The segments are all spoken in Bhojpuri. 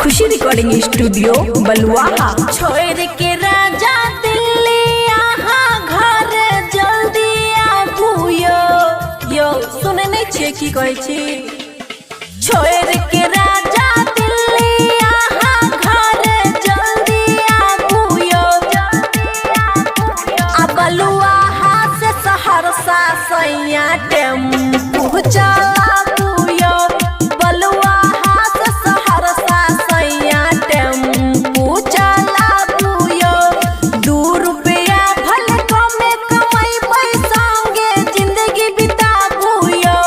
खुशी रिकॉर्डिंग स्टूडियो बलुआहा। छोड़ के राजा दिल्ली यहाँ घर जल्दी आबू यो सुने नहीं छे की कहै छी। छोड़ के राजा दिल्ली यहाँ घर जल्दी आबू यो आ बलुआहा से सहरसा सैया टेम्पू चलाबू यो। बलुआहा से सहरसा सैया टेम्पू चलाबू यो। 2 रुपया भले कमे कमैबै संगे जिंदगी बिताबू यो।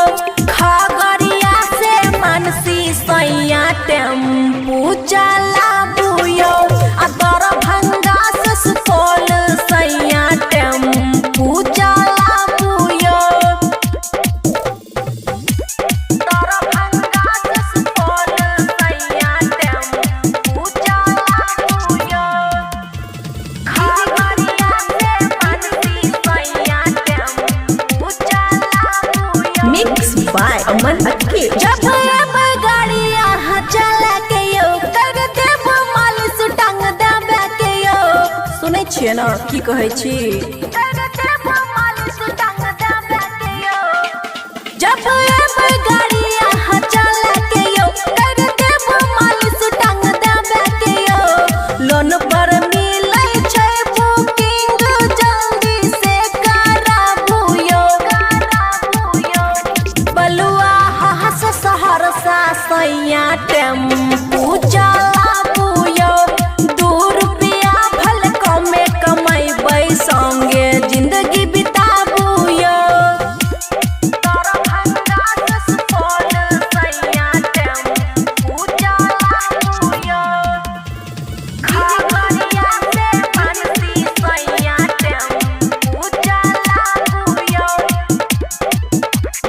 खगड़िया से मानसी सैया टेम्पू चलाबू यो। आ दरभंगा से सुपौल सैया टेम्पू चलाबू यो। दरभंगा से सुपौल सैया टेम्पू चलाबू यो। खगड़िया से मानसी सैया टेम्पू चलाबू यो। मिक्स बाय अमन अक्के। जब गाड़ी यहाँ चला के यो कर देव मालिश टांग देवे के यो। सुनै छियै ना की कहै छी। कर देव मालिश टांग देवे के यो। जब गाड़ी यहाँ चला के यो कर देव मालिश टांग देवे के यो। लोन पर मिलै छै बुकिंग जल्दी से कराबू यो। बलुआहा से सहरसा सैया टेम्पू चलाबू यो। 2 रुपया भले कमे कमैबै संगे जिंदगी बिताबू यो। दरभंगा से सुपौल सैया टेम्पू चलाबू यो। खगड़िया से मानसी सैया टेम्पू चलाबू यो।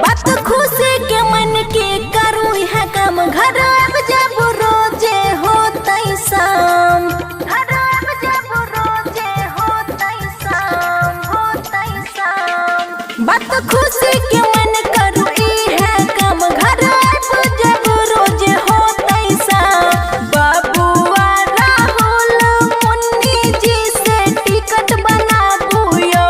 बात खुशी के मन के करू है कम घर अब जब रोजे होतै शाम। घर अब जब रोजे होतै शाम बात खुशी के मन करू है कम घर अब जब रोजे होतै शाम। बबुआ राहुल मुन्नी जी से टिकट बनाबू यो।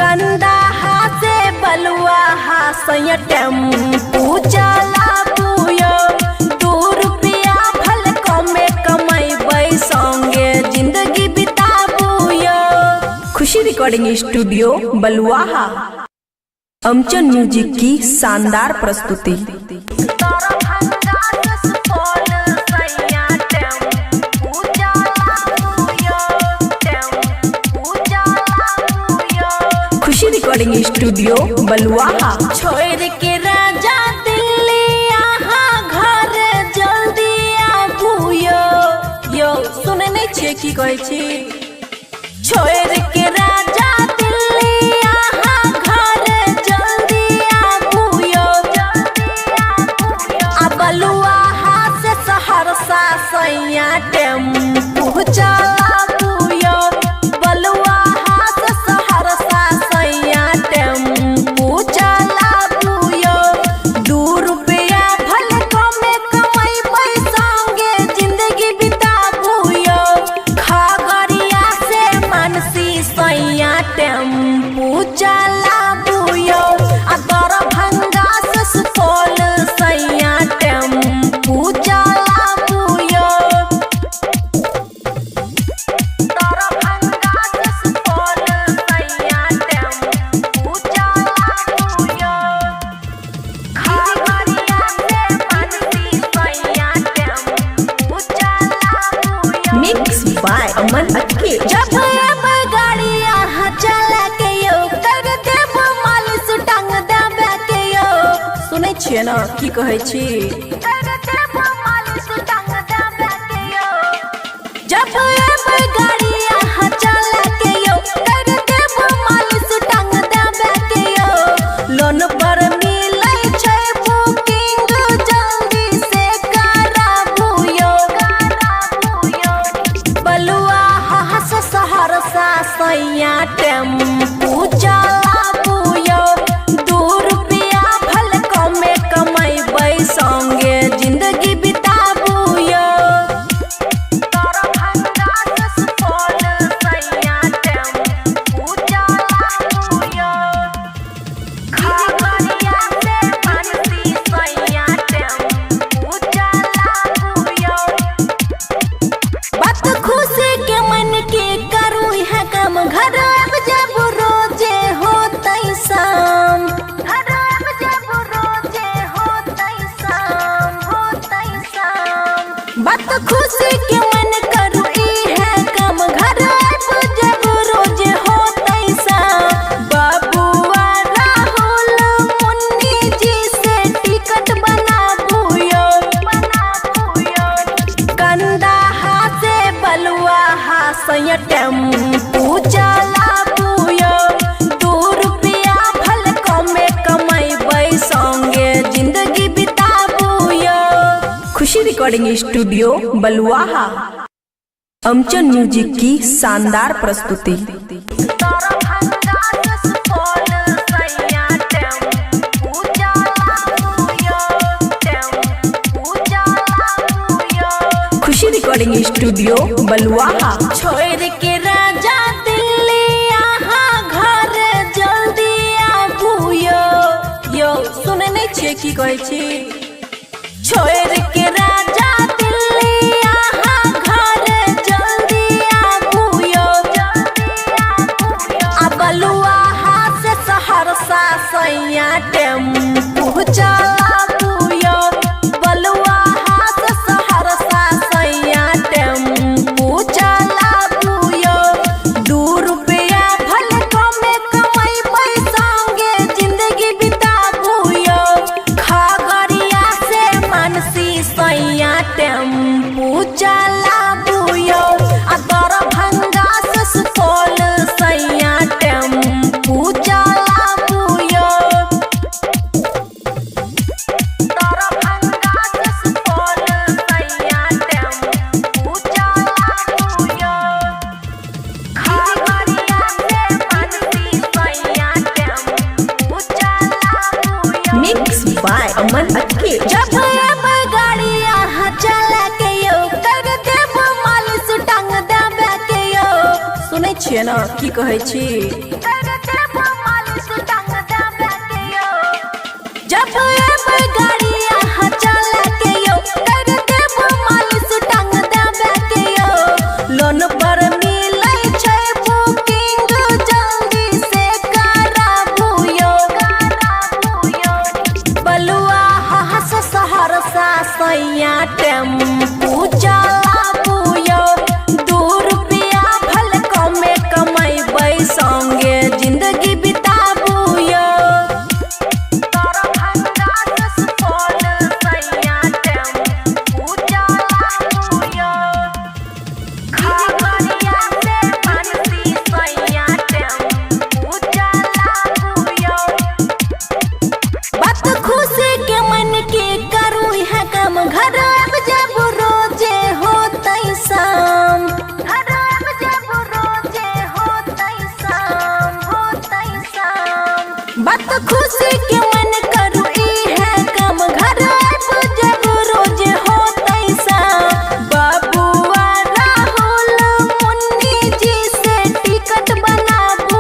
कंदाहा से बलुआहा सैया टेम्पू चलाबू यो। 2 रुपया भले कमे कमैबै संगे जिंदगी बिताबू यो। खुशी रिकॉर्डिंग स्टूडियो बलुआहा। अमचन म्यूजिक की शानदार प्रस्तुति। दरभंगा से सुपौल सैया टेम्पू चलाबू यो। टेम्पू चलाबू यो। खुशी रिकॉर्डिंग स्टूडियो बलुआहा। छोड़ के राजा दिल्ली यहाँ घर जल्दी आबू यो सुने नहीं छे की कहै छी। छोड़ के राजा दिल्ली यहाँ घर जल्दी आबू यो। आ बलुआहा से सहरसा सैया टेम्पू चलाबू यो। बलुआहा से सहरसा सैया टेम्पू चलाबू यो। 2 रुपया भले कमे कमैबै संगे जिंदगी बिताबू यो। खगड़िया से मानसी सैया टेम्पू चलाबू यो। आ दरभंगा से सुपौल सैया टेम्पू चलाबू यो। दरभंगा से सुपौल सैया टेम्पू चलाबू यो। खगड़िया से मानसी सैया टेम्पू चलाबू यो। मिक्स बाय अमन अक्के। जब गाड़ी यहाँ चला के यो कर देव मालिश टांग देवे के यो। सुनै छियै ना की कहै छी। कर देव मालिश टांग देवे के यो। जब गाड़ी यहाँ चला के यो कर देव मालिश टांग देवे के यो। लोन पर मिलै छै बुकिंग जल्दी से कराबू यो। बलुआहा से सहरसा सैया टेम्पू चलाबू यो। 2 रुपया भले कमे कमै रिकॉर्डिंग स्टूडियो बलुआहा। अमचन म्यूजिक की शानदार प्रस्तुति। खुशी रिकॉर्डिंग स्टूडियो बलुआहा। छोड़ के राजा दिल्ली यहाँ घर जल्दी आबू यो सुने नहीं छे की कहै छी। छोड़ के राजा दिल्ली यहाँ घर जल्दी आबू आ बलुआहा से सहरसा सैया टेम्पू चलाबू बलुआहा से सहरसा सैया टेम्पू चलाबू 2 रुपया भले कमे कमैबै संगे जिंदगी बिताबू खगड़िया से मानसी सैया टेम्पू चलाबू आ दरभंगा से सुपौल सैया टेम्पू चलाबू दरभंगा से सुपौल सैया टेम्पू चलाबू खगड़िया से मानसी सैया टेम्पू चलाबू मिक्स बाय अमन अक्के। जब गाड़ी यहाँ चला के कर देव मालिश टांग देवे के सुने छिए ना की कहै छी। कर देव मालिश टांग देवे के जब गाड़ी यहाँ चला के कर देव मालिश टांग देवे के लोन पर मिलै छै बुकिंग जल्दी से कराबू बलुआहा से सहरसा सैया टेम्पू चलाबू 2 रुपया भले कमे कमैबै संगे जिंदगी बिताबू दरभंगा से सुपौल सैया टेम्पू चलाबू खगड़िया से मानसी सैया टेम्पू चलाबू बात खुशी के मन के करू है कम घर अब जब रोजे होतै शाम घर अब जब रोजे होतै शाम बात खुशी के मन करू है कम घर अब जब रोजे होतै शाम बाबुआ राहुल मुन्नी जी से टिकट बनाबू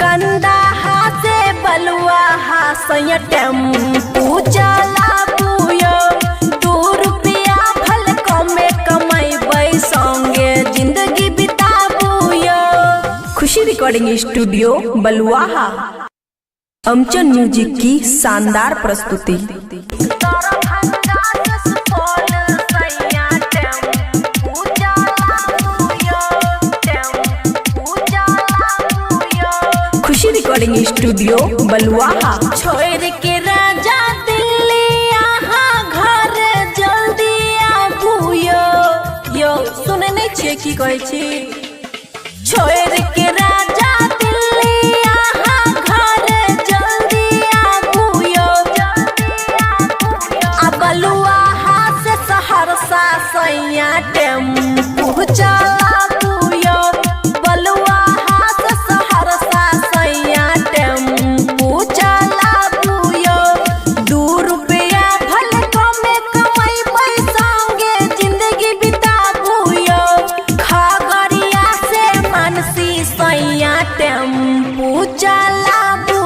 कंदाहा से बलुआहा सैया टेम्पू चलाबू 2 रुपया भले कमे कमैबै संगे जिंदगी बिताबू खुशी रिकॉर्डिंग स्टूडियो बलुआहा। अमचन म्यूजिक की शानदार प्रस्तुति। दरभंगा से सुपौल सैया टेम्पू चलाबू खुशी रिकॉर्डिंग स्टूडियो बलुआहा। छोड़ के राजा दिल्ली यहाँ घर जल्दी आबू यो सुने नहीं छे की कहै छी। छोड़ के राजा दिल्ली यहाँ घर जल्दी आबू आ बलुआहा से सहरसा सैया टेम्पू चलाबू बलुआहा से सहरसा सैया टेम्पू चलाबू 2 रुपया भले कमे कमैबै संगे जिंदगी बिताबू खगड़िया से मानसी सैया टेम्पू चलाबू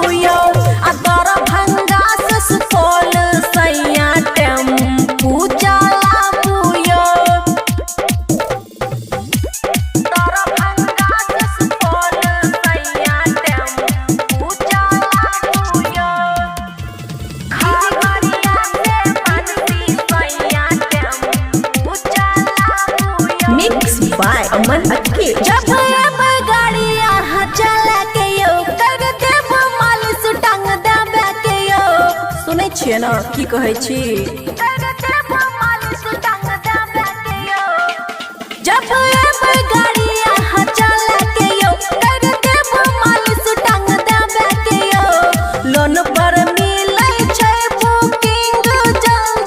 आ दरभंगा से सुपौल सैया टेम्पू चलाबू दरभंगा से सुपौल सैया टेम्पू चलाबू खगड़िया से मानसी सैया टेम्पू चलाबू मिक्स बाय अमन अक्के। जब गाड़ी यहाँ चला के कर देव मालिश टांग देवे के सुने छिए ना की कहै छी। कर देव मालिश टांग देवे के जब गाड़ी यहाँ चला के कर देव मालिश टांग देवे के लोन पर मिलै छै बुकिंग जल्दी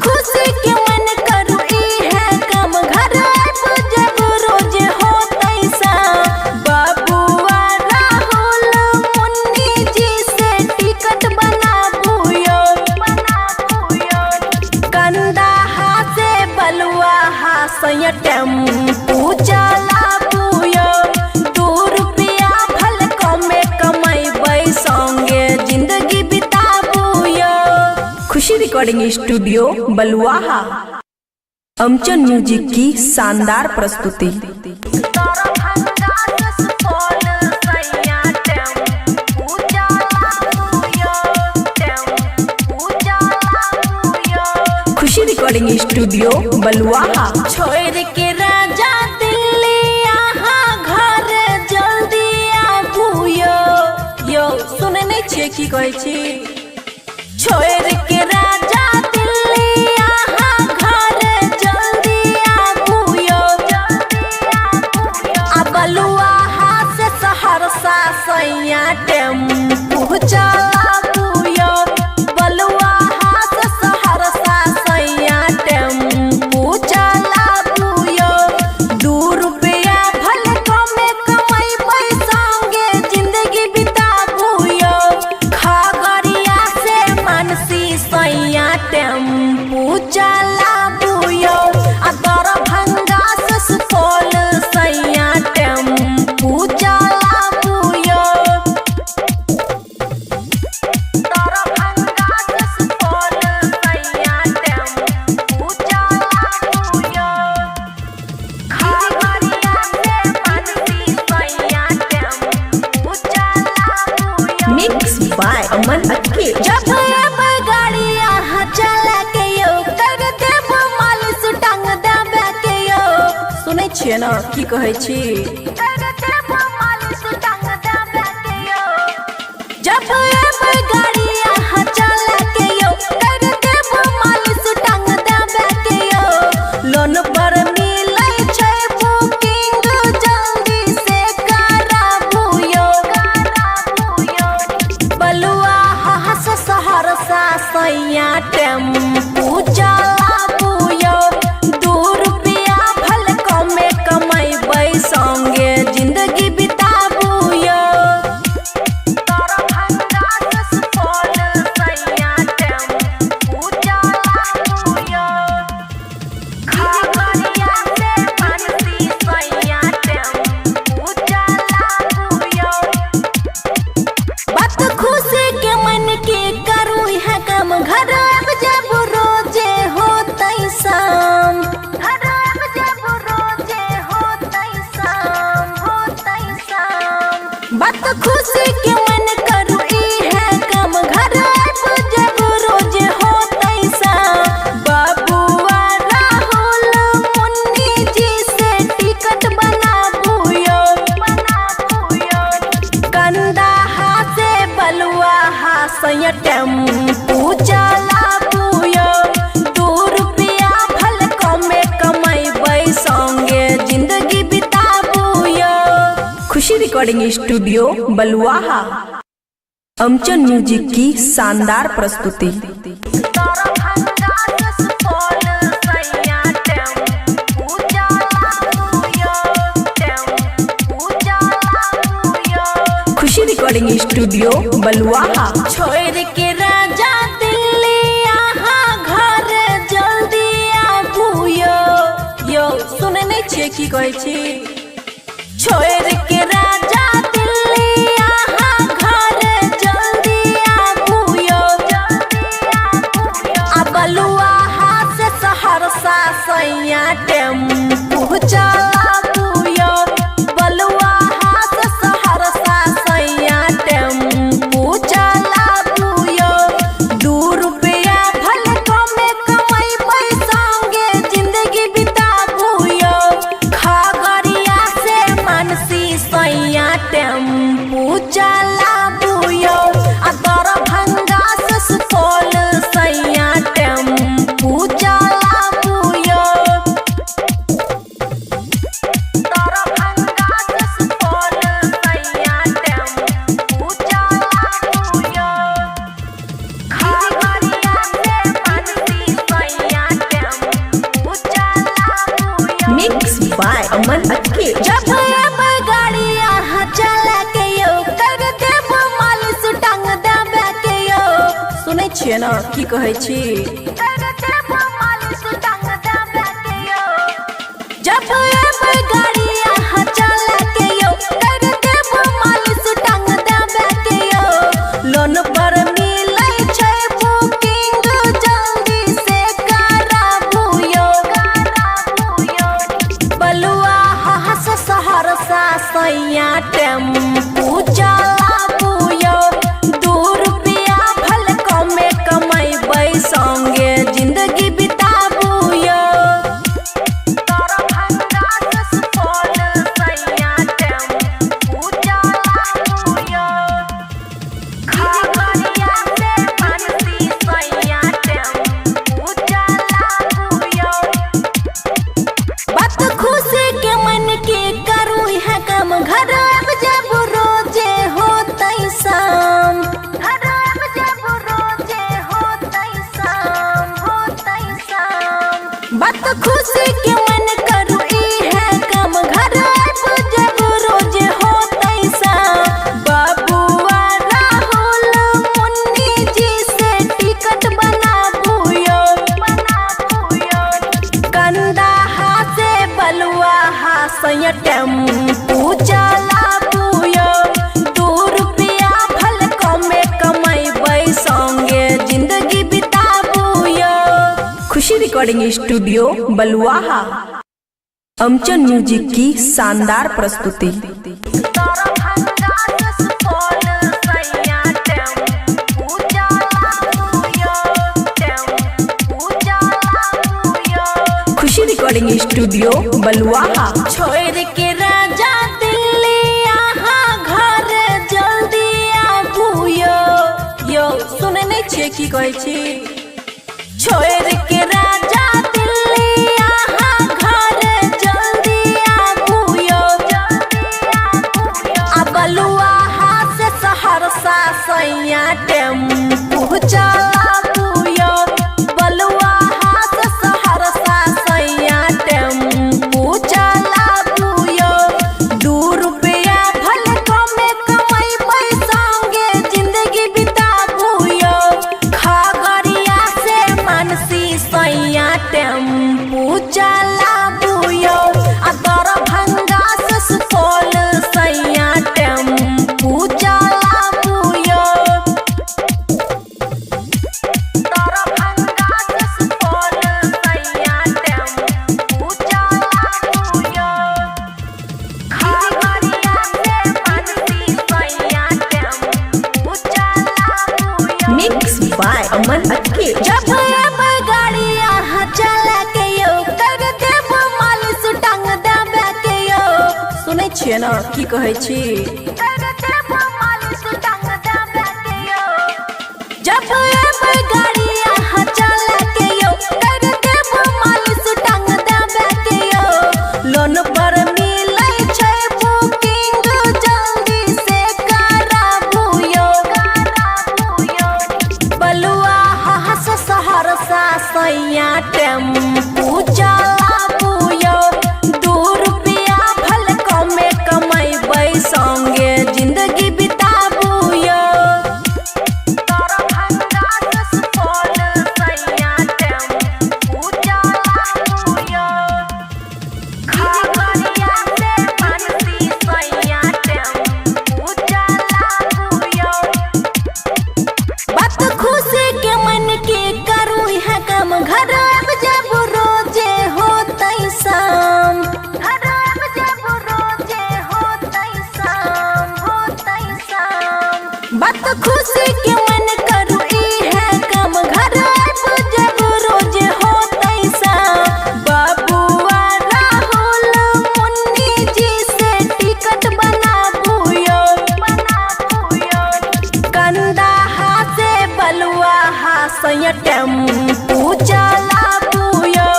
खुशी के मन करू ई है काम घर जब रोज हो तैसा बाबुआ राहुल मुन्नी जी से टिकट बनाबूयो कंदाहा से बलुआ हासय टेम्पू चलाबूयो 2 रुपया भल कमे कमैबै संगे जिंदगी बिताबूयो। खुशी रिकॉर्डिंग स्टूडियो बलुआहा। अमचन म्यूजिक की शानदार प्रस्तुति। खुशी रिकॉर्डिंग स्टूडियो बलुआहा। छोड़ के राजा दिल्ली यहाँ घर जल्दी आबूयो। यो सुनने छियै की कहै छी। छोड़ के राजा दिल्ली यहाँ घर जल्दी आबूयो। आ बलुआहा से सहरसा सैया टेम्पू चलाबूयो। बलुआहा से सहरसा सैया टेम्पू चलाबूयो। 2 रुपया भल कमे कमैबै संगे जिंदगी बिताबूयो। खगड़िया से मानसी सैया टेम्पू चलाबूयो। आ दरभंगा से सुपौल सैया टेम्पू चलाबूयो। दरभंगा से सुपौल सैया टेम्पू चलाबूयो। खगड़िया से मानसी सैया टेम्पू चलाबूयो। मिक्स बाय अमन अक्के। जब गाड़ी यहाँ चला के यो कर देव मालिश टांग देवे के यो। सुनै छियै ना की कहै छी। कर देव मालिश टांग देवे के यो। जब गाड़ी यहाँ चला के यो कर देव मालिश टांग देवे के यो। लोन पर मिलै छै बुकिंग जल्दी से कराबूयो। बलुआहा से सहरसा सैया टेम्पू चलाबूयो। 2 रुपया भल कमे कमैबै संगे जिंदगी बिताबूयो। दरभंगा से सुपौल सैया टेम्पू चलाबूयो। खगड़िया से मानसी सैया टेम्पू चलाबूयो। बात खुशी के मन के करू है काम घर जब रोजे होतै शाम। घर जब रोजे होतै शाम बात खुशी के मन करू ई है काम घर जब रोजे होतै शाम। बाबुआ राहुल मुन्नी जी से टिकट बनाबूयो कंदाहा से बलुआहा सैया टेम्पू चलाबूयो। 2 रुपया भल कमे कमैबै संगे जिंदगी बिताबूयो। खुशी रिकॉर्डिंग स्टूडियो बलुआहा। अमचन म्यूजिक की शानदार प्रस्तुति। दरभंगा से सुपौल सैया टेम्पू चलाबूयो। खुशी रिकॉर्डिंग स्टूडियो बलुआहा। छोड़ के राजा दिल्ली यहाँ घर जल्दी आबूयो। यो सुनने छियै की कहै छी। छोड़ के राजा दिल्ली यहाँ घर जल्दी आबूयो। आ बलुआहा से सहरसा सैया टेम्पू चलाबूयो। बलुआहा से सहरसा सैया टेम्पू चलाबूयो। 2 रुपया भल कमे कमैबै संगे जिंदगी बिताबूयो। खगड़िया से मानसी छियै ना की कहै छी। कर देबो मालिश टांग देबे के यो जब एबै गाड़ी यहाँ चला के यो कर देबो मालिश टांग देबे के यो लोन पर मिलै छै बुकिंग जल्दी से कराबू यो बलुआ हास सहरसा सैया टेम्पू चलाबू यो 2 रुपया भल कमे कमैबै संगे जिंदगी बिताबू यो। दरभंगा से सुपौल सैया टेम्पू चलाबू यो खगड़िया से मानसी सैया टेम्पू चलाबू यो बात खुशी के मन के करू है कम घर अब जब रोजे होतै शाम हरम जब रोजे होतै शाम बात खुशी के मन करू ई है कम घर अब जब रोजे होतै शाम बाबुआ राहुल मुन्नी जी से टिकट बनाबू यो कंदाहा से बलुआ हासैया टेम्पू चलाबू यो 2 रुपया भल कमे कमैबै संगे जिंदगी बिताबू यो। खुशी रिकॉर्डिंग स्टूडियो बलुआहा अमचन म्यूजिक की शानदार प्रस्तुति। दरभंगा से सुपौल सैया टेम्पू चलाबू यो खुशी रिकॉर्डिंग स्टूडियो बलुआहा छोड़ के राजा दिल्ली यहाँ घर जल्दी आबू यो सुने नहीं छियै की कहै छी। छोड़ के राजा दिल्ली यहाँ घर जल्दी आबू यो आ बलुआहा से सहरसा सैया टेम्पू चलाबू यो बलुआहा से सहरसा सैया टेम्पू चलाबू यो 2 रुपया भल कमे कमैबै संगे जिंदगी बिताबू यो खगड़िया से मानसी सैया टेम्पू चलाबू यो आ दरभंगा से सुपौल सैया टेम्पू चलाबू यो दरभंगा से सुपौल सैया टेम्पू चलाबू यो खगड़िया से मानसी सैया टेम्पू चलाबू यो मिक्स बाय अमन अक्के जब एबै गाड़ी यहाँ चला के यो कर देबो मालिश टांग देबे के यो सुनै छियै ना की कहै छी। कर देबो मालिश टांग देबे के यो जब एबै गाड़ी यहाँ चला के यो कर देबो मालिश टांग देबे के यो लोन पर मिलै छै बुकिंग जल्दी से कराबू यो बलुआ हास सहरसा सैया टेम्पू चलाबू यो 2 रुपया भल कमे कमैबै संगे जिंदगी बिताबू यो। दरभंगा से सुपौल सैया टेम्पू चलाबू यो खगड़िया से मानसी सैया टेम्पू चलाबू यो बात खुशी के मन के करू है कम घर अब जब रोजे होतै शाम हरम जब रोजे होतै शाम बात खुशी के मन करू ई है कम घर अब जब रोजे होतै शाम बाबुआ राहुल मुन्नी जी से टिकट बनाबू यो कंदाहा से बलुआ हासैया टेम्पू चलाबू यो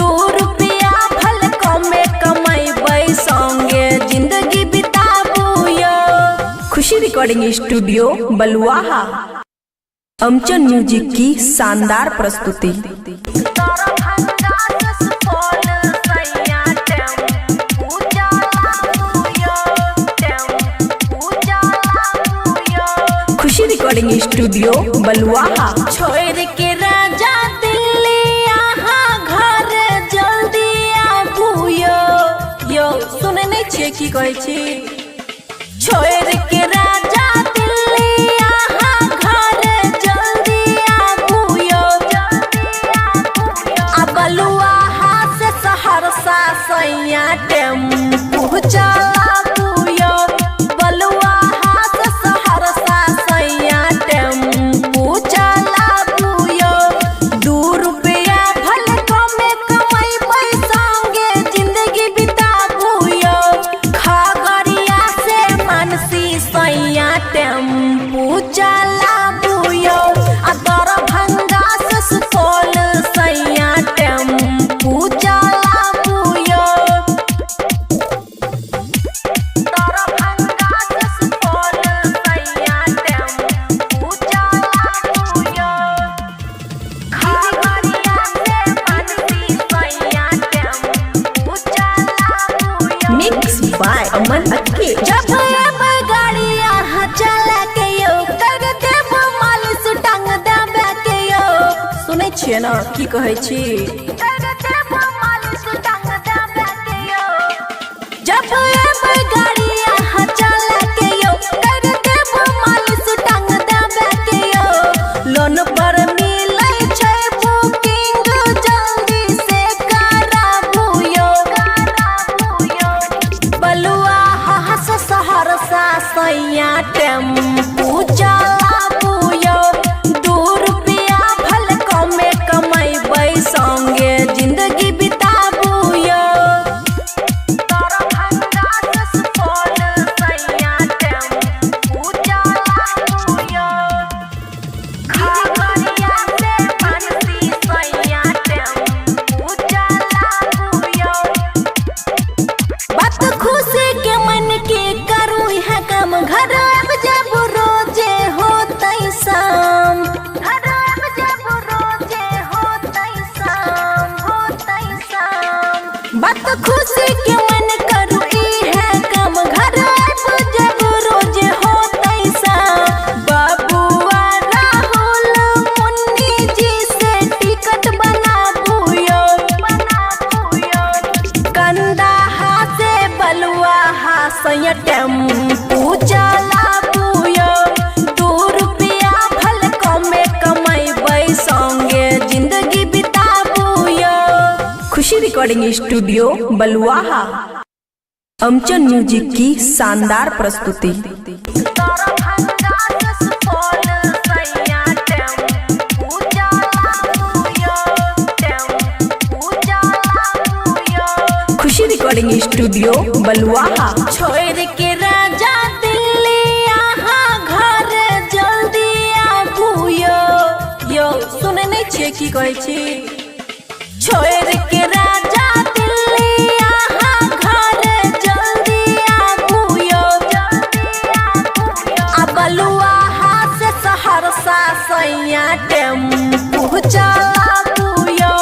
2 रुपया भल कमे कमैबै संगे जिंदगी बिताबू यो। खुशी रिकॉर्डिंग स्टूडियो बलुआहा अमचन म्यूजिक की शानदार प्रस्तुति। दरभंगा से सुपौल सैया टेम्पू चलाबू यो खुशी रिकॉर्डिंग स्टूडियो बलुआहा। छोड़ के राजा दिल्ली यहाँ घर जल्दी आबू यो सुने नहीं छिए की कहै छी। छोड़ के राजा दिल्ली यहाँ घर जल्दी आबू यो आ बलुआहा से सहरसा सैया टेम्पू चलाबू यो। बलुआहा से सहरसा सैया टेम्पू चलाबू यो। 2 रुपया भले कमे कमैबै संगे जिंदगी बिताबू यो। खगड़िया से मानसी सैया टेम्पू चलाबू यो। आ दरभंगा से सुपौल सैया टेम्पू चलाबू यो। दरभंगा से सुपौल सैया टेम्पू चलाबू यो। खगड़िया से मानसी सैया टेम्पू चलाबू यो। मिक्स बाय अमन अक्के। जब एबै गाड़ी यहाँ चला के यो कर देब मालिश टांग देबे के यो। सुनै छियै ना की कहै छी। कर देब मालिश टांग देबे के यो। जब एबै गाड़ी यहाँ चला के यो कर देब मालिश टांग देबे के यो। लोन पर मिलै छै बुकिंग जल्दी से कराबू यो। बलुआहा से सहरसा सैया टेम्पू चलाबू यो। 2 रुपया भले कमे कमैबै संगे जिंदगी बिताबू यो। दरभंगा से सुपौल सैया टेम्पू चलाबू यो। खगड़िया से मानसी सैया टेम्पू चलाबू यो। बात खुशी के मन के करू है काम घर अब जब रोजे होतै शाम। घर अब जब रोजे होतै शाम बात खुशी के मन करू है काम घर अब जब रोजे होतै शाम। बाबुआ राहुल मुन्नी जी से टिकट बनाबू यो। कंदाहा से बलुआहा सैया टेम्पू चलाबू यो। 2 रुपया भले कमे कमैबै संगे जिंदगी बिताबू यो। खुशी रिकॉर्डिंग स्टूडियो बलुआहा। अमचन म्यूजिक की शानदार प्रस्तुति। दरभंगा से सुपौल सैया टेम्पू चलाबू यो। टेम्पू चलाबू यो। खुशी रिकॉर्डिंग स्टूडियो बलुआहा। छोड़ के राजा दिल्ली यहाँ घर जल्दी आबू यो सुने नहीं छिए की कहै छी। छोड़ के राजा दिल्ली यहाँ घर जल्दी आबू यो। आ बलुआहा से सहरसा सैया टेम्पू चलाबू यो।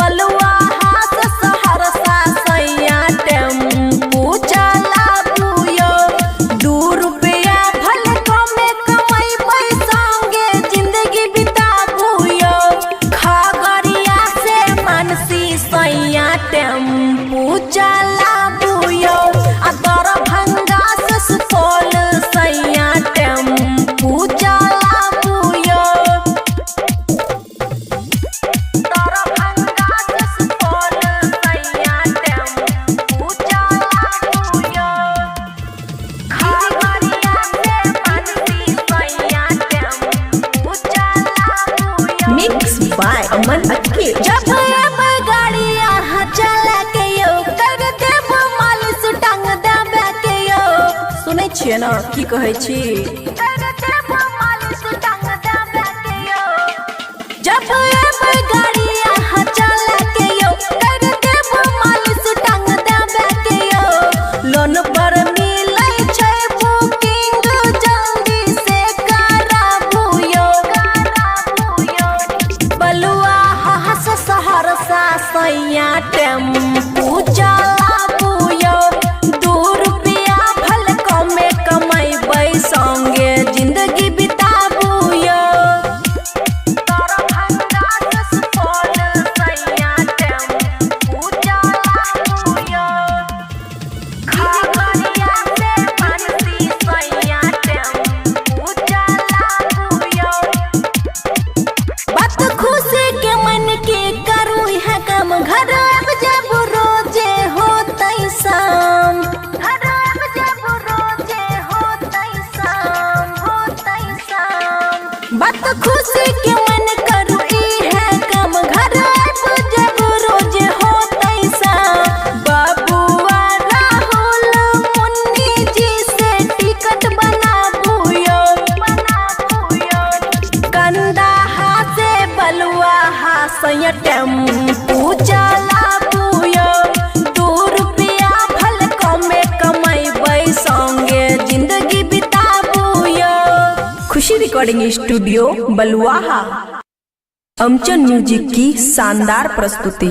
बलुआहा से सहरसा सैया टेम्पू चलाबू यो। 2 रुपया भले कमे कमैबै संगे जिंदगी बिताबू यो। खगड़िया से मानसी सैया टेम्पू चलाबू यो। आ दरभंगा से सुपौल सैया टेम्पू चलाबू यो। दरभंगा से सुपौल सैया टेम्पू चलाबू यो। खगड़िया से मानसी सैया टेम्पू चलाबू यो। मिक्स बाय अमन अक्के। जब एबै गाड़ी यहाँ चला के यो कर देब मालिश टांग देबे के यो। सुनै छियै ना की कहै छी। कर देब मालिश टांग देबे के यो। जब एबै गाड़ी यहाँ चला के यो कर देब मालिश टांग देबे के यो। लोन पर मिलै छै बुकिंग जल्दी से कराबू यो। बलुआहा से सहरसा सैया टेम्पू चलाबू यो। 2 रुपया भले कमे कमैबै संगे बात खुशी के मन करू ई है काम घर आइब जब रोज होतै सा बाबुआ राहुल मुन्नी जी से टिकट बनाबुयो कंदाहा से बलुआहा सैया टेम्पू चलाबुयो 2 रुपया भल कमे कमैबै संगे जिंदगी बिताबुयो। खुशी रिकॉर्डिंग स्टूडियो बलुआहा। अमचन म्यूजिक की शानदार प्रस्तुति।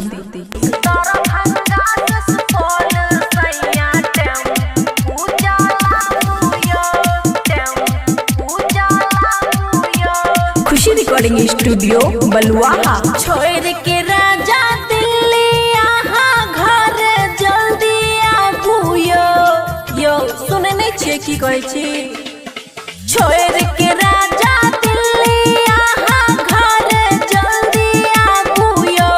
खुशी रिकॉर्डिंग स्टूडियो बलुआहा। छोड़ के राजा दिल्ली यहाँ घर जल्दी आबुयो। यो सुने नहीं छे की कहै छी। छोड़ के राजा दिल्ली यहाँ घर जल्दी आबुयो।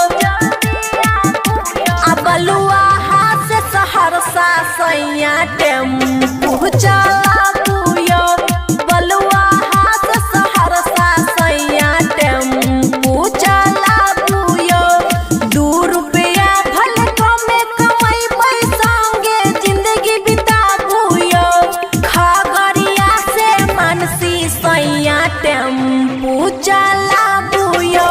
आ बलुआहा से सहरसा सैया टेम्पू चलाबुयो। बलुआहा से सहरसा सैया टेम्पू चलाबुयो। 2 रुपया भल कमे कमैबै संगे जिंदगी बिताबुयो। खगड़िया से मानसी सैया टेम्पू चलाबुयो।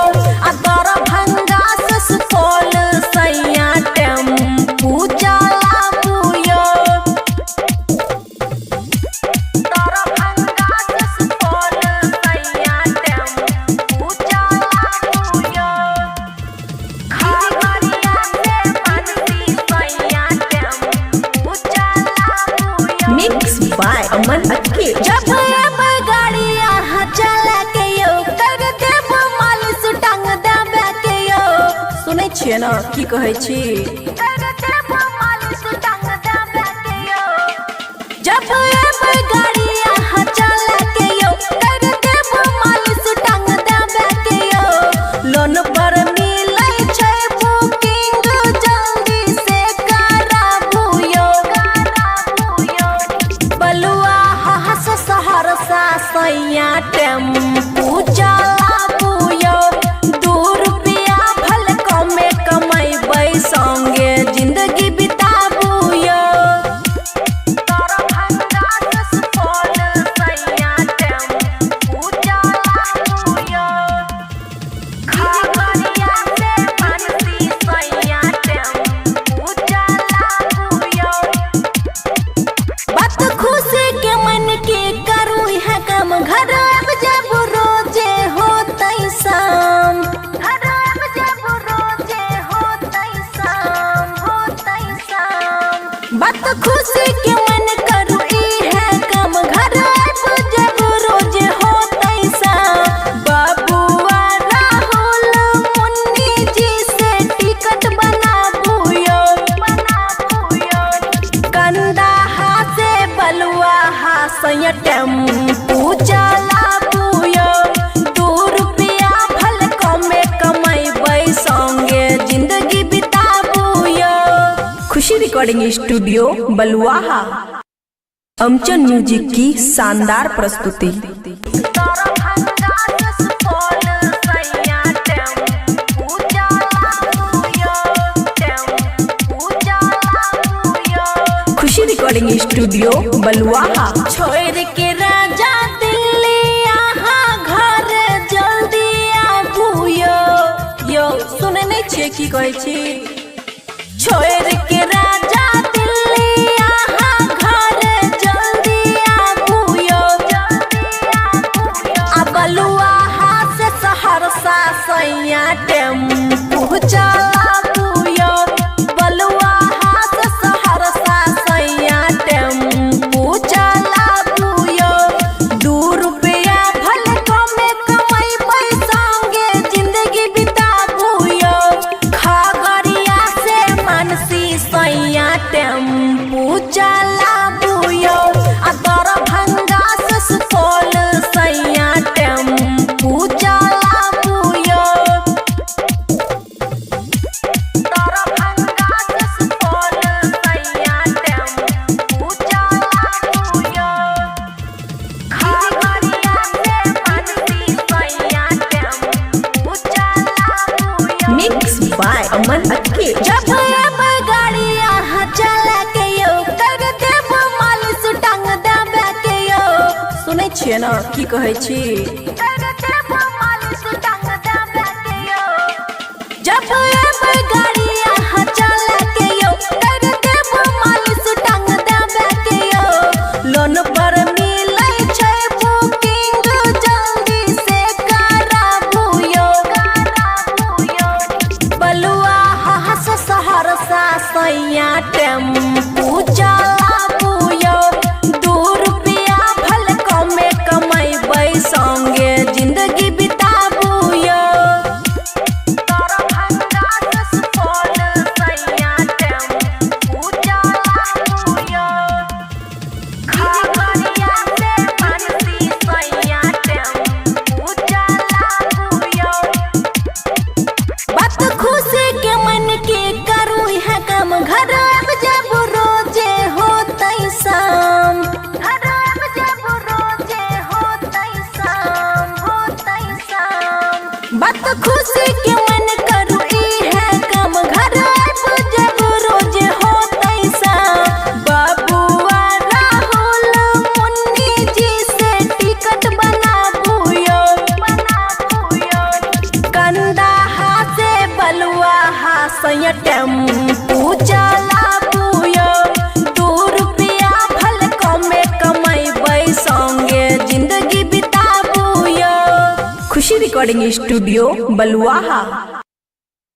आ दरभंगा से सुपौल सैया टेम्पू चलाबुयो। दरभंगा से सुपौल सैया टेम्पू चलाबुयो। खगड़िया से मानसी सैया टेम्पू चलाबुयो। मिक्स बाय अमन अक्के। जब एबै गाड़ी यहाँ चला के यो कर देब मालिश टांग देबे के यो। सुनै छियै ना की कहै छी। कर देब मालिश टांग देबे के यो। जब एबै गाड़ी यहाँ चला के यो कर देब मालिश टांग देबे के यो। लोन पर मिलै छै बुकिंग जल्दी से कराबुयो। बलुआहा से सहरसा सैया टेम्पू चलाबुयो। 2 रुपया भल कमे कमैबै संगे जिंदगी बिताबुयो। दरभंगा से सुपौल सैया टेम्पू चलाबुयो। खगड़िया से मानसी सैया टेम्पू चलाबुयो। बात खुशी के मन के करू है काम घर आइब जब रोजे होतै शाम। घर आइब जब रोजे होतै शाम होतै शाम। बात खुशी के मन करू ई है काम घर आइब जब रोजे होतै शाम। बाबुआ राहुल मुन्नी जी से टिकट बनाबुयो कंदाहा से बलुआहा सैया टेम्पू चलाबुयो। 2 रुपया भल कमे कमैबै संगे जिंदगी बिताबुयो। खुशी रिकॉर्डिंग स्टूडियो बलुआहा। अमचन म्यूजिक की शानदार प्रस्तुति। दरभंगा से सुपौल सैया टेम्पू चलाबुयो। टेम्पू चलाबुयो। खुशी रिकॉर्डिंग स्टूडियो बलुआहा। छोड़ के राजा दिल्ली यहाँ घर जल्दी आबुयो। यो सुने नहीं छे की कहै छी। छोड़ के राजा दिल्ली यहाँ घर जल्दी आबुयो। आ बलुआहा से सहरसा सैया टेम्पू चलाबुयो। बलुआहा से सहरसा सैया टेम्पू चलाबुयो। 2 रुपया भल कमे कमैबै संगे जिंदगी बिताबुयो। खगड़िया से मानसी सैया टेम्पू चलाबुयो। आ दरभंगा से सुपौल सैया टेम्पू चलाबुयो। अमन अक्के। जब गाड़ी यहाँ चला के यो कर देव मालिश टांग देवे के यो। सुनै छियै ना की कहै छी। कर देव मालिश टांग देवे के यो। जब गाड़ी यहाँ चला के यो कर देव मालिश टांग देवे के यो। लोन पर मिलै छै बुकिंग जल्दी से कराबू यो। बलुआ हस सहरसा सैया टेम्पू चलाबू यो। 2 रुपया भल कमे कमैबै संगे जिंदगी बिताबू यो। दरभंगा से सुपौल सैया टेम्पू चलाबू यो। खगड़िया से मानसी सैया टेम्पू चलाबू यो। बात खुशी के मन के करू है कम घर अब जब रोजे होतै शाम। घर अब जब रोजे होतै शाम होतै शाम। बात खुशी के मन करू है कम घर अब जब रोजे होतै शाम। बाबुआ राहुल मुन्नी जी से टिकट बनाबू यो। कंदाहा से बलुआ सैया टेम्पू चलाबू यो। 2 रुपया भल कमे कमैबै संगे जिंदगी बिताबू यो। खुशी रिकॉर्डिंग स्टूडियो बलुआहा।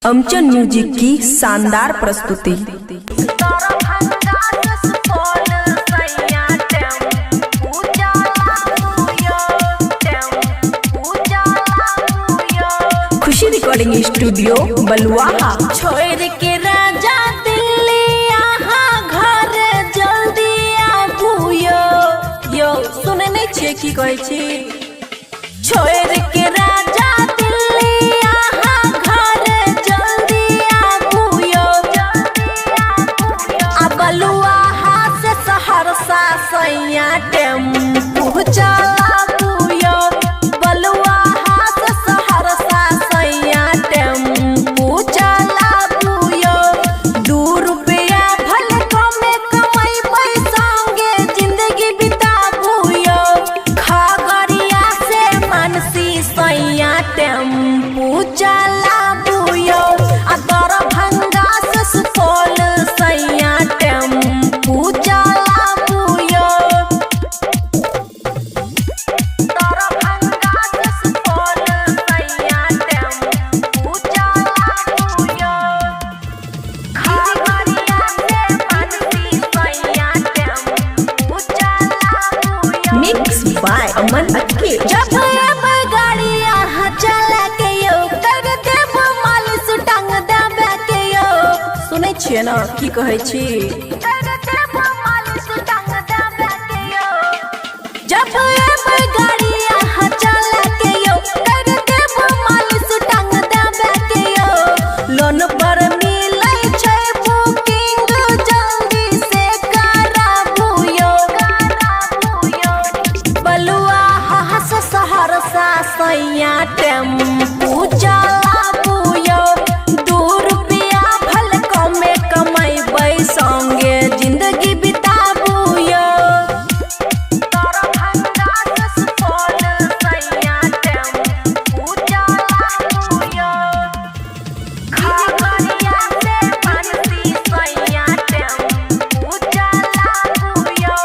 अमचन म्यूजिक की शानदार प्रस्तुति। दरभंगा से सुपौल सैया टेम्पू चलाबू यो। टेम्पू चलाबू यो। खुशी रिकॉर्डिंग स्टूडियो बलुआहा। छोड़ के राजा दिल्ली यहाँ घर जल्दी आबू यो। यो सुनै नै छियै की कहै छी। छोड़ के राजा दिल्ली यहाँ घर जल्दी आबू यो। आ बलुआ से सहरसा सैया टेम्पू चलाबू यो। बलुआ से सहरसा सैया टेम्पू चलाबू यो। 2 रुपया भल कमे कमैबै संगे जिंदगी बिताबू यो। खगड़िया से मानसी सैया टेम्पू चलाबू यो। आ दरभंगा से सुपौल सैया टेम्पू चलाबू यो। दरभंगा से सुपौल सैया टेम्पू चलाबू यो। खगड़िया से मानसी सैया टेम्पू चलाबू यो। मिक्स बाय अमन अक्के। जब गाड़ी यहाँ चला के यो कर देव मालिश टांग देवे के यो। सुनै छियै ना की कहै छी। कर देव मालिश टांग देवे के यो। जब गाड़ी यहाँ चला के यो कर देव मालिश टांग देवे के यो। लोन पर मिलै छै बुकिंग जल्दी से कराबू यो। बलुआ हस सहरसा सैया टेम्पू चलाबू यो। 2 रुपया भल कमे कमैबै संगे जिंदगी बिताबू यो। दरभंगा से सुपौल सैया टेम्पू चलाबू यो। खगड़िया से मानसी सैया टेम्पू चलाबू यो।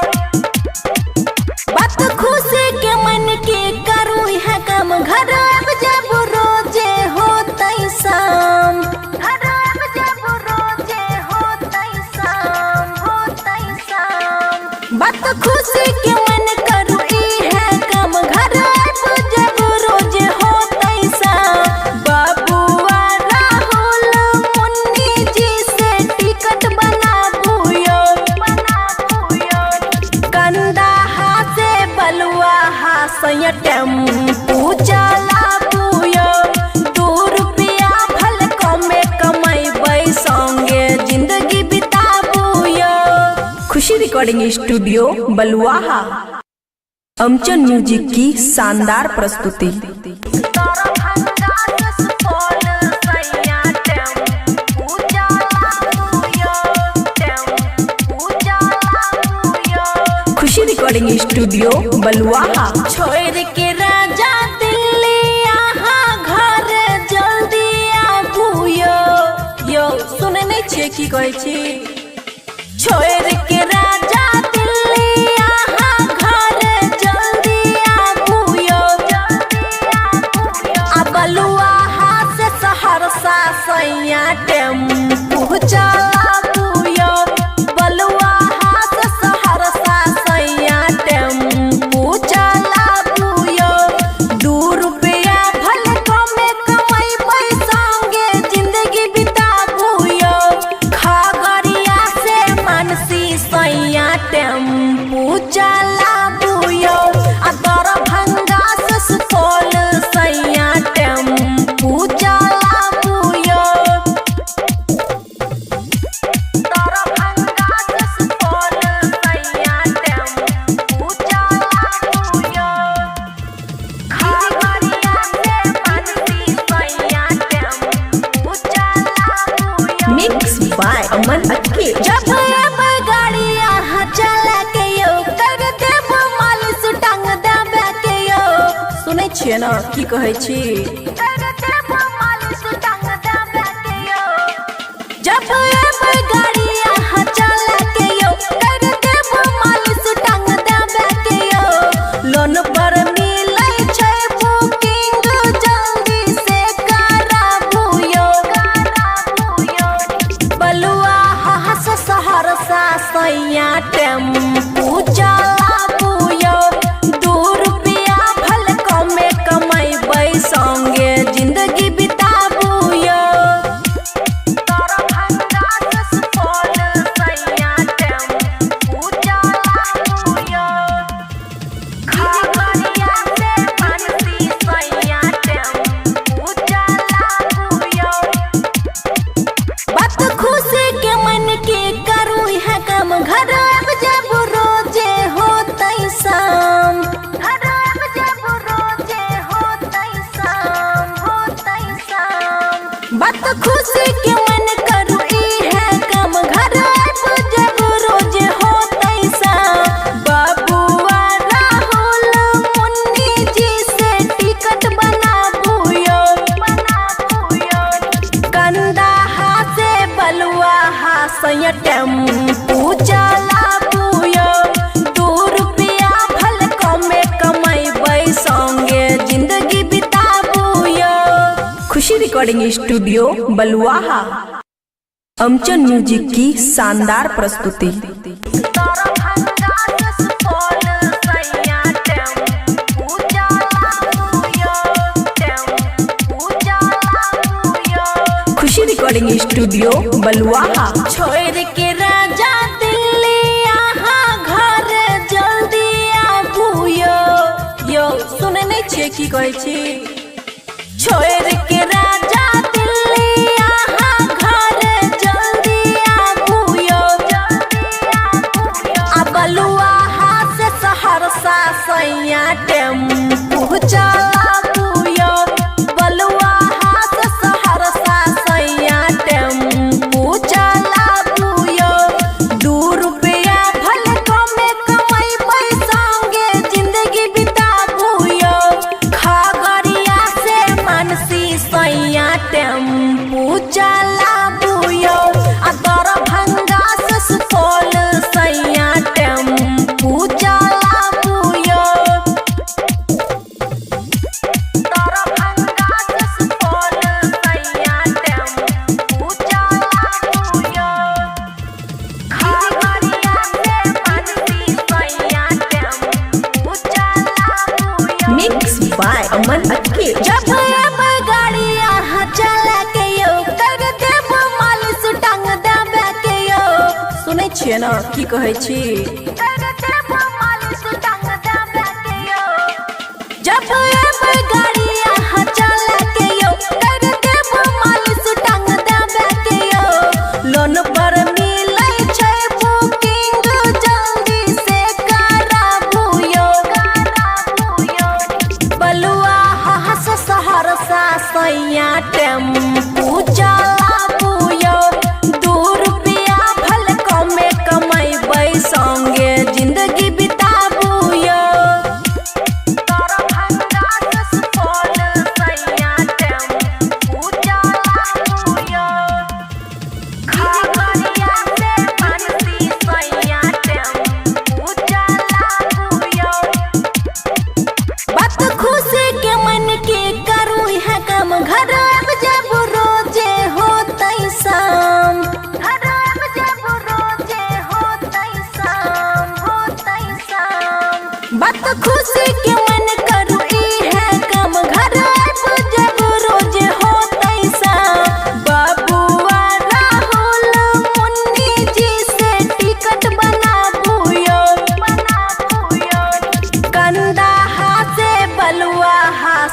बात खुशी के मन के करू है कम घर अब जब रोजे होतै शाम। घर अब जब रोजे होतै शाम होतै शाम। बात खुशी के मन करू है कम घर अब जब रोजे होतै शाम। बाबुआ राहुल मुन्नी जी से टिकट बनाबू यो। कंदाहा से बलुआ सैया टेम्पू चलाबू यो। 2 रुपया भल कमे कमैबै संगे जिंदगी बिताबू यो। खुशी रिकॉर्डिंग स्टूडियो बलुआहा। अमचन म्यूजिक की शानदार प्रस्तुति। दरभंगा से सुपौल सैया टेम्पू रिकॉर्डिंग स्टूडियो बलुआहा। छोड़ के राजा दिल्ली यहाँ घर जल्दी आबू यो सुने नहीं छे की कहै छी। छोड़ के राजा दिल्ली यहाँ घर जल्दी आबू यो आ बलुआहा से सहरसा सैया टेम्पू चलाबू यो। बलुआहा से सहरसा सैया टेम्पू चलाबू यो। 2 रुपया भले कमे कमैबै संगे जिंदगी बिताबू यो। खगड़िया से मानसी सैया टेम्पू चलाबू यो। आ दरभंगा से सुपौल सैया टेम्पू चलाबू यो। दरभंगा से सुपौल सैया टेम्पू चलाबू यो। खगड़िया से मानसी सैया टेम्पू चलाबू यो। मिक्स बाय अमन अक्के। जब गाड़ी यहाँ चला के यो कर देब मालिश टांग देबे के यो। सुनै छियै ना की कहै छी। कर देब मालिश टांग देबे के यो। जब गाड़ी यहाँ चला के यो कर देब मालिश टांग देबे के यो। लोन पर मिलै छै बुकिंग जल्दी से कराबू यो। बलुआहा से सहरसा सैया टेम्पू चलाबू यो। 2 रुपया भले कमे कमैबै संगे जिंदगी बिताबू यो। दरभंगा से सुपौल सैया टेम्पू चलाबू यो। खगड़िया से मानसी सैया टेम्पू चलाबू यो। बात खुशी के मन के करू है कम घर अब जब रोजे होतै शाम। घर अब जब रोजे होतै शाम बात खुशी के मन करू है कम घर अब जब रोजे होतै शाम। बबुआ राहुल मुन्नी जी से टिकट बनाबू यो। कंदाहा से बलुआहा सैया टेम्पू चलाबू यो। 2 रुपया भले कमे कमैबै संगे जिंदगी बिताबू यो। खुशी रिकॉर्डिंग स्टूडियो बलुआहा। अमचन म्यूजिक की शानदार प्रस्तुति। दरभंगा से सुपौल सैया टेम्पू चलाबू यो। खुशी रिकॉर्डिंग स्टूडियो बलुआहा। छोड़ के राजा दिल्ली यहाँ घर जल्दी आबू यो सुने नहीं छे की कहै छी। छोड़ के राजा दिल्ली यहाँ घर जल्दी आबू यो। आ बलुआहा से सहरसा सैया टेम्पू चलाबू यो। बलुआहा से सहरसा सैया टेम्पू चलाबू यो। 2 रुपया भले कमे कमैबै संगे जिंदगी बिताबू यो। खगड़िया से मानसी सैया टेम्पू चलाबू यो। आ दरभंगा से सुपौल सैया टेम्पू चलाबू यो। दरभंगा से सुपौल सैया टेम्पू चलाबू यो। खगड़िया से मानसी सैया टेम्पू चलाबू यो। मिक्स बाय अमन अक्के। जब गाड़ी यहाँ चला के यो कर देब मालिश टांग देबे के यो। सुनै छियै ना की कहै छी। कर देब मालिश टांग देबे के यो। जब गाड़ी यहाँ चला के यो कर देब मालिश टांग देबे के यो। लोन पर मिलै छै बुकिंग जल्दी से कराबू यो। बलुआहा से सहरसा सैया टेम्पू चलाबू यो। 2 रुपया भले कमे कमैबै संगे जिंदगी बिताबू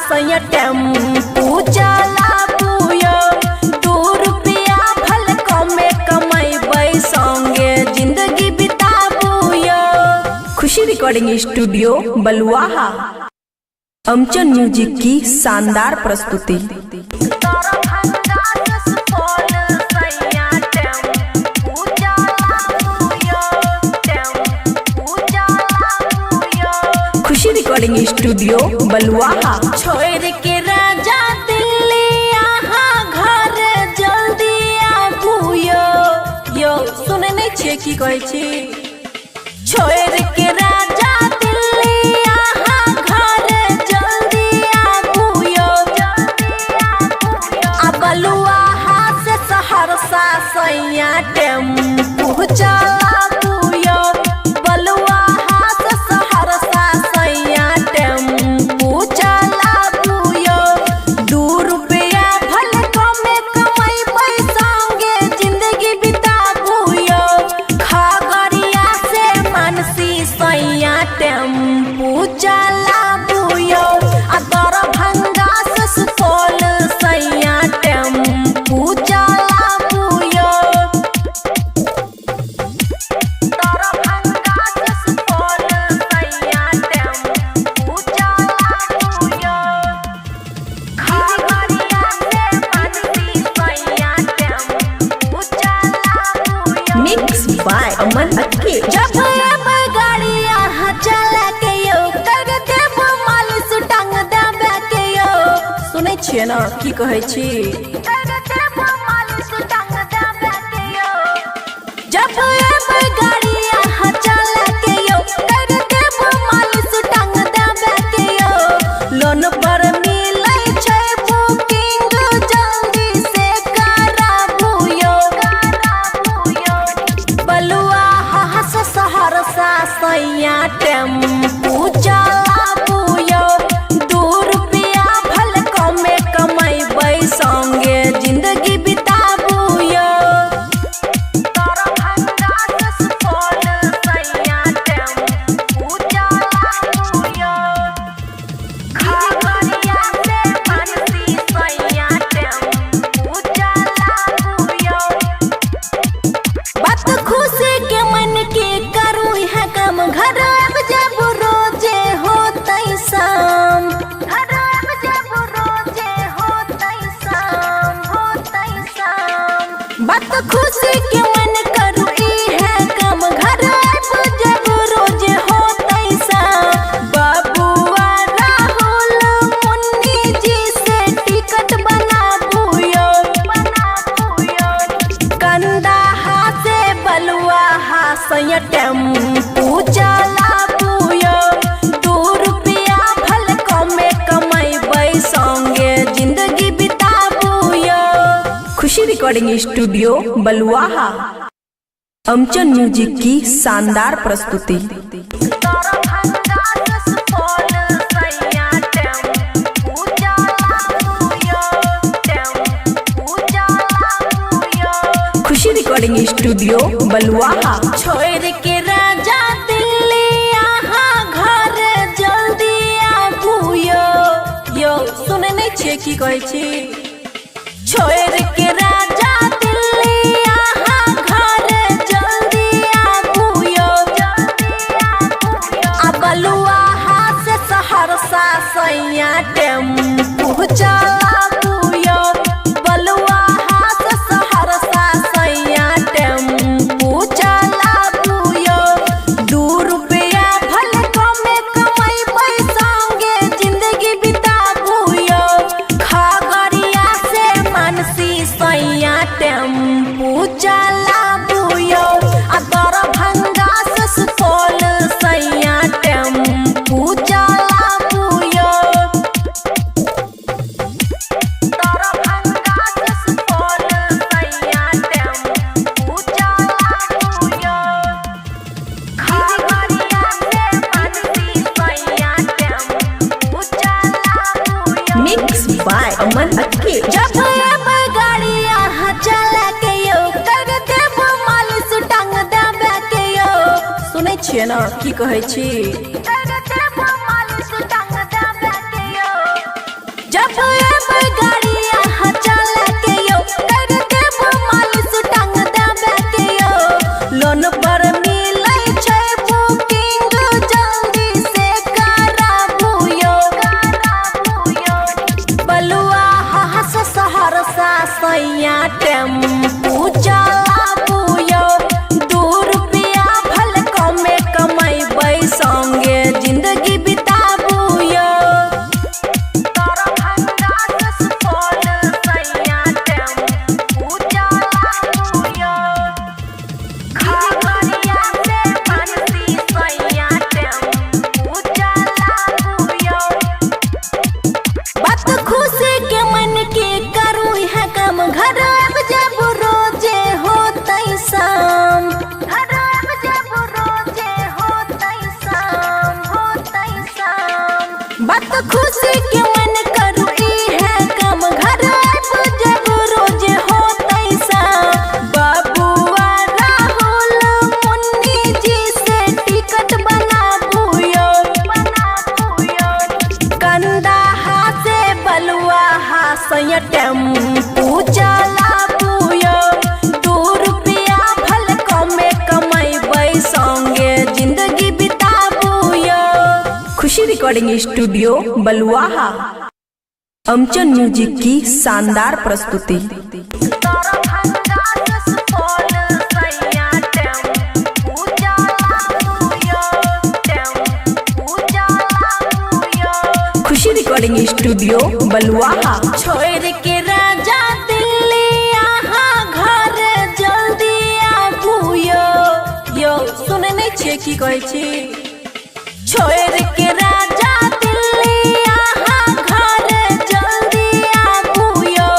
सैया टेम्पू चलाबुयो 2 रुपया भल कमे कमाइबै संगे जिंदगी बिताबुयो। खुशी रिकॉर्डिंग स्टूडियो बलुआहा। अमचन म्यूजिक की शानदार प्रस्तुति। खुशी रिकॉर्डिंग स्टूडियो बलुआहा। छोड़ के राजा दिल्ली यहाँ घर जल्दी आबुयो। यो सुने नहीं छे की कहै छी। छोड़ के राजा दिल्ली यहाँ घर जल्दी आबुयो। आ बलुआहा से सहरसा सैया टेम्पू चलाबुयो। बलुआहा से सहरसा सैया टेम्पू चलाबुयो। 2 रुपया भल कमे कमाइबै संगे जिंदगी बिताबुयो। खगड़िया से मानसी सैया टेम्पू चलाबुयो। आ दरभंगा से सुपौल सैया टेम्पू चलाबुयो। दरभंगा से सुपौल सैया टेम्पू चलाबुयो। खगड़िया से मानसी सैया टेम्पू चलाबुयो। मिक्स बाय अमन अक्के। जब गाड़ी यहाँ चला के यो कर देब मालिश टांग देबे के यो। सुनै छियै ना की कहै छी। कर देब मालिश टांग देबे के यो। जब गाड़ी यहाँ चला के यो कर देब मालिश टांग देबे के यो। लोन पर मिलै छै बुकिंग जल्दी से कराबुयो। बलुआहा से सहरसा सैया टेम्पू चलाबुयो। 2 रुपया भल कमे कमाइबै संगे जिंदगी बिताबुयो। दरभंगा से सुपौल सैया टेम्पू चलाबुयो। खगड़िया से मानसी सैया टेम्पू चलाबुयो। बात खुशी के मन के करू है काम घर अब जब रोजे होतै शाम। घर अब जब रोजे होतै शाम होतै शाम। बात खुशी के मन करू है काम घर अब जब रोजे होतै शाम। बाबुआ राहुल मुन्नी जी से टिकट बनाबुयो। कंदाहा से बलुआहा सैया टेम्पू चलाबुयो। 2 रुपया भल कमे कमाइबै संगे जिंदगी बिताबुयो। खुशी रिकॉर्डिंग स्टूडियो बलुआहा। अमचन म्यूजिक की शानदार प्रस्तुति। दरभंगा से सुपौल सैया टेम्पू चलाबुयो। टेम्पू चलाबुयो। खुशी रिकॉर्डिंग स्टूडियो बलुआहा। छोड़ के राजा दिल्ली यहाँ घर जल्दी आबुयो। यो सुने नहीं छे की कहै छी। छोड़ के राजा दिल्ली यहाँ घर जल्दी आबुयो। आ बलुआहा से सहरसा सैया टेम्पू चलाबुयो। बलुआहा से सहरसा सैया टेम्पू चलाबुयो। 2 रुपया भल कमे कमाइबै संगे जिंदगी बिताबुयो। खगड़िया से मानसी सैया टेम्पू चलाबुयो। आ दरभंगा से सुपौल सैया टेम्पू चलाबुयो। दरभंगा से सुपौल सैया टेम्पू चलाबुयो। खगड़िया से मानसी सैया टेम्पू चलाबुयो। मिक्स बाय अमन अक्के। जब गाड़ी यहाँ चला के यो कर देब मालिश टांग देबे के यो। सुनै छियै ना की कहै छी। कर देब मालिश टांग देबे के यो। जब एबै गाड़ी यहाँ चला के यो कर देबो मालिश टांग देबे के यो लोन पर मिलै छै बुकिंग जल्दी से कराबू यो बलुआ हास सहरसा सैया टेम्पू चलाबू यो 2 रुपया भल कमे कमैबै संगे जिंदगी बिताबू यो बात खुशी के मन के करू है काम घर अब जब रोजे होतै शाम घर अब जब रोजे होतै शाम बात खुशी के मन करू है काम घर अब जब रोजे होतै शाम बाबुआ राहुल मुन्नी जी से टिकट बनाबू यो कंदा से बलुआ हासय टेम्पू चलाबू यो 2 रुपया भल कमे कमैबै संगे जिंदगी बिताबू यो खुशी रिकॉर्डिंग स्टूडियो बलुआहा अमचन म्यूजिक की शानदार प्रस्तुति खुशी रिकॉर्डिंग स्टूडियो बलुआहा छोड़ के राजा दिल्ली यहाँ घर जल्दी आबू यो सुने नहीं छिए की कहै छी छोड़ के राजा दिल्ली यहाँ घर जल्दी आबू यो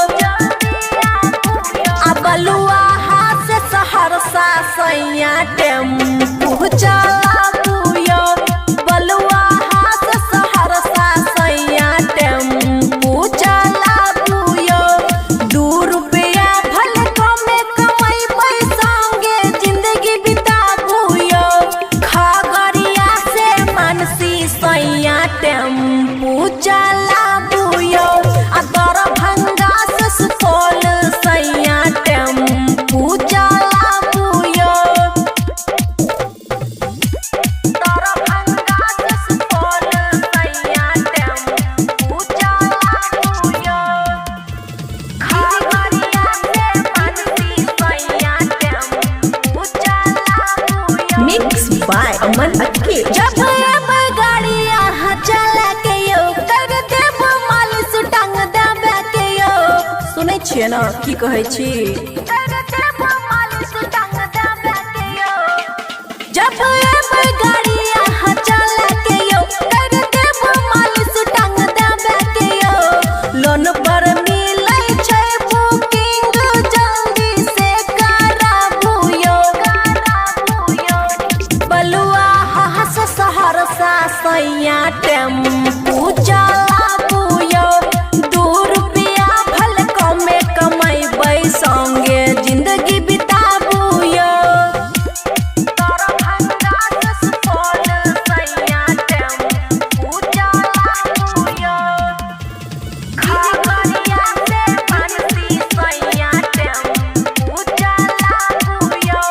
आ बलुआहा से सहरसा सैया टेम्पू चलाबू यो बलुआहा से सहरसा सैया टेम्पू चलाबू यो 2 रुपया भल कमे कमैबै संगे जिंदगी बिताबू यो खगड़िया से मानसी सैया टेम्पू चलाबू यो आ दरभंगा से सुपौल सैया टेम्पू चलाबू यो दरभंगा से सुपौल सैया टेम्पू चलाबू यो खगड़िया से मानसी सैया टेम्पू चलाबू यो मिक्स बाय अमन अक्के जब एबै गाड़ी यहाँ चला के यो कर देबो मालिश टांग देबे के यो सुनै छियै ना की कहै छी कर देबो मालिश टांग देबे के यो जब एबै गाड़ी यहाँ चला के यो कर देबो मालिश टांग देबे के यो लोन पर मिलै छै बुकिंग जल्दी से कराबू यो बलुआ हास सहरसा सैया टेम्पू चलाबू यो 2 रुपया भल कमे कमैबै संगे जिंदगी बिताबू यो दरभंगा से सुपौल सैया टेम्पू चलाबू यो खगड़िया से मानसी सैया टेम्पू चलाबू यो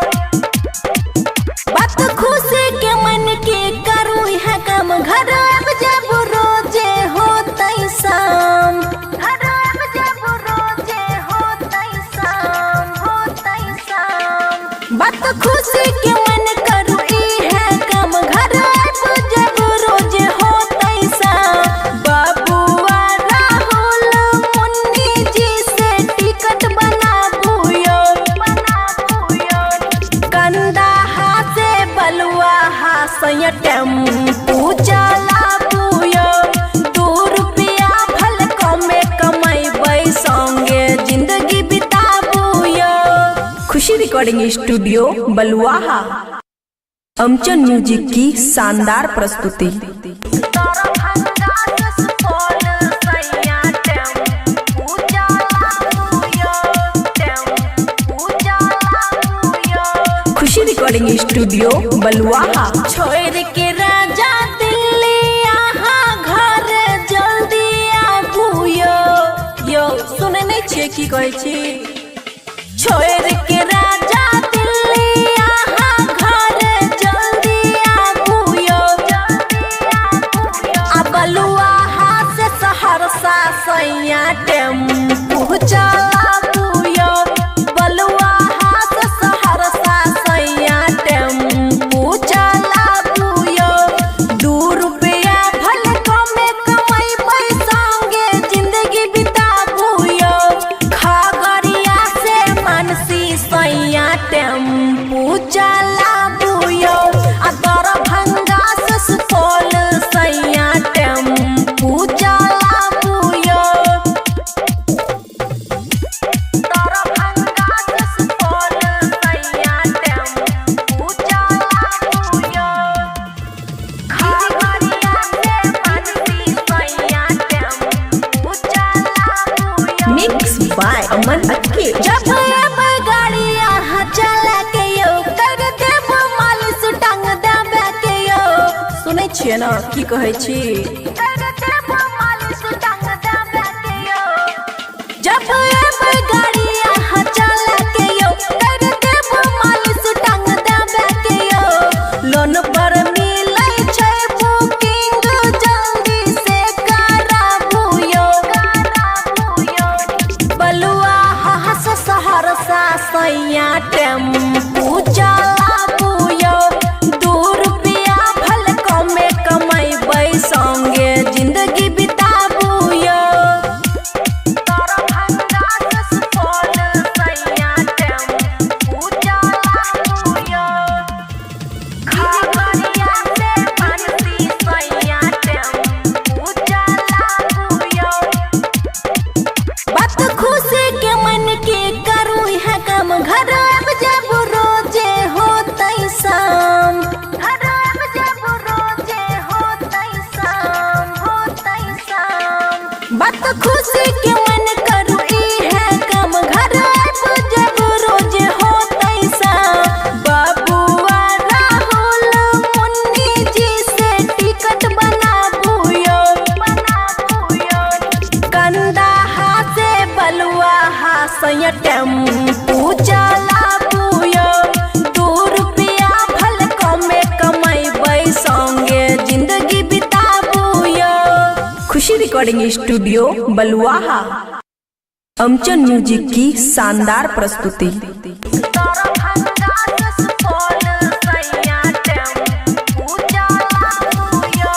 बात खुशी के मन के करू है काम घर अब जब रोजे होतै शाम घर अब जब रोजे होतै शाम बात खुशी के मन करू है काम घर अब जब रोजे होतै शाम बाबुआ राहुल मुन्नी जी से टिकट बनाबू यो कंदा से बलुआ हासय टेम्पू चलाबू यो 2 रुपया भल कमे कमैबै संगे जिंदगी बिताबू यो खुशी रिकॉर्डिंग स्टूडियो बलुआहा अमचन म्यूजिक की शानदार प्रस्तुति दरभंगा से सुपौल सैया टेम्पू चलाबू यो रिकॉर्डिंग स्टूडियो बलुआहा। छोड़ के राजा दिल्ली यहाँ घर जल्दी आबू। छे की कहै छी छोड़ के राजा दिल्ली यहाँ घर जल्दी आबू यो आ बलुआ से सहरसा सैया टेम्पू चलाबू यो बलुआ से सहरसा सैया टेम्पू चलाबू यो 2 रुपया भले कमे कमाई संगे जिंदगी बिताबू यो खगड़िया से मानसी सैया टेम्पू चलाबू यो आ दरभंगा से सुपौल सैया टेम्पू चलाबू यो दरभंगा से सुपौल सैया टेम्पू चलाबू यो खगड़िया से मानसी सैया टेम्पू चलाबू यो मिक्स बाय अमन अक्के जब गाड़ी यहाँ चला के यो कर देब मालिश टांग देबे के यो सुनै छियै ना की कहै छी कर देब मालिश टांग देबे के यो जब गाड़ी यहाँ चला के यो कर देब मालिश टांग देबे के यो लोन पर मिलै छै बुकिंग जल्दी से कराबू यो बलुआ से सहरसा सैया टेम्पू चलाबू यो 2 रुपया भले कमे कमैबै संगे जिंदगी बिताबू यो दरभंगा से सुपौल सैया टेम्पू चलाबू यो खगड़िया से मानसी सैया टेम्पू चलाबू यो बात खुशी के मन के करू है काम घर अब जब रोजे होतै शाम घर अब जब रोजे होतै शाम बात खुशी के मन करू है काम घर अब जब रोजे होतै शाम बाबुआ राहुल मुन्नी जी से टिकट बनाबू यो कंदाहा से बलुआ सैया टेम्पू चलाबू यो 2 रुपया भले कमे कमैबै संगे जिंदगी बिताबू यो खुशी रिकॉर्डिंग स्टूडियो बलुआहा अमचन म्यूजिक की शानदार प्रस्तुति दरभंगा से सुपौल सैया टेम्पू चलाबू यो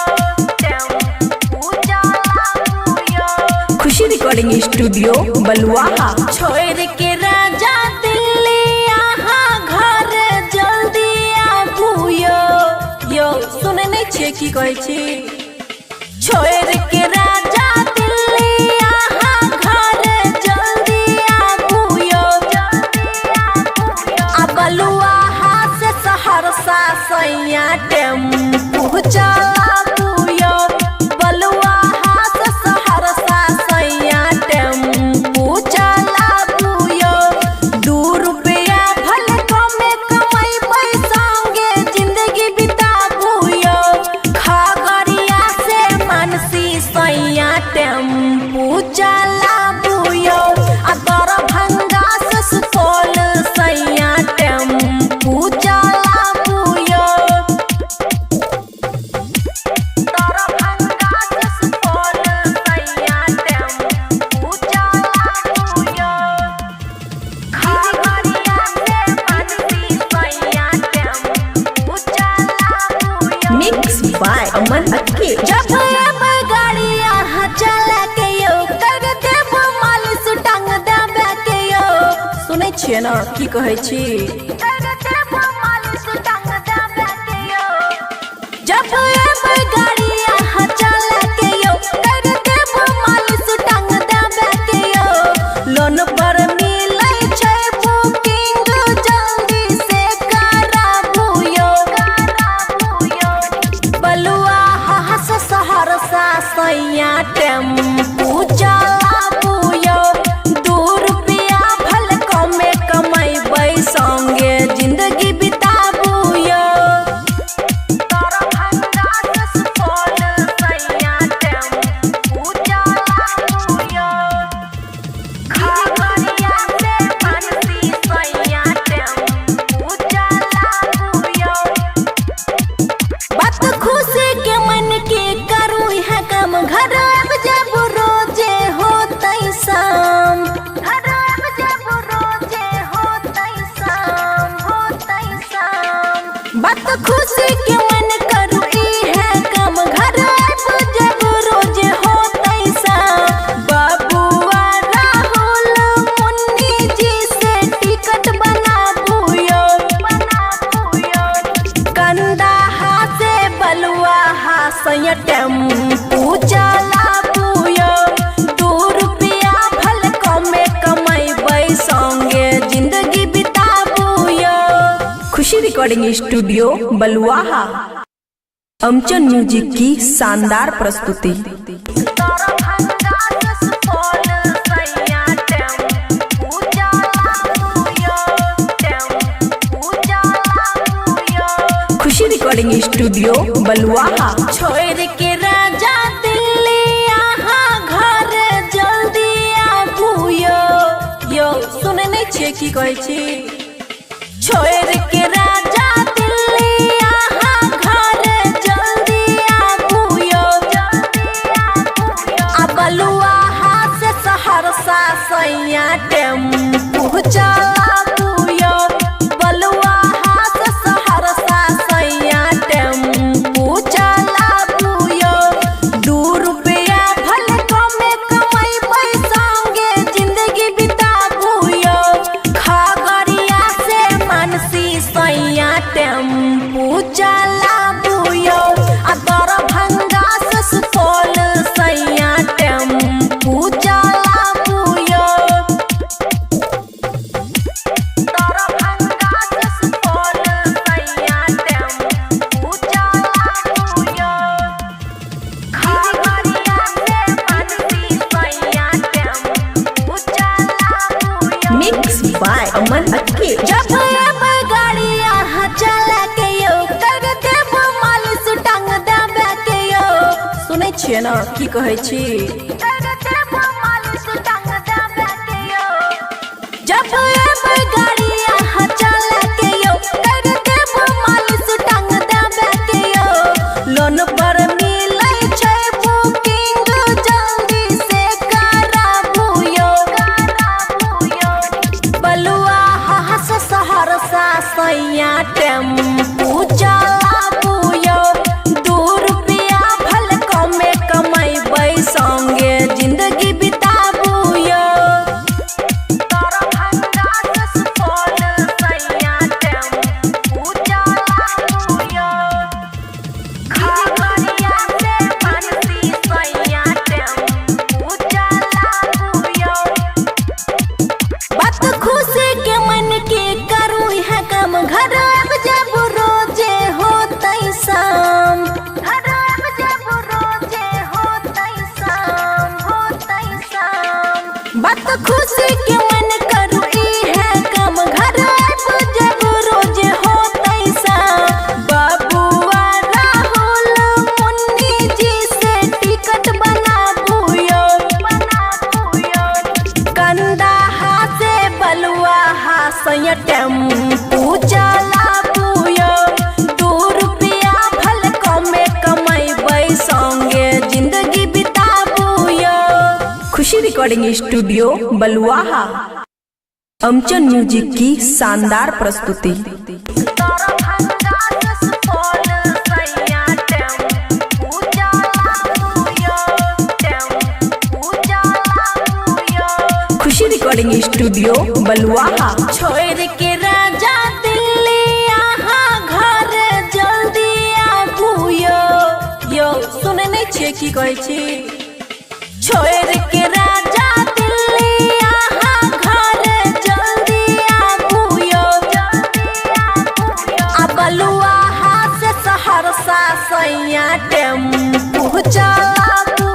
खुशी रिकॉर्डिंग स्टूडियो बलुआहा छोड़ के राजा दिल्ली यहाँ घर जल्दी आबू यो सुनै नै छियै की कहै छी छोड़ के राजा दिल्ली यहाँ घर जल्दी आबू यो आ बलुआ से सहरसा सैया टेम्पू चलाबू यो बलुआ से सहरसा सैया टेम्पू चलाबू यो 2 रुपया भले कमे कमैबै संगे जिंदगी बिताबू यो खगड़िया से मानसी सैया टेम्पू चलाबू यो आ दरभंगा से सुपौल सैया टेम्पू चलाबू यो दरभंगा से सुपौल सैया टेम्पू चलाबू यो खगड़िया से मानसी सैया टेम्पू चलाबू यो मिक्स बाय अमन अक्के जब गाड़ी यहाँ चला के यो कर देब मालिश टांग देबे के यो सुनै छियै ना की कहै छी कर देब मालिश टांग देबे के यो जब गाड़ी यहाँ चला के यो कर देब मालिश टांग देबे के यो लोन पर मिलै छै बुकिंग जल्दी से कराबू यो बलुआ से सहरसा सैया टेम्पू चलाबू यो 2 रुपया भले कमे कमैबै संगे जिंदगी बिताबू यो दरभंगा से सुपौल रिकॉर्डिंग स्टूडियो बलुआहा। अमचन म्यूजिक की शानदार प्रस्तुति। खुशी रिकॉर्डिंग स्टूडियो बलुआहा। छोड़ के राजा दिल्ली यहाँ घर जल्दी आबू यो सुने नहीं छे की कहै छी। छोड़ के राजा दिल्ली यहाँ घर जल्दी आबू आ बलुआहा से सहरसा सैया टेम्पू चलाबू बलुआहा से सहरसा सैया टेम्पू चलाबू 2 रुपया भले कमे कमाई संगे जिंदगी बिताबू खगड़िया से मानसी सैया टेम्पू चलाबू आ दरभंगा से सुपौल सैया टेम्पू चलाबू दरभंगा से सुपौल सैया टेम्पू चलाबू खगड़िया से मानसी सैया टेम्पू चलाबू मिक्स बाय अमन अक्के। जब अब गाड़ी यहाँ चला के कर देब मालिश टांग देबे के सुनै छियै ना की कहै छी। कर देब मालिश टांग देबे के जब अब गाड़ी यहाँ चला के कर देब मालिश टांग देबे के लोन पर मिलै छै बुकिंग जल्दी से कराबू बलुआहा से सहरसा सैया टेम्पू चलाबू 2 रुपया भले कमे कमाई संगे जिंदगी बिताबू दरभंगा से सुपौल सैया टेम्पू चलाबू खगड़िया से मानसी सैया टेम्पू चलाबू बात खुशी के मन के करू है काम घर अब जब रोजे होतै शाम घर अब जब रोजे होतै शाम बात खुशी के मन करू है काम घर अब जब रोजे होतै शाम बाबुआ राहुल मुन्नी जी से टिकट बनाबू कंदाहा से बलुआहा सैया टेम्पू चलाबू 2 रुपया भले कमे कमाई संगे जिंदगी बिताबू खुशी रिकॉर्डिंग स्टूडियो बलुआहा। अमचन म्यूजिक की शानदार प्रस्तुति। दरभंगा से सुपौल सैया टेम्पू चलाबू खुशी रिकॉर्डिंग स्टूडियो बलुआहा। छोड़ के राजा दिल्ली यहाँ घर जल्दी आबू सुने नहीं छे की कहै छी। छोड़ के राजा दिल्ली यहाँ घर जल्दी आबू आ बलुआहा से सहरसा सैया टेम्पू चलाबू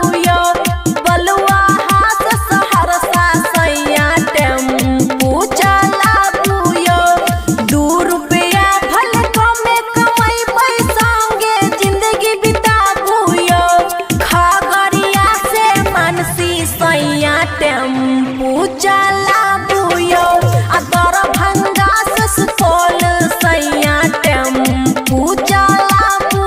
बलुआहा से सहरसा सैया टेम्पू चलाबू 2 रुपया भले कमे कमाई संगे जिंदगी बिताबू खगड़िया से मानसी सैया टेम्पू चलाबू आ दरभंगा से सुपौल सैया टेम्पू चलाबू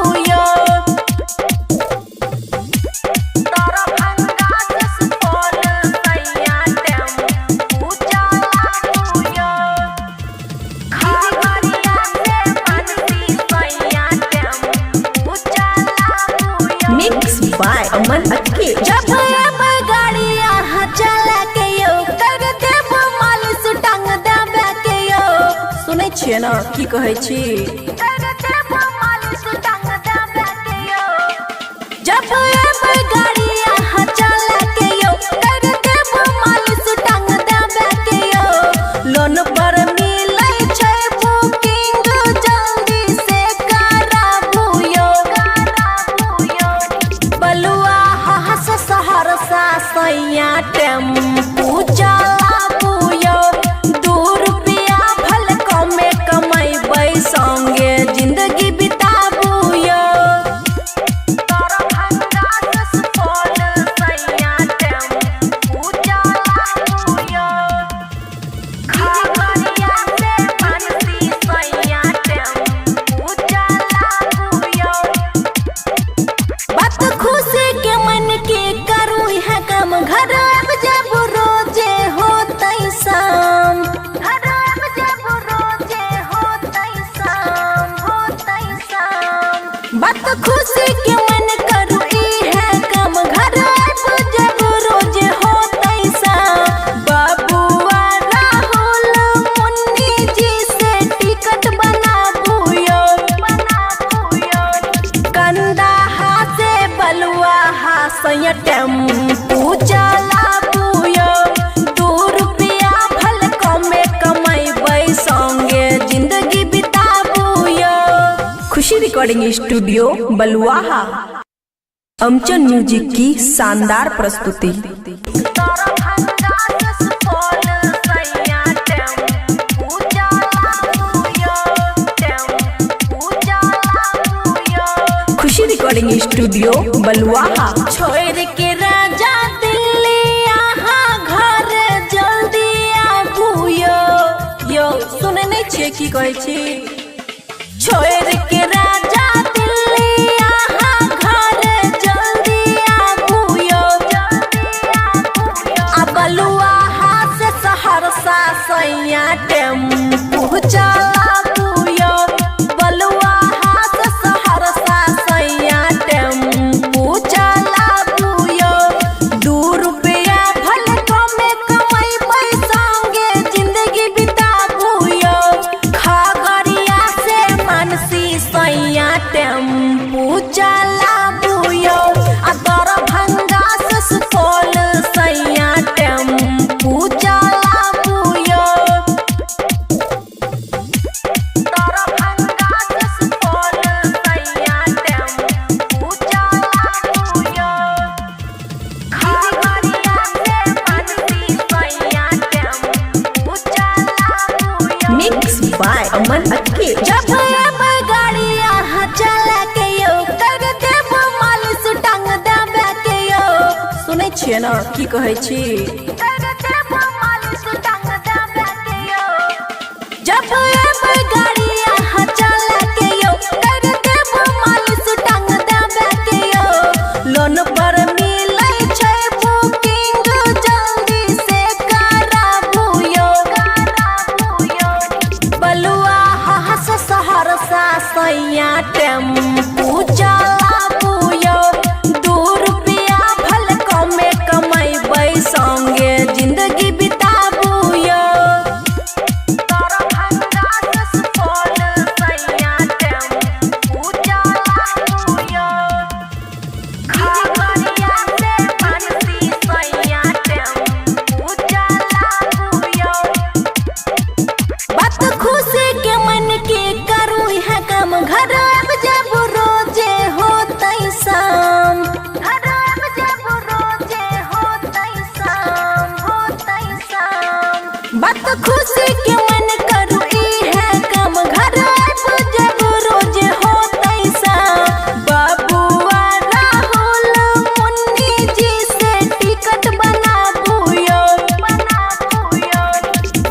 दरभंगा से सुपौल सैया टेम्पू चलाबू खगड़िया से मानसी सैया टेम्पू चलाबू मिक्स बाय अमन अक्के। जब अब गाड़ी यहाँ चला के कर देब मालिश टांग देबे के सुनै छियै ना की कहै छी। कर देब मालिश टांग देबे के जब अब गाड़ी यहाँ चला के कर देब मालिश टांग देबे के लोन पर मिलै छै बुकिंग जल्दी सैया टेम्पू चलाबू यो। 2 रुपया भल कमे कमैबै संगे जिंदगी बिताबू यो। दरभंगा से सुपौल सैया टेम्पू चलाबू यो। खगड़िया से बंसी सैया टेम्पू चलाबू यो। बात खुशी के मन के करू है काम, घर अब जब रोजे होतै शाम। घर अब जब रोजे होतै शाम, होतै शाम। बात खुशी के मन करू है काम, घर अब जब रोजे होतै शाम। बाबुआ राहुल मुन्नी जी से टिकट बनाबू यो, बनाबू यो। कंदाहा से बलुआहा सैया टेम्पू चलाबू यो। 2 रुपया भल कमे कमैबै संगे जिंदगी बिताबू यो। खुशी रिकॉर्डिंग स्टूडियो बलुआहा। अमचन म्यूजिक की शानदार प्रस्तुति। दरभंगा से सुपौल सैया टेम्पू चलाबू यो, टेम्पू चलाबू यो। खुशी रिकॉर्डिंग स्टूडियो बलुआहा। छोड़ के राजा दिल्ली यहाँ घर जल्दी आबू यो। यो सुने नहीं छियै की कहै छी। छोड़ के राजा दिल्ली यहाँ घर जल्दी आबू यो, जल्दी आबू यो। आ बलुआहा से सहरसा सैया टेम्पू चलाबू यो। बलुआहा से सहरसा सैया टेम्पू चलाबू यो। 2 रुपया भल कमे कमैबै संगे जिंदगी बिताबू यो। खगड़िया से मानसी सैया टेम्पू चलाबू यो। आ दरभंगा से सुपौल सैया टेम्पू चलाबू यो। दरभंगा से सुपौल सैया टेम्पू चलाबू यो। खगड़िया से मानसी सैया टेम्पू चलाबू यो। मिक्स बाय अमन अक्के। जब अब गाड़ी यहाँ चला के यो, कर देब मालिश टांग देबे के यो। सुनै छियै ना की कहै छी। कर देब मालिश टांग देबे के यो। जब अब गाड़ी यहाँ चला के यो, कर देब मालिश टांग देबे के यो। लोन पर मिलै छै बुकिंग, जल्दी से कराबू यो, कराबू यो। बलुआहा से सहरसा सैया टेम्पू चलाबू यो। 2 रुपया भल कमे कमैबै संगे जिंदगी बिताबू यो। दरभंगा से सुपौल सैया टेम्पू चलाबू यो। खगड़िया से मानसी सैया टेम्पू चलाबू यो। बात खुशी के मन के करू है काम, घर अब जब रोजे होतै शाम। घर अब जब रोजे होतै शाम, होतै शाम। बात खुशी के मन करू है काम, घर अब जब रोजे होतै शाम। बाबुआ राहुल मुन्नी जी से टिकट बनाबू यो, बनाबू यो।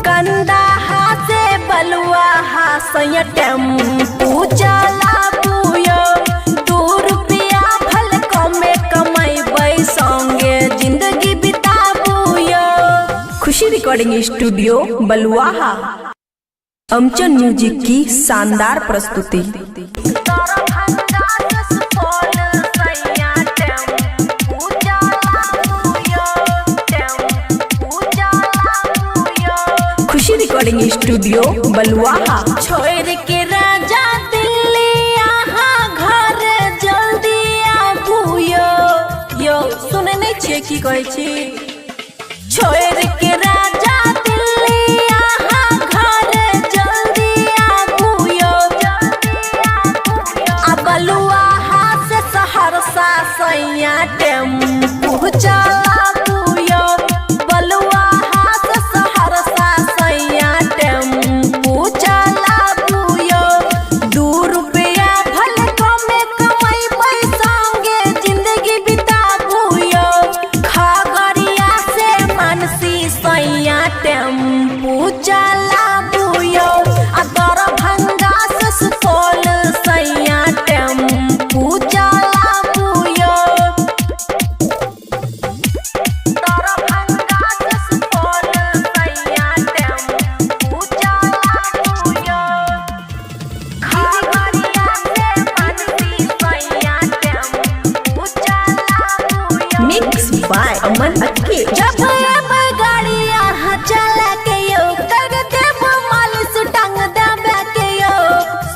कंदाहा से बलुआहा सैया टेम्पू चलाबू यो। 2 रुपया भल कमे कमैबै संगे जिंदगी बिताबू यो। खुशी रिकॉर्डिंग स्टूडियो बलुआहा। अमचन म्यूजिक की शानदार प्रस्तुति। दरभंगा से सुपौल सैया टेम्पू चलाबू यो, टेम्पू चलाबू यो। खुशी रिकॉर्डिंग स्टूडियो बलुआहा। छोड़ के राजा दिल्ली यहाँ घर जल्दी आबू यो। यो सुने नहीं छियै की कहै छी। छोड़ के राजा दिल्ली यहाँ घर जल्दी आबू यो, जल्दी आबू यो। आ बलुआहा से सहरसा सैया टेम्पू चलाबू अटके। जब गाड़ी यहाँ चला के यो कर देबो मालिश टांग देबे के यो।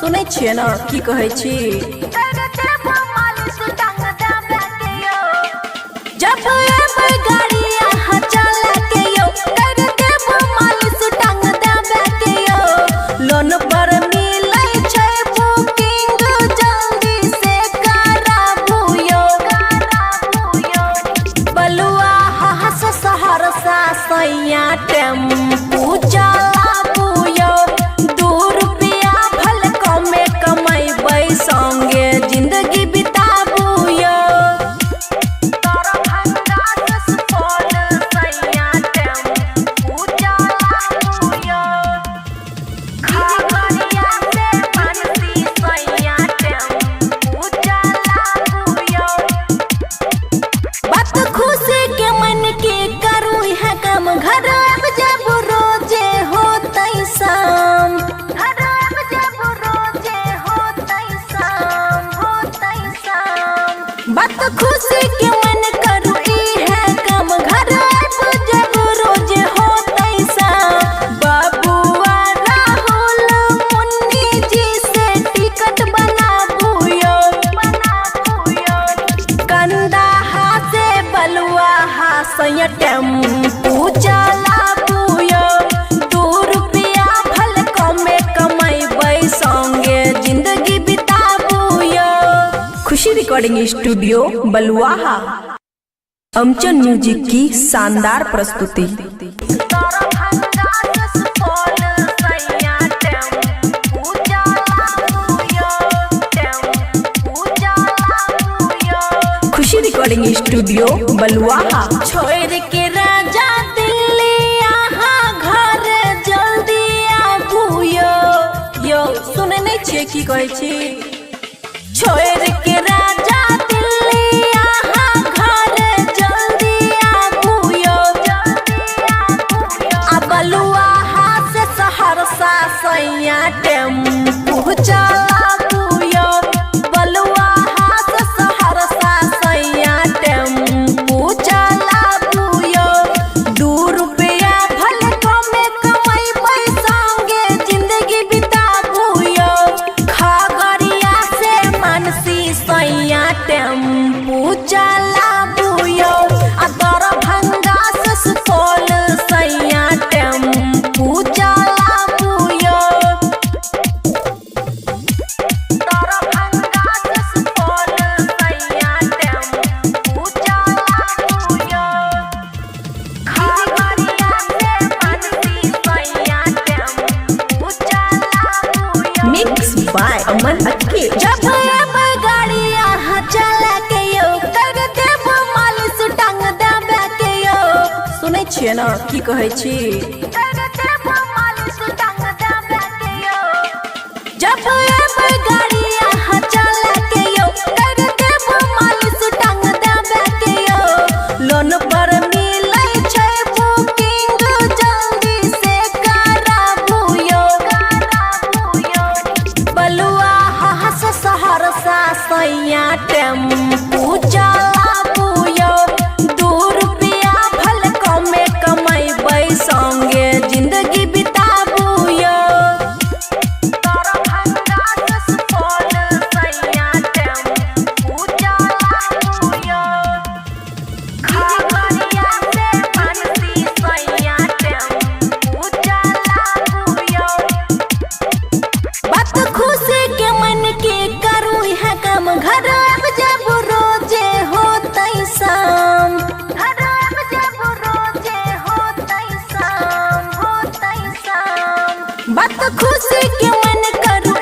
सुनै छियै ना की कहै छी। कर देबो मालिश टांग देबे के यो। जब गाड़ी यहाँ चला के यो कर देबो मालिश टांग देबे के यो। लोन पर मिलै छै बुकिंग जल्दी से कराबू यो। बलुआ हास सहरसा सैया टेम्पू चलाबू यो। 2 रुपया भल कमे कमैबै संगे जिंदगी बिताबू यो। दरभंगा से सुपौल सैया टेम्पू चलाबू यो। खगड़िया से बंसी सैया टेम्पू चलाबू यो। बात खुशी के मन के करू है काम घर अब जब रोजे होतै शाम। घर अब जब रोजे होतै शाम। बात खुशी के मन करू है काम घर अब जब रोजे होतै शाम। बाबुआ राहुल मुन्नी जी से टिकट बनाबू यो। कंदाहा से बलुआ हासैया टेम्पू चलाबू यो। 2 रुपया भल कमे कमैबै संगे जिंदगी बिताबू यो। खुशी रिकॉर्डिंग स्टूडियो बलुआहा। अमचन म्यूजिक की शानदार प्रस्तुति। दरभंगा से सुपौल सैया टेम्पू चलाबू यो। टेम्पू चलाबू यो। खुशी रिकॉर्डिंग स्टूडियो बलुआहा। छोड़ के राजा दिल्ली यहाँ घर जल्दी आबू यो। यो सुनै नै छियै की कहै छी। छोड़ के राजा दिल्ली यहाँ घर जल्दी आबू यो। आ बलुआहा से सहरसा सैया टेम्पू चलाबू यो। बलुआहा से सहरसा सैया टेम्पू चलाबू यो। 2 रुपया भल कमे कमैबै संगे जिंदगी बिताबू यो। खगड़िया से मानसी सैया टेम्पू चलाबू यो। आ दरभंगा से सुपौल सैया टेम्पू चलाबू यो। दरभंगा से सुपौल सैया टेम्पू चलाबू यो। खगड़िया से बंसी सैया टेम्पू चलाबू यो। मिक्स बाय अमन अटके। जब गाड़ी यहाँ चला के यो कर देबो मालिश टांग देबे के यो। सुनै छियै ना की कहै छी। कर देबो मालिश टांग देबे के यो। जब गाड़ी यहाँ चला के यो कर देबो मालिश टांग देबे के यो। लोन पर मिलै छै बुकिंग जल्दी से कराबू यो। बलुआ हास सहरसा सैया टेम्पू चलाबू यो। 2 रुपया भल कमे कमैबै संगे जिंदगी बिताबू यो। दरभंगा से सुपौल सैया टेम्पू चलाबू यो। खगड़िया से बंसी सैया टेम्पू चलाबू यो। बात खुशी के मन के करू है काम घर अब जब रोजे होतै शाम। घर अब जब रोजे होतै शाम। बात खुशी के मन करू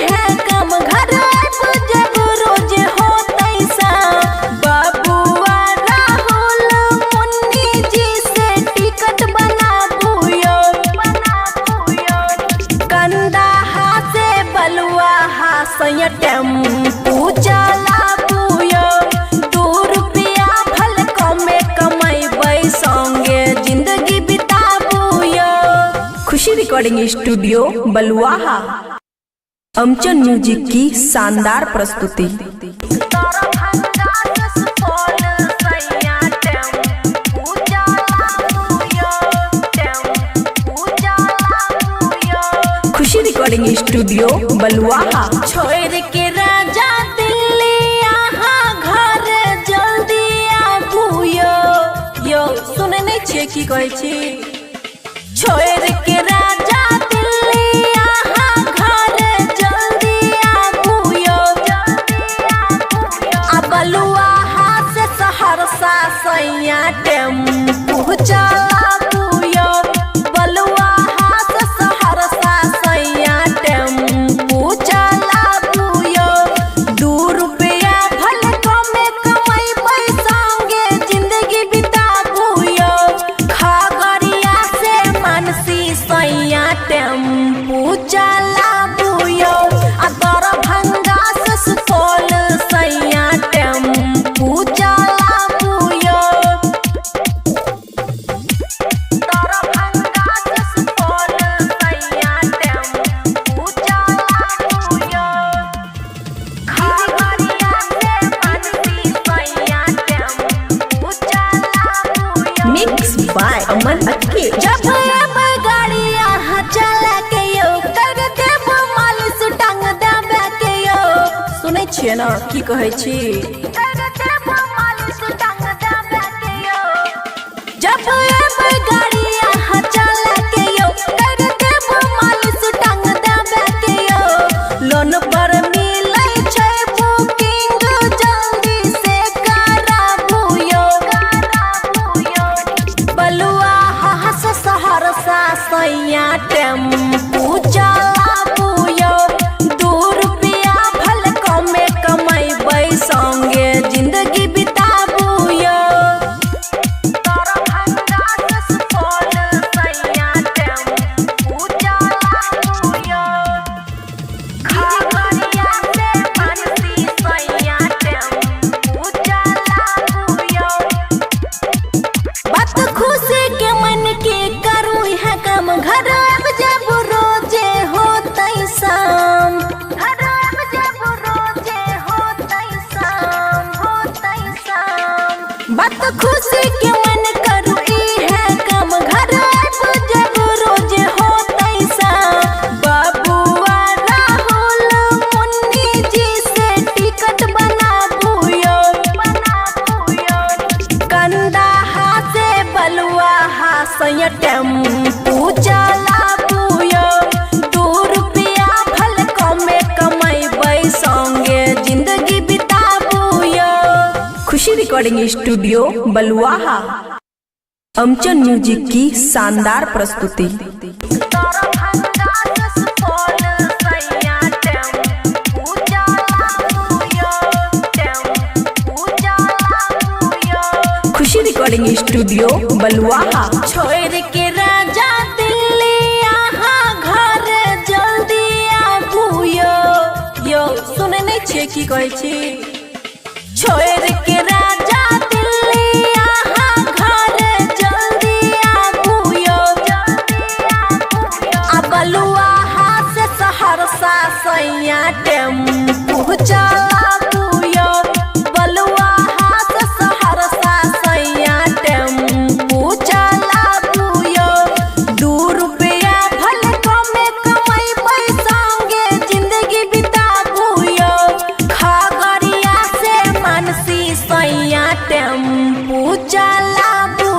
है काम घर अब जब रोजे होतै शाम। बाबुआ राहुल मुन्नी जी से टिकट बनाबू यो। कंदाहा से बलुआ हासैया टेम्पू चलाबू यो। 2 रुपया भल कमे कमैबै संगे जिंदगी बिताबू यो। खुशी रिकॉर्डिंग स्टूडियो बलुआहा। अमचन म्यूजिक की शानदार प्रस्तुति। दरभंगा से सुपौल सैया टेम्पू रिकॉर्डिंग स्टूडियो बलुआहा। छोड़ के राजा दिल्ली यहाँ घर जल्दी आबू यो सुने नहीं छे की कहै छी। छोड़ के राजा दिल्ली यहाँ घर जल्दी आबू आ बलुआहा से सहरसा सैया टेम्पू चलाबू बलुआहा से सहरसा सैया टेम्पू चलाबू 2 रुपया भल कमे कमैबै संगे जिंदगी बिताबू खगड़िया से मानसी सैया टेम्पू चलाबू आ दरभंगा से सुपौल सैया टेम्पू चलाबू दरभंगा से सुपौल सैया टेम्पू चलाबू खगड़िया से मानसी सैया टेम्पू चलाबू। मिक्स बाय अमन अक्के। जब गाड़ी यहाँ चला के कर देब मालिश टांग देबे के सुनै छियै ना की कहै छी। कर देब मालिश टांग देबे के जब गाड़ी यहाँ चला के कर देब मालिश टांग देबे के लोन पर मिलै छै बुकिंग जल्दी से कराबू बलुआहा से सहरसा सैया टेम्पू चलाबू 2 रुपया भल कमे कमैबै संगे जिंदगी बिताबू दरभंगा से सुपौल सैया टेम्पू चलाबू खगड़िया से मानसी सैया टेम्पू चलाबू। बात खुशी के मन के करू है काम घर अब जब रोजे होतै शाम घर अब जब रोजे होतै शाम बात खुशी के मन करू है काम घर अब जब रोजे होतै शाम बाबुआ राहुल मुन्नी जी से टिकट बनाबू कंदाहा से बलुआहा सैया टेम्पू चलाबू 2 रुपया भल कमे कमैबै संगे जिंदगी बिताबू। खुशी रिकॉर्डिंग स्टूडियो बलुआहा। अमचन म्यूजिक की शानदार प्रस्तुति। दरभंगा से सुपौल सैया टेम्पू चलाबू टेम्पू चलाबू। खुशी रिकॉर्डिंग स्टूडियो बलुआहा। छोड़ के राजा दिल्ली यहाँ घर जल्दी आबू सुने नहीं छे की कहै छी। छोड़ के राजा दिल्ली यहाँ घर जल्दी आबू आ बलुआहा से सहरसा सैया टेम्पू चलाबू बलुआहा से सहरसा सैया टेम्पू चलाबू 2 रुपया भल कमे कमैबै संगे जिंदगी बिताबू खगड़िया से मानसी सैया टेम्पू चलाबू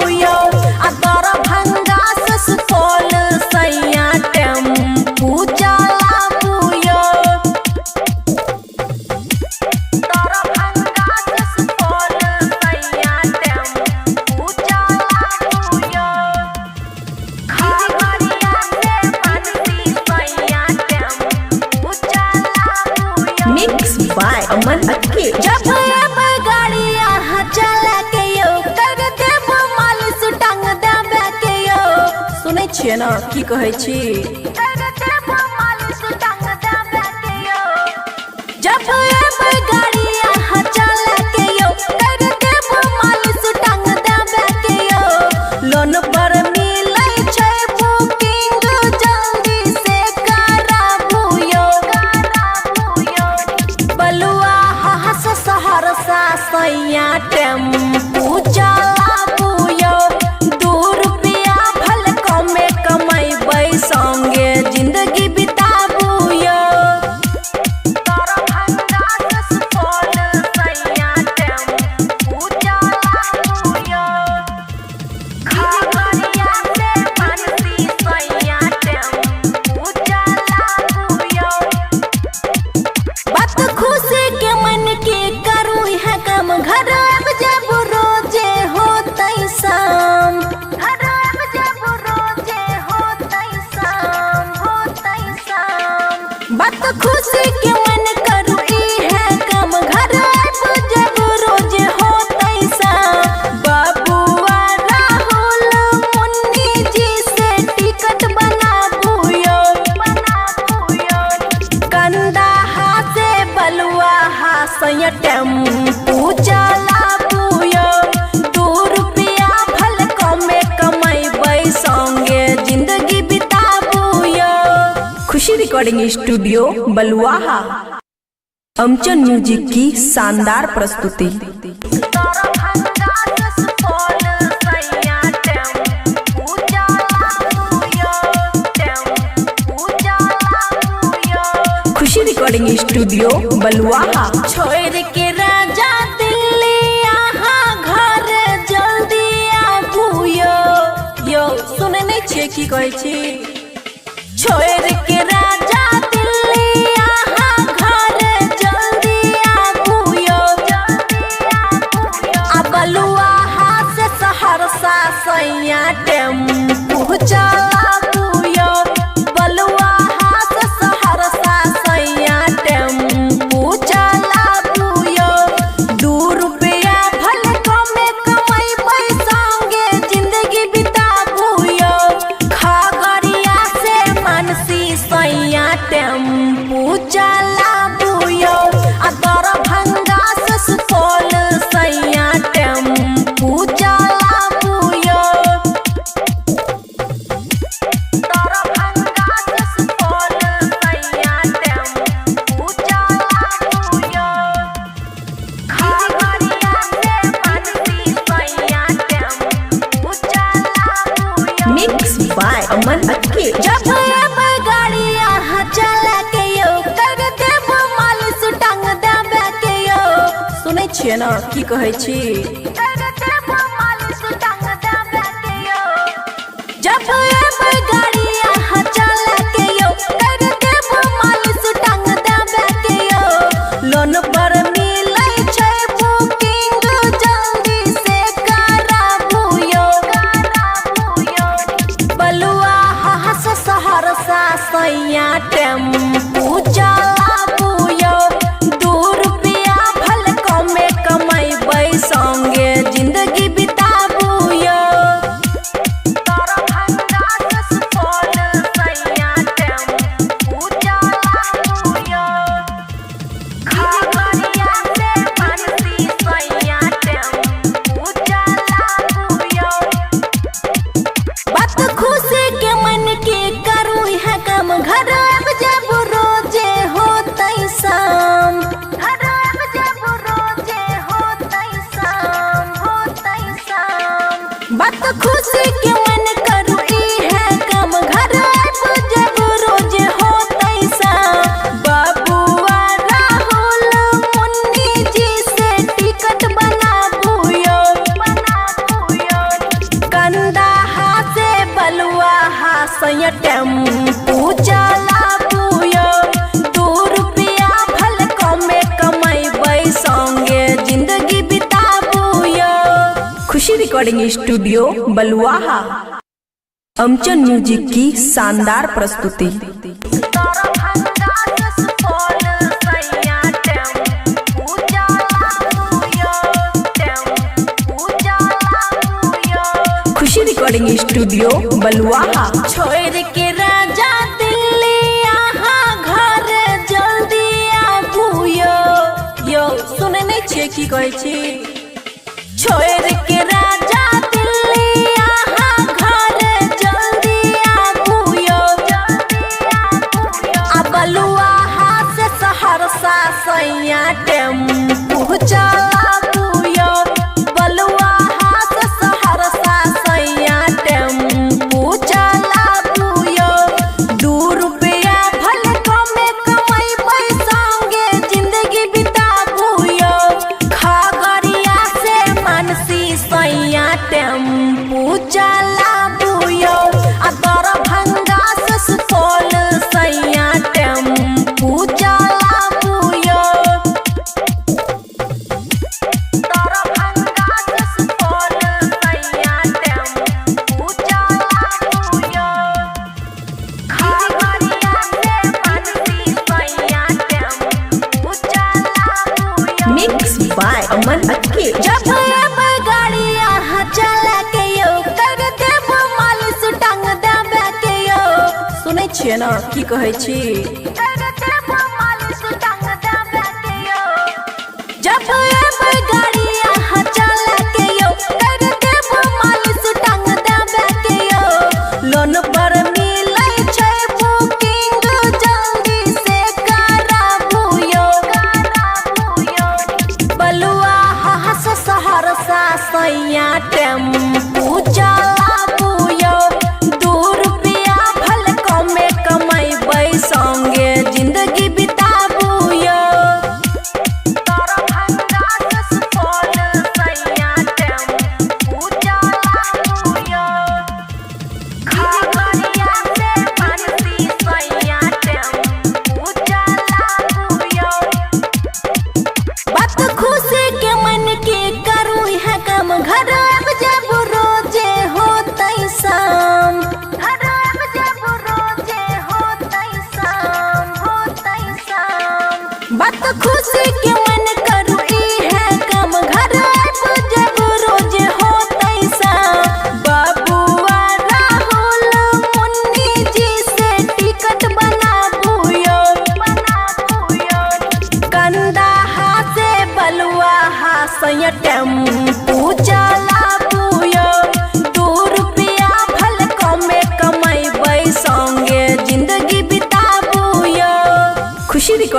आ दरभंगा से सुपौल सैया टेम्पू चलाबू दरभंगा से सुपौल सैया टेम्पू चलाबू खगड़िया से मानसी सैया टेम्पू चलाबू। मिक्स बाय अमन अक्के। जब गाड़ी यहाँ चला के कर देब मालिश टांग देबे के सुनै छियै ना की कहै छी। कर देब मालिश टांग देबे के जब गाड़ी यहाँ चला के कर देब मालिश टांग देबे के लोन पर मिलै छै बुकिंग जल्दी से कराबू बलुआहा से सहरसा सैया टेम्पू चलाबू 2 रुपया भल कमे कमैबै संगे रिकॉर्डिंग स्टूडियो बलुआहा। अमचन म्यूजिक की शानदार प्रस्तुति। खुशी रिकॉर्डिंग स्टूडियो बलुआहा। छोड़ के राजा दिल्ली यहाँ घर जल्दी आबू यो। सुने नहीं छे की कहै छी। छोड़ के राजा दिल्ली यहाँ घर जल्दी आबू यो। आ बलुआहा से सहरसा सैया टेम्पू चलाबू यो। बलुआहा से सहरसा सैया टेम्पू चलाबू यो। 2 रुपया भले कमे कमैबै संगे जिंदगी बिताबू यो। खगड़िया से मानसी सैया टेम्पू चलाबू यो। आ दरभंगा से सुपौल सैया टेम्पू चलाबू यो। दरभंगा से सुपौल सैया टेम्पू चलाबू यो। खगड़िया से मानसी सैया टेम्पू चलाबू यो। मिक्स बाय अमन अक्के। जब गाड़ी यहाँ चला के यो कर देव मालिश टांग देवे के यो। सुनै छियै ना की कहै छी। कर देव मालिश टांग देवे के यो। जब गाड़ी यहाँ चला के यो कर देव मालिश टांग देवे के यो। लोन पर मिलै छै बुकिंग जल्दी से कराबू यो। बलुआहा से सहरसा सैया टेम्पू चलाबू यो। 2 रुपया भले कमे कमैबै संगे जिंदगी बिताबू यो। दरभंगा से सुपौल सैया टेम्पू चलाबू यो। खगड़िया से मानसी सैया टेम्पू चलाबू यो। बात खुशी के मन के करू है काम घर अब जब रोजे होतै शाम। घर अब जब रोजे होतै शाम। बात खुशी के मन करू है काम घर अब जब रोजे होतै शाम। बाबुआ राहुल मुन्नी जी से टिकट बनाबू यो। कंदाहा से बलुआहा सैया टेम्पू चलाबू यो। 2 रुपया भले कमे कमैबै संगे जिंदगी बिताबू यो। खुशी रिकॉर्डिंग स्टूडियो बलुआहा। अमचन म्यूजिक की शानदार प्रस्तुति। दरभंगा से सुपौल सैया टेम्पू चलाबू यो। खुशी रिकॉर्डिंग स्टूडियो बलुआहा। छोड़ के राजा दिल्ली यहाँ घर जल्दी आबू यो। सुने नहीं छे की कहै छी। छोड़ के राजा दिल्ली यहाँ घर जल्दी आबू यो। आ बलुआहा से सहरसा सैया टेम्पू चलाबू यो। बलुआहा से सहरसा सैया टेम्पू चलाबू यो। 2 रुपया भले कमे कमैबै संगे जिंदगी बिताबू यो। खगड़िया से मानसी सैया टेम्पू चलाबू यो। आ दरभंगा से सुपौल सैया टेम्पू चलाबू यो। दरभंगा से सुपौल सैया टेम्पू चलाबू यो। खगड़िया से मानसी सैया टेम्पू चलाबू यो। मिक्स बाय अमन अक्के। जब गाड़ी यहाँ चला के यो कर देव मालिश टांग देवे के यो। सुनै छियै ना की कहै छी। कर देव मालिश टांग देवे के यो। जब गाड़ी यहाँ चला के यो कर देव मालिश टांग देवे के यो। लोन पर मिलै छै बुकिंग जल्दी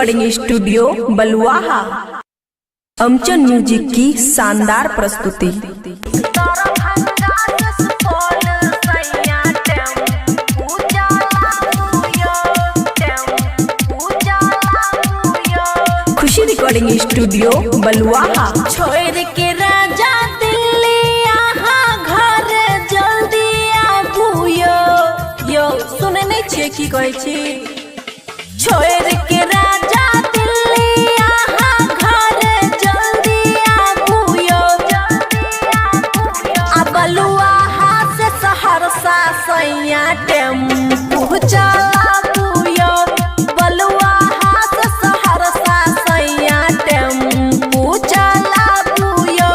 रिकॉर्डिंग स्टूडियो बलुआहा। अमचन म्यूजिक की शानदार प्रस्तुति। खुशी रिकॉर्डिंग स्टूडियो बलुआहा। छोड़ के राजा दिल्ली यहाँ घर जल्दी आबू यो सुने नहीं छे की कहै छी। छोड़ के राजा दिल्ली यहाँ घर जल्दी आबू आ बलुआहा से सहरसा सैया टेम्पू चलाबू यो। बलुआहा से सहरसा सैया टेम्पू चलाबू यो।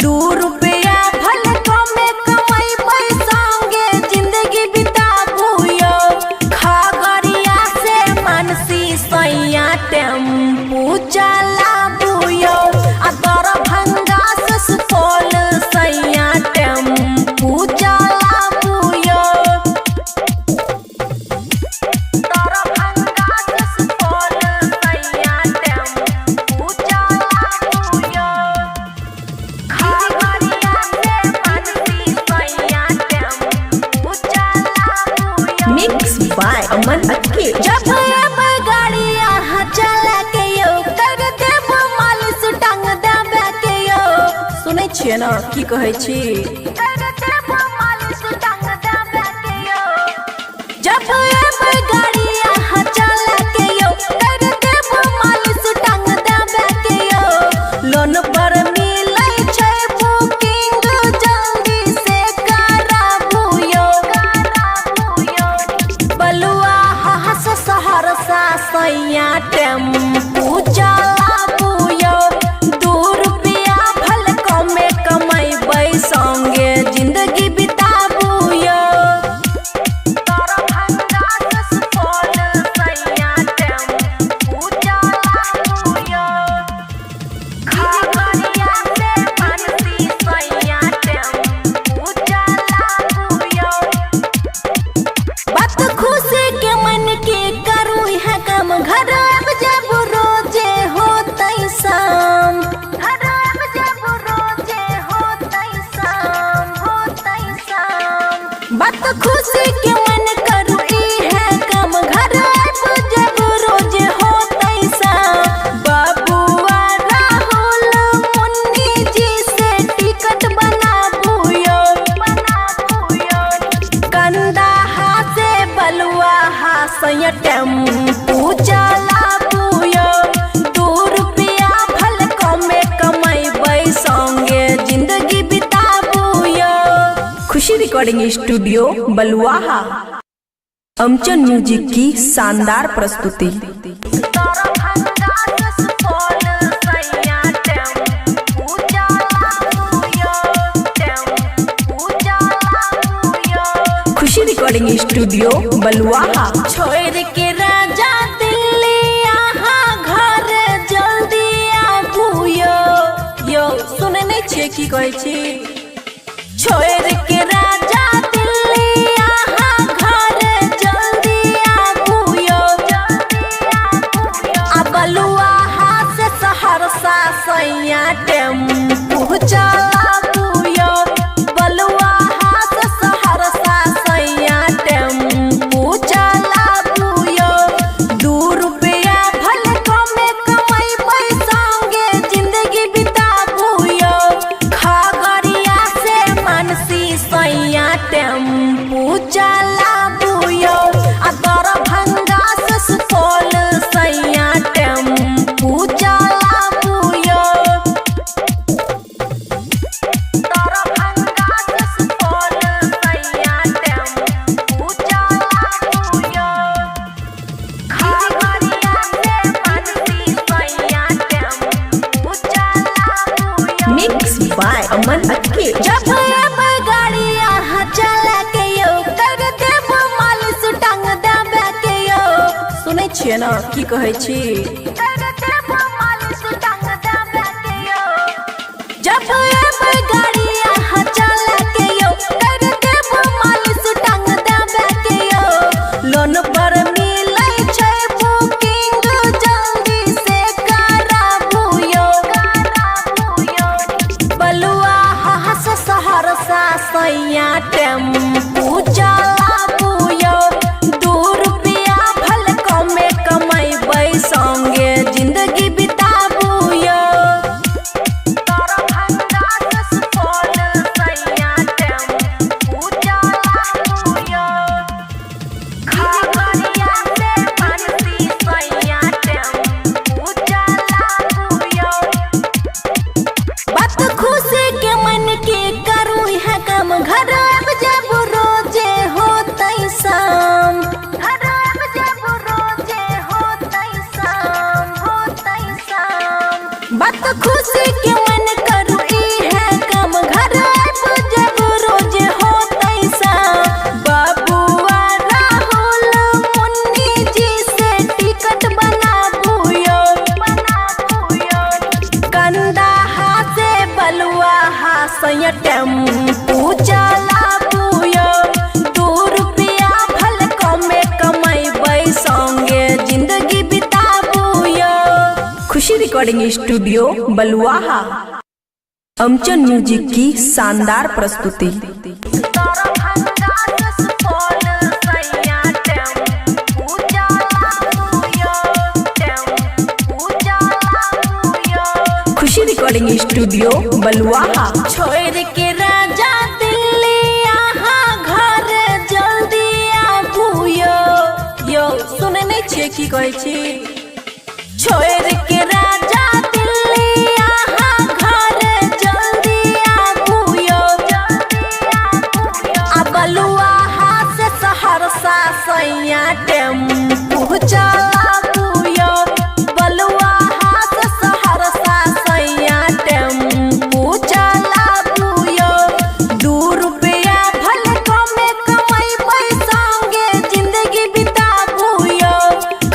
2 रुपया भल कमे कमैबै संगे जिंदगी बिताबू यो। खगड़िया से मानसी सैया टेम्पू चलाबू यो। आ दरभंगा से सुपौल सैया टेम्पू चलाबू यो। दरभंगा से सुपौल सैया टेम्पू चलाबू यो। खगड़िया से मानसी सैया टेम्पू चलाबू यो। मिक्स बाय अमन अक्के। जब अब गाड़ी यहाँ चला के यो कर देव मालिश टांग देवे के यो। सुनै छियै ना की कहै छी। कर देव मालिश टांग देवे के यो। जब अब गाड़ी यहाँ चला के यो कर देव मालिश टांग देवे के यो। लोन पर मिलै छै बुकिंग जल्दी से कराबू यो। बलुआहा से सहरसा सैया टेम्पू चलाबू यो। 2 रुपया भल कमे कमैबै संगे जिंदगी बिताबू यो। दरभंगा से सुपौल सैया टेम्पू चलाबू यो। खगड़िया से मानसी सैया टेम्पू चलाबू यो। बात खुशी के मन के करू है काम घर अब जब रोजे होतै शाम। घर अब जब रोजे होतै शाम। बात खुशी के मन करू है काम घर अब जब रोजे होतै शाम। बाबुआ राहुल मुन्नी जी से टिकट बनाबू यो। कंदाहा से बलुआहा सैया टेम्पू चलाबू यो। 2 रुपया भल कमे कमैबै संगे जिंदगी बिताबू यो। खुशी रिकॉर्डिंग स्टूडियो बलुआहा। अमचन म्यूजिक की शानदार प्रस्तुति। दरभंगा से सुपौल सैया टेम्पू चलाबू यो। टेम्पू चलाबू यो। खुशी रिकॉर्डिंग स्टूडियो बलुआहा। छोड़ के राजा दिल्ली यहाँ घर जल्दी आबू यो सुने नहीं छे की कहै छी। छोड़ के राजा दिल्ली यहाँ घर जल्दी आबू यो। आ बलुआहा से सहरसा सैया टेम्पू चलाबू यो। बलुआहा से सहरसा सैया टेम्पू चलाबू यो। 2 रुपया भल कमे कमैबै संगे जिंदगी बिताबू यो। खगड़िया से मानसी सैया टेम्पू चलाबू यो। आ दरभंगा से सुपौल सैया टेम्पू चलाबू यो। दरभंगा से सुपौल सैया टेम्पू चलाबू यो। खगड़िया से मानसी सैया टेम्पू चलाबू यो। मिक्स बाय अमन अक्के। जब अब गाड़ी यहाँ चला के यो कर देव मालिश टांग देवे के यो। सुनै छियै ना की कहै छी। कर देव मालिश टांग देवे के यो। जब अब गाड़ी यहाँ चला के यो कर देव मालिश टांग देवे के यो। लोन पर मिलै छै बुकिंग जल्दी रिकॉर्डिंग स्टूडियो बलुआहा। अमचन म्यूजिक की शानदार प्रस्तुति। खुशी रिकॉर्डिंग स्टूडियो बलुआहा। छोड़ के राजा दिल्ली यहाँ घर जल्दी आबू यो सुने नहीं छे की कहै छी। छोड़ के राजा दिल्ली यहाँ घर जल्दी आबू यो आ बलुआहा से सहरसा सैया टेम्पू चलाबू यो। बलुआहा से सहरसा सैया टेम्पू चलाबू यो। 2 रुपया भले कमे कमैबै संगे जिंदगी बिताबू यो।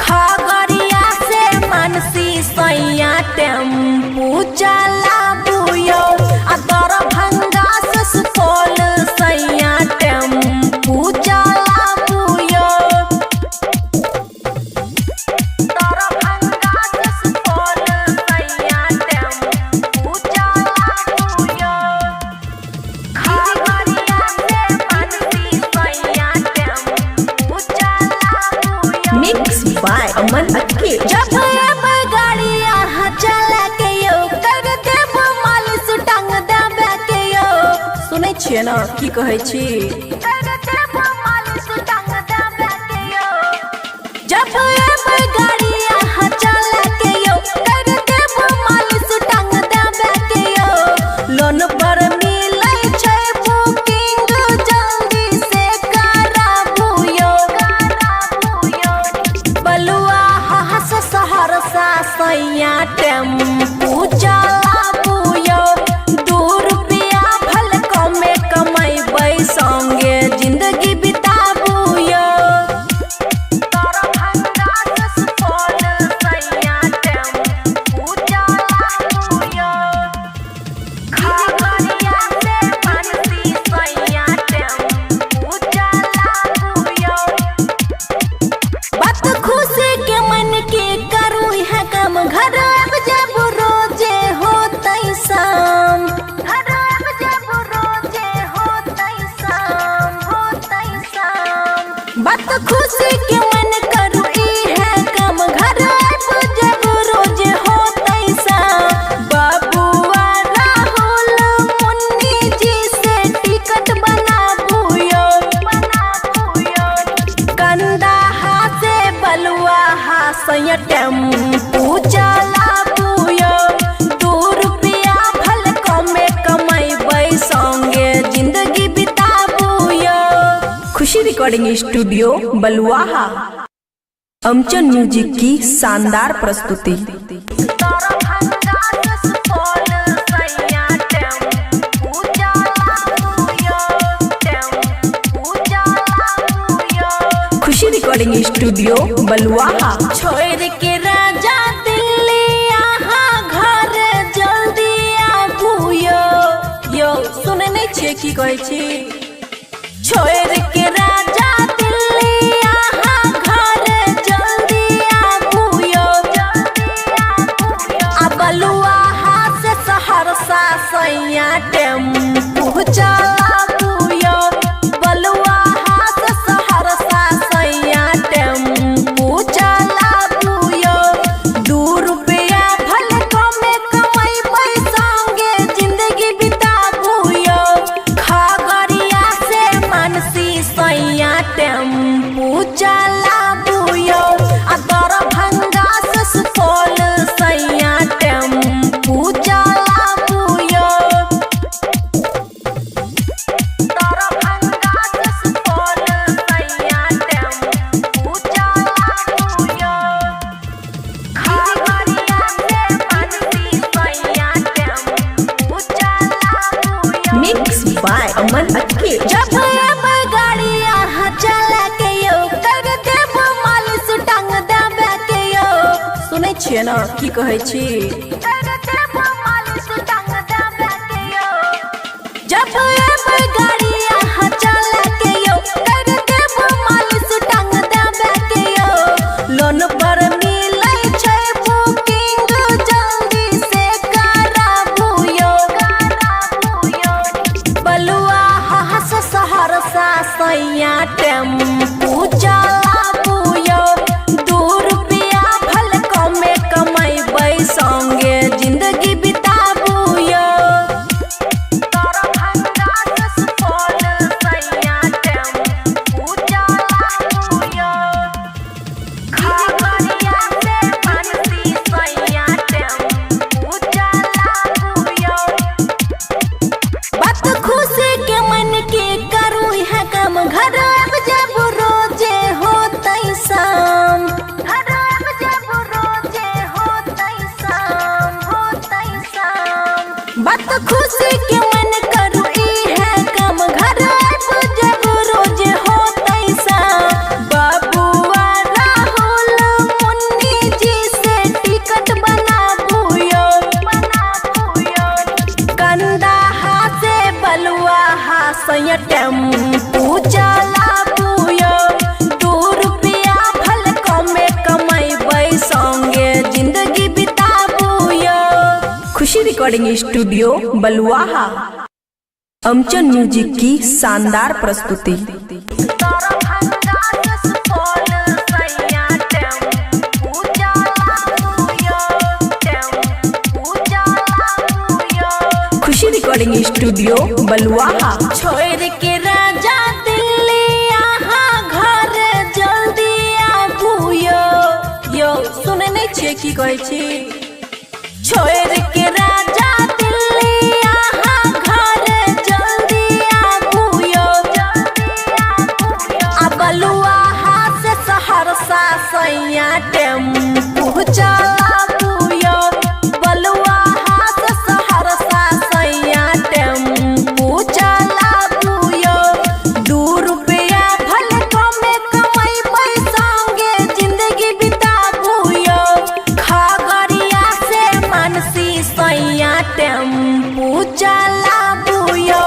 खगड़िया से मानसी सैया टेम्पू चलाबू यो। आ दरभंगा से सुपौल सैया टेम्पू चलाबू यो। दरभंगा से सुपौल सैया टेम्पू चलाबू यो। खगड़िया से मानसी सैया टेम्पू चलाबू यो। मिक्स बाय अमन अक्के। जब गाड़ी यहाँ चला के यो कर देब मालिश टांग देबे के यो। सुनै छियै ना की कहै छी। कर देब मालिश टांग देबे के यो। जब गाड़ी यहाँ चला के यो कर देब मालिश टांग देबे के यो। लोन पर मिलै छै बुकिंग जल्दी से कराबू यो। बलुआहा से सहरसा सैया टेम्पू चलाबू यो। 2 रुपया भले कमे कमैबै संगे जिंदगी बिताबू यो। दरभंगा से सुपौल सैया टेम्पू चलाबू यो। खगड़िया से मानसी सैया टेम्पू चलाबू यो। बात खुशी के मन के करू है काम घर अब जब रोजे होतै शाम। घर अब जब रोजे होतै शाम। बात खुशी के मन करू ई है काम घर अब जब रोजे होतै शाम। बाबुआ राहुल मुन्नी जी से टिकट बनाबू यो। कंदाहा से बलुआहा सैया टेम्पू चलाबू यो। 2 रुपया भले कमे कमैबै संगे जिंदगी बिताबू यो। खुशी रिकॉर्डिंग स्टूडियो बलुआहा। अमचन म्यूजिक की शानदार प्रस्तुति। दरभंगा से सुपौल सैया टेम्पू चलाबू यो। टेम्पू चलाबू यो। खुशी रिकॉर्डिंग स्टूडियो बलुआहा। छोड़ के राजा दिल्ली यहाँ घर जल्दी आबू यो सुने नहीं छे की कहै छी। छोड़ के राजा दिल्ली यहाँ घर जल्दी आबू यो। आ बलुआहा से सहरसा सैया टेम्पू चलाबू यो। बलुआहा से सहरसा सैया टेम्पू चलाबू यो। 2 रुपया भले कमे कमैबै संगे जिंदगी बिताबू यो। खगड़िया से मानसी सैया टेम्पू चलाबू यो। आ दरभंगा से सुपौल सैया टेम्पू चलाबू यो। दरभंगा से सुपौल सैया टेम्पू चलाबू यो। खगड़िया से मानसी सैया टेम्पू चलाबू यो। मिक्स बाय अमन अक्के। जब गाड़ी यहाँ चला के यो कर देब मालिश टांग देबे के यो। सुनै छियै ना की कहै छी। कर देब मालिश टांग देबे के यो। जब गाड़ी यहाँ चला के यो कर देब मालिश टांग देबे के यो। लोन पर मिलै छै बुकिंग जल्दी सैया टेम्पू चलाबू यो 2 रुपया भल कमे कमैबै संगे जिंदगी बिताबू यो दरभंगा से सुपौल सैया टेम्पू चलाबू यो खगड़िया से मानसी सैया टेम्पू चलाबू यो बात खुशी के मन के करू है काम घर अब जब रोजे होतै शाम घर अब जब रोजे होतै शाम बात खुशी के मन करू ई है काम घर अब जब रोजे होतै शाम बाबुआ राहुल मुन्नी जी से टिकट बनाबू यो कंदाहा से बलुआ सैया टेम्पू चलाबू यो 2 रुपया भल कमे कमैबै संगे जिंदगी बिताबू यो खुशी रिकॉर्डिंग स्टूडियो बलुआहा अमचन म्यूजिक की शानदार प्रस्तुति दरभंगा से सुपौल सैया टेम्पू चलाबू यो खुशी रिकॉर्डिंग स्टूडियो बलुआहा छोड़ के राजा दिल्ली यहाँ घर जल्दी आबू यो सुने नहीं छियै की कहै छी छोड़ के राजा दिल्ली यहाँ घर जल्दी आबू यो आ बलुआहा से सहरसा सैया टेम्पू चलाबू यो बलुआहा से सहरसा सैया टेम्पू चलाबू यो 2 रुपया भल कमे कमैबै संगे जिंदगी बिताबू यो खगड़िया से मानसी सैया टेम्पू चलाबू यो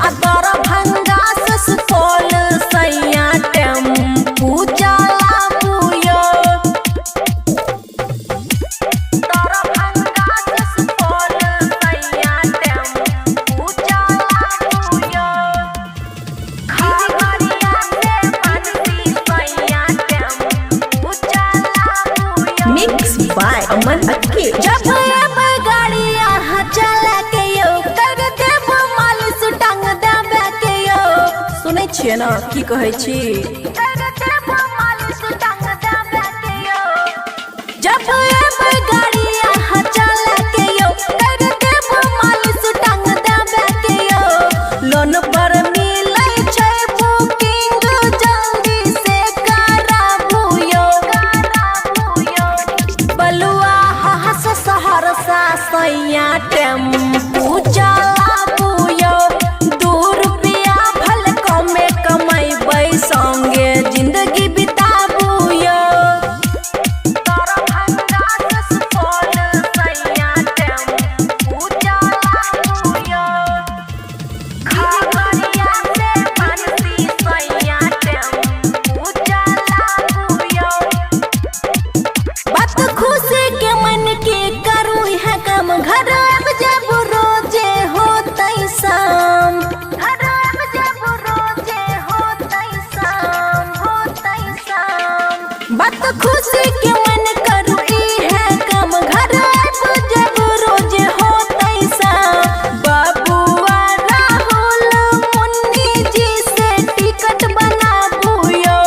आ दरभंगा से सुपौल सैया टेम्पू चलाबू यो दरभंगा से सुपौल सैया टेम्पू चलाबू यो खगड़िया से मानसी सैया टेम्पू चलाबू यो मिक्स बाय अमन अक्के जब अब गाड़ी यहाँ चला के यो कर देब मालिश टांग देबे के यो सुनै छियै ना की कहै छी कर देब मालिश टांग देबे के यो जब अब गाड़ी यहाँ चला के यो कर देब मालिश टांग देबे के यो लोन पर मिलै छै बुकिंग जल्दी से कराबू यो बलुआहा से सहरसा सैया टेम्पू चलाबू यो 2 रुपया भल कमे कमैबै संगे जिंदगी बिताबू यो दरभंगा से सुपौल सैया टेम्पू चलाबू यो खगड़िया से मानसी सैया टेम्पू चलाबू यो बात खुशी के मन के करू है काम घर अब जब रोजे होतै शाम घर अब जब रोजे होतै शाम बात खुशी के मन करू ई है काम घर अब जब रोजे होतै शाम बाबुआ राहुल मुन्नी जी से टिकट बनाबू यो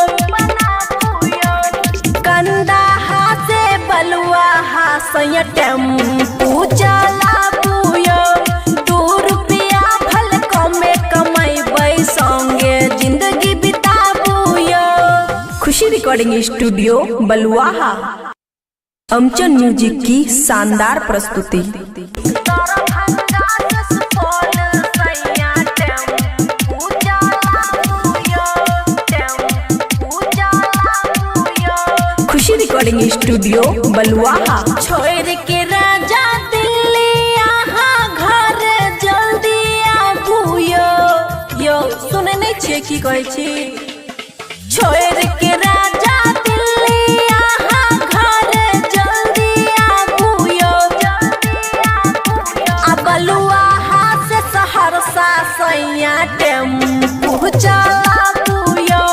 कंदाहा से बलुआहा सैया टेम्पू चलाबू यो 2 रुपया भल कमे कमैबै संगे जिंदगी बिताबू यो खुशी रिकॉर्डिंग स्टूडियो बलुआहा अमचन म्यूजिक की शानदार प्रस्तुति दरभंगा से सुपौल सैया टेम्पू चलाबू यो खुशी रिकॉर्डिंग स्टूडियो बलुआहा छोड़ के राजा दिल्ली यहाँ घर जल्दी आबू यो सुने नहीं छियै की कहै छी छोड़ के राजा दिल्ली यहाँ घर जल्दी आबू यो आ बलुआहा से सहरसा सैया टेम्पू चलाबू यो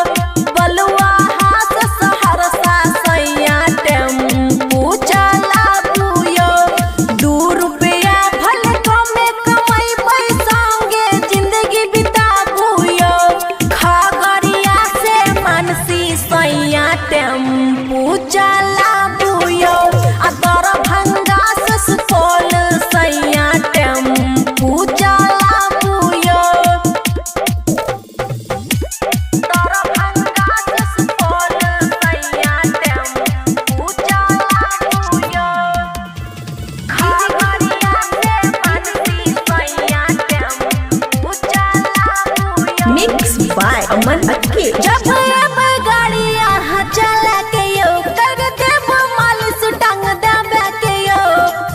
जब अब गाड़ी यहाँ चला के यो कर देब मालिश टांग देबे के यो।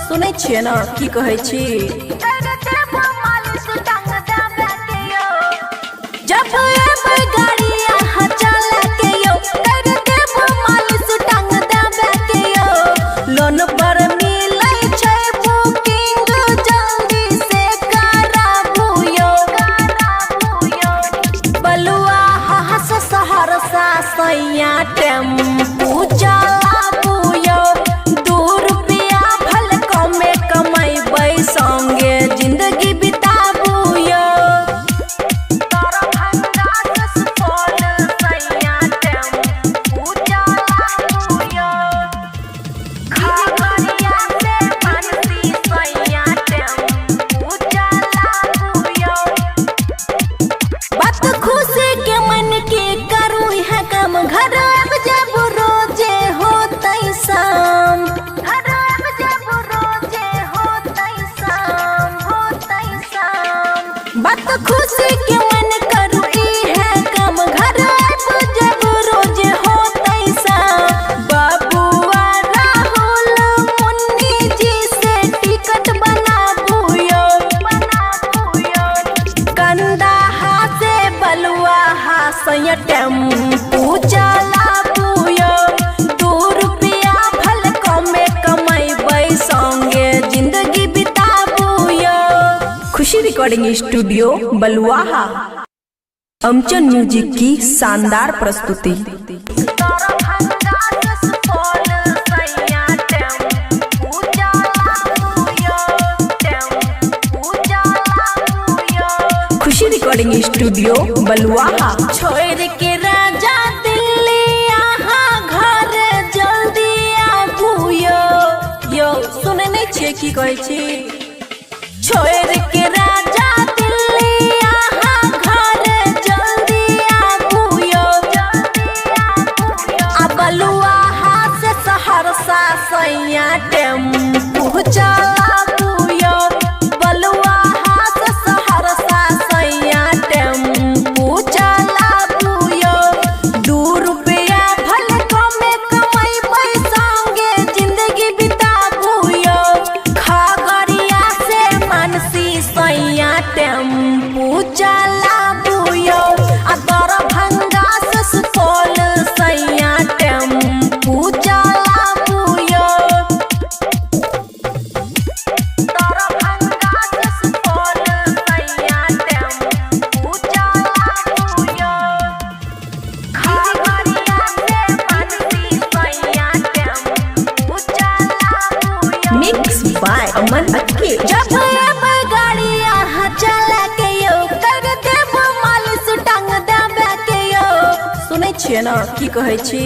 सुनै छियै ना की कहै छी। कर देब मालिश टांग देबे के यो। जब अब गाड़ी यहाँ चला के यो कर देब मालिश टांग देबे के यो। लोन पर मिलै छै बुकिंग जल्दी से कराबू यो। बलुआ हास सहरसा सैया टेम्पू चलाबू यो। 2 रुपया भल कमे कमैबै संगे जिंदगी बिताबू यो। दरभंगा से सुपौल सैया टेम्पू चलाबू यो। खगड़िया से मानसी सैया टेम्पू चलाबू यो। बात खुशी के मन के करू है काम घर अब जब रोजे होतै शाम। घर अब जब रोजे होतै शाम होतै शाम। बात खुशी के मन करू ई है काम घर अब जब रोजे होतै शाम। बाबुआ राहुल मुन्नी जी से टिकट बनाबू यो। कंदाहा से बलुआ हासैया टेम्पू चलाबू यो। 2 रुपया भल कमे कमैबै संगे जिंदगी बिताबू यो। खुशी रिकॉर्डिंग स्टूडियो बलुआहा। अमचन म्यूजिक की शानदार प्रस्तुति। दरभंगा से सुपौल सैया टेम्पू चलाबू यो। टेम्पू चलाबू यो। खुशी रिकॉर्डिंग स्टूडियो बलुआहा। छोड़ के राजा दिल्ली यहाँ घर जल्दी आबू यो। यो सुनै नै छियै की कहै छी। छोड़ के राजा दिल्ली यहाँ घर जल्दी आबू यो। आ बलुआहा से सहरसा सैया टेम्पू चलाबू यो। बलुआहा से सहरसा सैया टेम्पू चलाबू यो। 2 रुपया भल कमे कमैबै संगे जिंदगी बिताबू यो। खगड़िया से मानसी सैया टेम्पू चलाबू यो। आ दरभंगा से सुपौल सैया टेम्पू चलाबू यो। दरभंगा से सुपौल सैया टेम्पू चलाबू यो। खगड़िया से मानसी सैया टेम्पू चलाबू यो। मिक्स बाय अमन अक्के। जब अब गाड़ी यहाँ चला के यो कर देब मालिश टांग देबे के यो। सुनै छियै ना की कहै छी।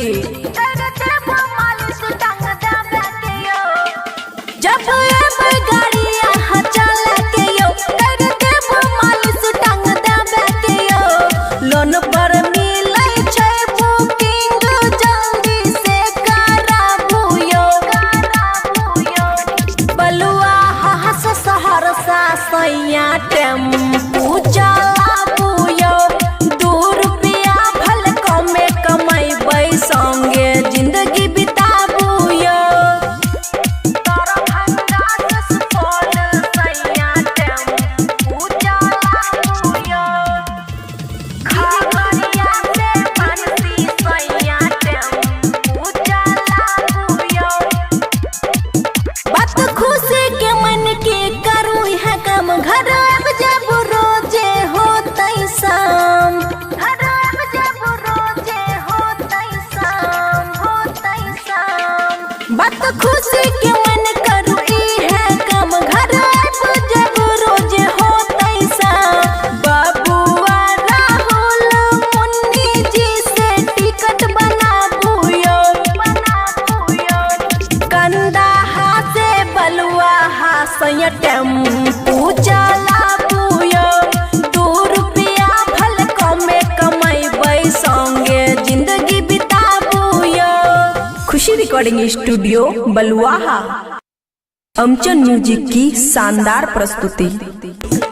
कर देब मालिश टांग देबे के यो। जब अब गाड़ी यहाँ चला के यो कर देब मालिश टांग देबे के यो। लोन पर मिलै छै बुकिंग जल्दी से कराबू यो। बलुआ हास सहरसा सैया टेम्पू चलाबू यो। 2 रुपया भल कमे कमैबै संगे जिंदगी बिताबू यो। दरभंगा से सुपौल सैया टेम्पू चलाबू यो। खगड़िया से मानसी सैया टेम्पू चलाबू यो। बात खुशी के मन के करू है काम घर अब जब रोजे होतै शाम। घर अब जब रोजे होतै शाम होतै शाम। बात खुशी के मन करू ई है काम घर अब जब रोजे होतै शाम। बाबुआ राहुल मुन्नी जी से टिकट बनाबू यो। कंदाहा से बलुआ हासैया टेम्पू चलाबू यो। 2 रुपया भल कमे कमैबै संगे जिंदगी बिताबू यो। खुशी रिकॉर्डिंग स्टूडियो बलुआहा। अमचन म्यूजिक की शानदार प्रस्तुति।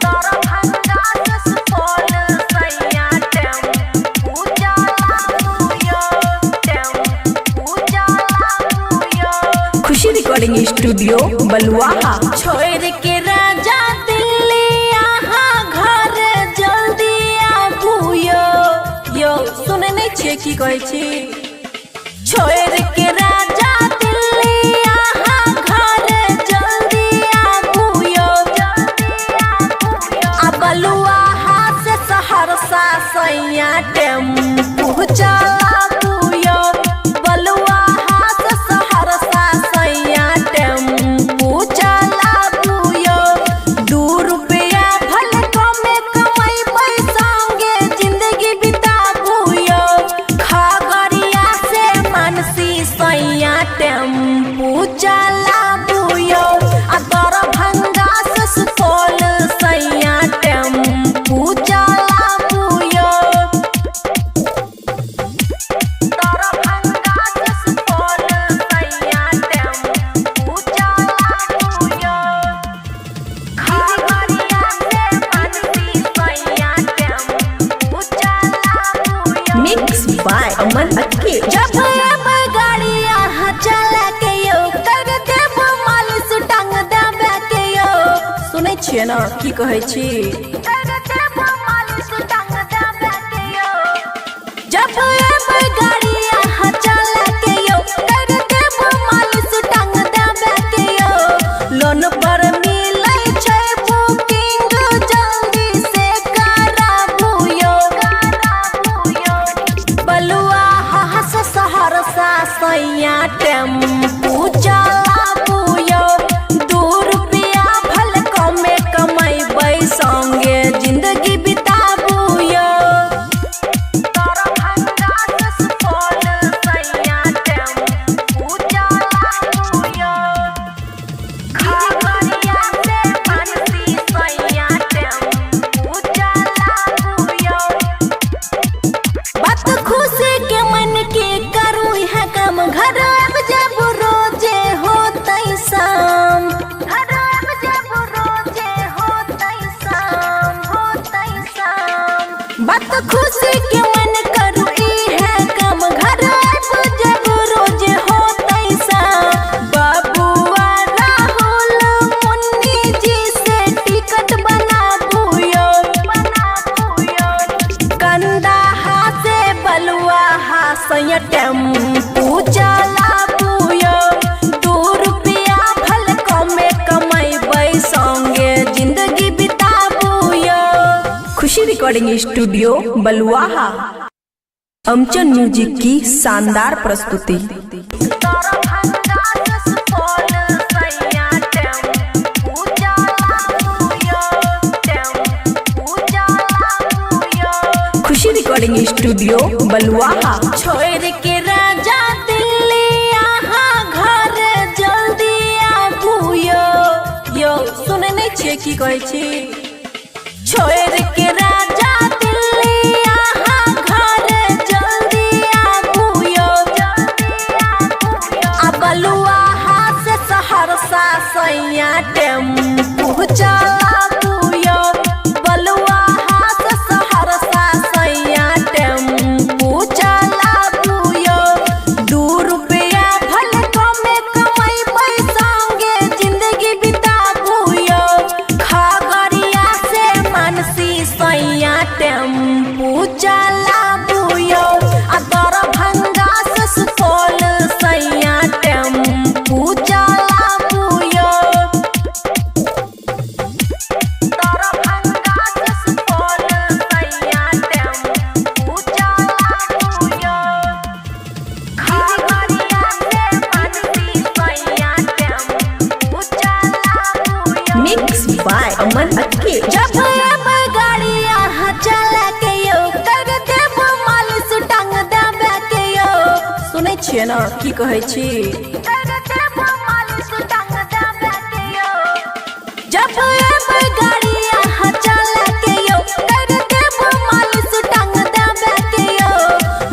दरभंगा से सुपौल सैया टेम्पू चलाबू स्टूडियो बलुआहा। छोड़ के राजा दिल्ली यहाँ घर जल्दी आबू यो सुने नहीं छिए की कहै छी। छोड़ के राजा दिल्ली यहाँ घर जल्दी आबू यो आ बलुआहा से सहरसा सैया टेम्पू चलाबू यो। बलुआहा से सहरसा सैया टेम्पू चलाबू यो। 2 रुपया भले कमे कमैबै संगे जिंदगी बिताबू यो। खगड़िया से मानसी सैया टेम्पू चलाबू यो। आ दरभंगा से सुपौल सैया टेम्पू चलाबू यो। दरभंगा से सुपौल सैया टेम्पू चलाबू यो। खगड़िया से मानसी सैया टेम्पू चलाबू यो। मिक्स बाय अमन अक्के। जब गाड़ी यहाँ चला के यो कर देब मालिश टांग देबे के यो। सुनै छियै ना की कहै छी। कर देब मालिश टांग देबे के यो। जब गाड़ी यहाँ चला के यो कर देब मालिश टांग देबे के यो। लोन पर मिलै छै बुकिंग जल्दी से कराबू यो। बलुआहा से सहरसा सैया टेम्पू चलाबू यो। 2 रुपया भले कमे कमैबै संगे जिंदगी बिताबू यो। दरभंगा से सुपौल सैया टेम्पू चलाबू यो। खगड़िया से मानसी सैया टेम्पू चलाबू यो। बात खुशी के मन के करू है काम घर अब जब रोजे होतै शाम। घर अब जब रोजे होतै शाम बात खुशी के मन करू ई है काम घर अब जब रोजे होतै शाम। बाबुआ राहुल मुन्नी जी से टिकट बनाबू यो। कंदाहा से बलुआहा सैया टेम्पू चलाबू यो। 2 रुपया भले कमे कमैबै संगे जिंदगी बिताबू यो। खुशी रिकॉर्डिंग स्टूडियो बलुआहा। अमचन म्यूजिक की शानदार प्रस्तुति। दरभंगा से सुपौल सैया टेम्पू चलाबू यो। टेम्पू चलाबू यो। खुशी रिकॉर्डिंग स्टूडियो बलुआहा। छोड़ के राजा दिल्ली यहाँ घर जल्दी आबू यो सुने नहीं छिए की कहै छी। छोड़ के राजा दिल्ली यहाँ घर जल्दी आबू यो। आ बलुआहा से सहरसा सैया टेम्पू चलाबू यो। बलुआहा से सहरसा सैया टेम्पू चलाबू यो। 2 रुपया भले कमे कमैबै संगे जिंदगी बिताबू यो। खगड़िया से मानसी सैया टेम्पू चलाबू यो। आ दरभंगा से सुपौल सैया टेम्पू चलाबू यो। दरभंगा से सुपौल सैया टेम्पू चलाबू यो। खगड़िया से मानसी सैया टेम्पू चलाबू यो। मिक्स बाय अमन अक्के। जब गाड़ी यहाँ चला के यो कर देब मालिश टांग देबे के यो। सुनै छियै ना की कहै छी। कर देब मालिश टांग देबे के यो। जब गाड़ी यहाँ चला के यो कर देब मालिश टांग देबे के यो।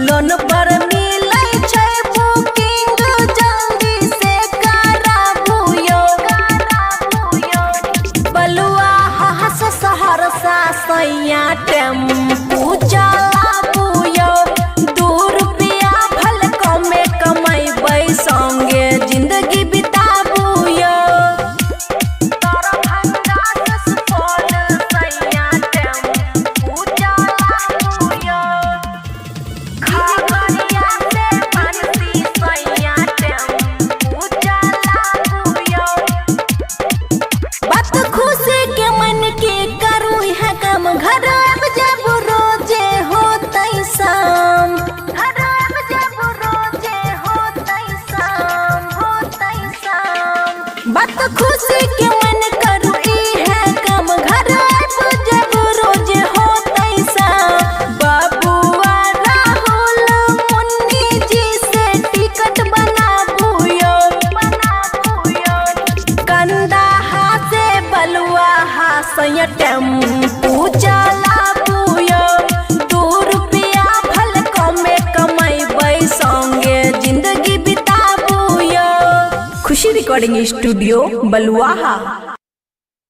लोन पर मिलै छै बुकिंग जल्दी से कराबू यो। बलुआहा से सहरसा सैया टेम्पू चलाबू यो। 2 रुपया भले कमे कमैबै संगे जिंदगी बिताबू यो। खुशी के मन करू ई है काम घर आइब जब रोज होतै सा बबुआ राहुल मुन्नी जी से टिकट बनाबुयो कंदाहा से बलुआहा सैया टेम्पू चलाबुयो 2 रुपया भल कमे कमैबै संगे जिंदगी बिताबुयो। खुशी रिकॉर्डिंग स्टूडियो बलुआहा।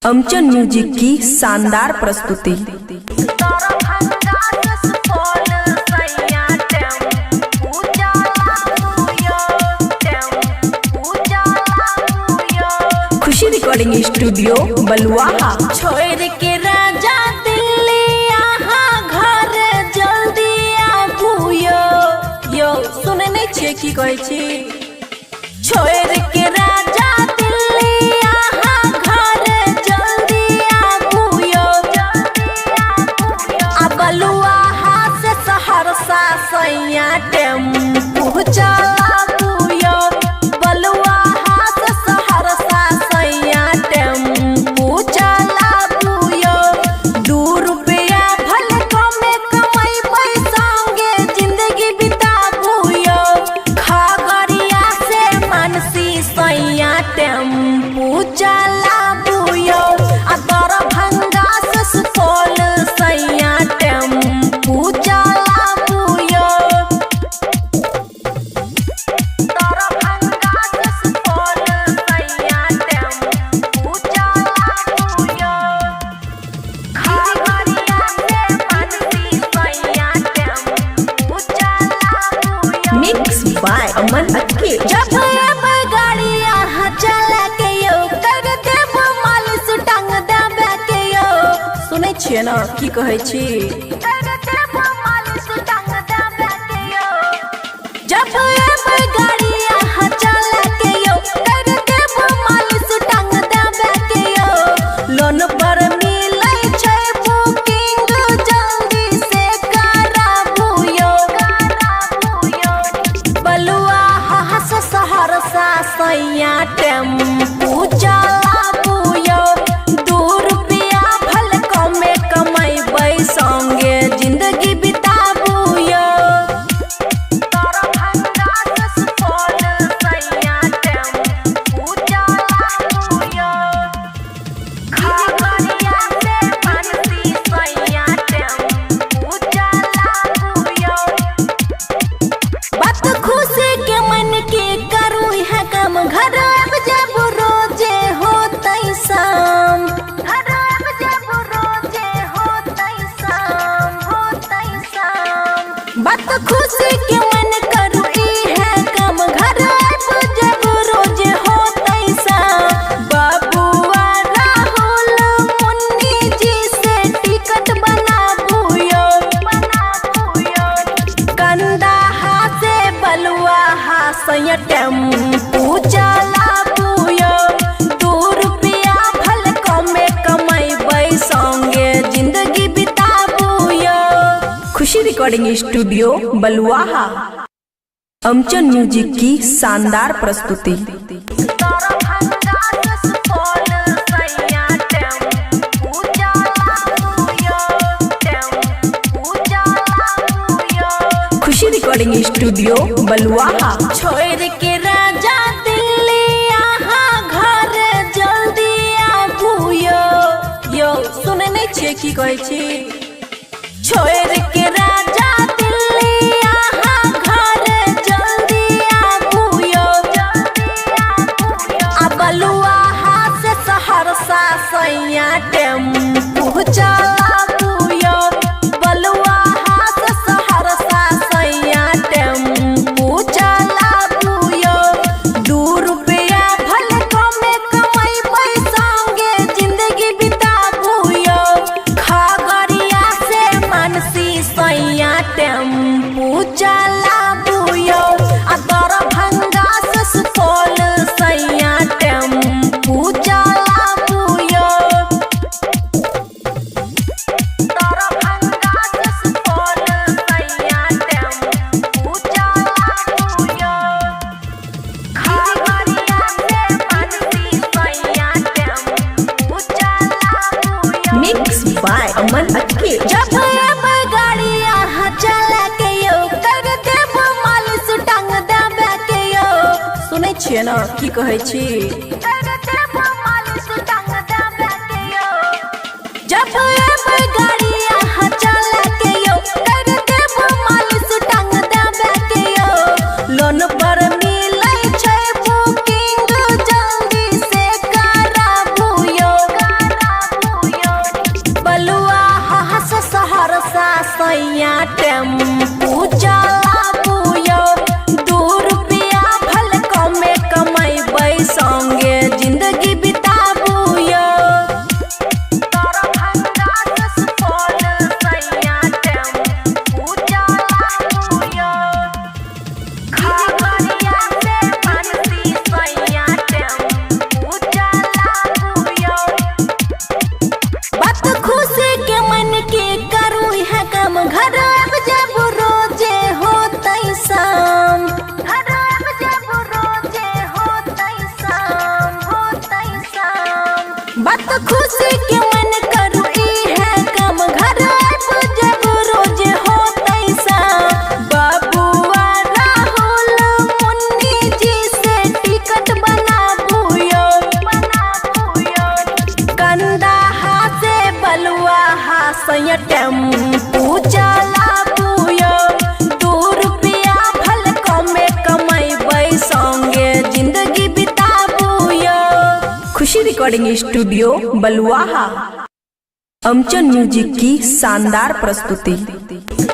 अमचन म्यूजिक की शानदार प्रस्तुति। खुशी रिकॉर्डिंग स्टूडियो बलुआहा। छोड़ के राजा दिल्ली यहाँ घर जल्दी आबुयो यो सुने नहीं छियै की कहै छी। छोड़ के राजा दिल्ली यहाँ घर जल्दी आबुयो आ बलुआहा से सहरसा सैया टेम्पू चलाबुयो बलुआहा से सहरसा सैया टेम्पू चलाबुयो 2 रुपया भल कमे कमैबै संगे जिंदगी बिताबुयो खगड़िया से मानसी सैया टेम्पू चलाबुयो आ दरभंगा से सुपौल सैया टेम्पू चलाबुयो दरभंगा से सुपौल सैया टेम्पू चलाबुयो खगड़िया से मानसी सैया टेम्पू चलाबुयो। मिक्स बाय अमन अक्के। जब एबै गाड़ी यहाँ चला के यो कर देब मालिश टांग देबे के यो सुनै छियै ना की कहै छी। कर देब मालिश टांग देबे के यो जब एबै गाड़ी यहाँ चला के यो कर देब मालिश टांग देबे के यो लोन पर मिलै छै बुकिंग जल्दी से कराबुयो बलुआहा से सहरसा सैया टेम्पू चलाबुयो 2 रुपया भल कमे कमैबै संगे जिंदगी बिताबुयो दरभंगा से सुपौल सैया टेम्पू चलाबुयो खगड़िया से मानसी सैया टेम्पू चलाबुयो। बात खुशी के मन के करू है काम घर आब जब रोजे होतै शाम घर आब जब रोजे होतै शाम बात खुशी के मन करू ई है काम घर आब जब रोजे होतै शाम बबुआ राहुल मुन्नी जी से टिकट बनाबुयो कंदाहा से बलुआहा सैया टेम्पू चलाबुयो 2 रुपया भल कमे कमैबै संगे जिंदगी बिताबुयो। खुशी रिकॉर्डिंग स्टूडियो बलुआहा। अमचन म्यूजिक की शानदार प्रस्तुति। दरभंगा से सुपौल सैया टेम्पू चलाबुयो खुशी रिकॉर्डिंग स्टूडियो बलुआहा। छोड़ के राजा दिल्ली यहाँ घर जल्दी आबुयो यो सुने नहीं छियै की कहै छी। छोड़ के राजा दिल्ली यहाँ घर जल्दी आबुयो आ बलुआहा से सहरसा सैया टेम्पू चलाबुयो बलुआहा से सहरसा सैया टेम्पू चलाबुयो 2 रुपया भल कमे कमैबै संगे जिंदगी बिताबुयो खगड़िया से मानसी छियै ना की कहै छी। कर देब मालिश टांग देबे के यो जब एबै गाड़ी अहाँ चला के यो कर देब मालिश टांग देबे के यो। लोन पर मिलै छै बुकिंग जल्दी से कराबू यो। बलुआ हास सहरसा सैया टेम्पू चलाबू यो। 2 रुपया भल कमे कमैबै संगे जिंदगी बिताबू यो। दरभंगा से सुपौल सैया टेम्पू चलाबू यो। खगड़िया से मानसी सैया टेम्पू चलाबू यो। बात खुशी के मन के करू है काम घर अब जब रोजे होतै शाम। घर अब जब रोजे होतै शाम बात खुशी के मन करू ई है काम घर अब जब रोजे होतै शाम। बाबुआ राहुल मुन्नी जी से टिकट बनाबू यो। कंदाहा से बलुआ हासैया टेम्पू चलाबू यो। 2 रुपया भल कमे कमैबै संगे जिंदगी बिताबू यो। खुशी रिकॉर्डिंग स्टूडियो बलुआहा। अमचन म्यूजिक की शानदार प्रस्तुति।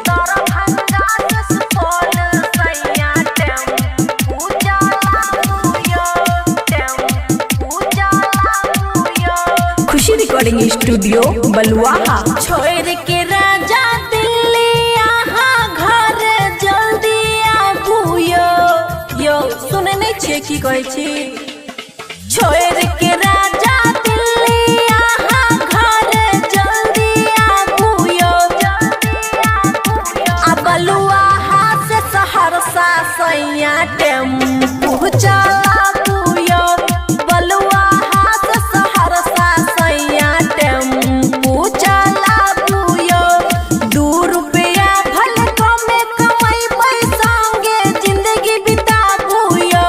दरभंगा से सुपौल सैया टेम्पू चलाबू यो। टेम्पू चलाबू यो। खुशी रिकॉर्डिंग स्टूडियो बलुआहा। छोड़ के राजा दिल्ली यहाँ घर जल्दी आबू यो। यो सुने नहीं छियै की कहै छी। छोड़ के राजा दिल्ली यहाँ घर जल्दी आबू यो। आ बलुआहा से सहरसा सैया टेम्पू चलाबू यो। बलुआहा से सहरसा सैया टेम्पू चलाबू यो। 2 रुपया भल कमे कमैबै संगे जिंदगी बिताबू यो।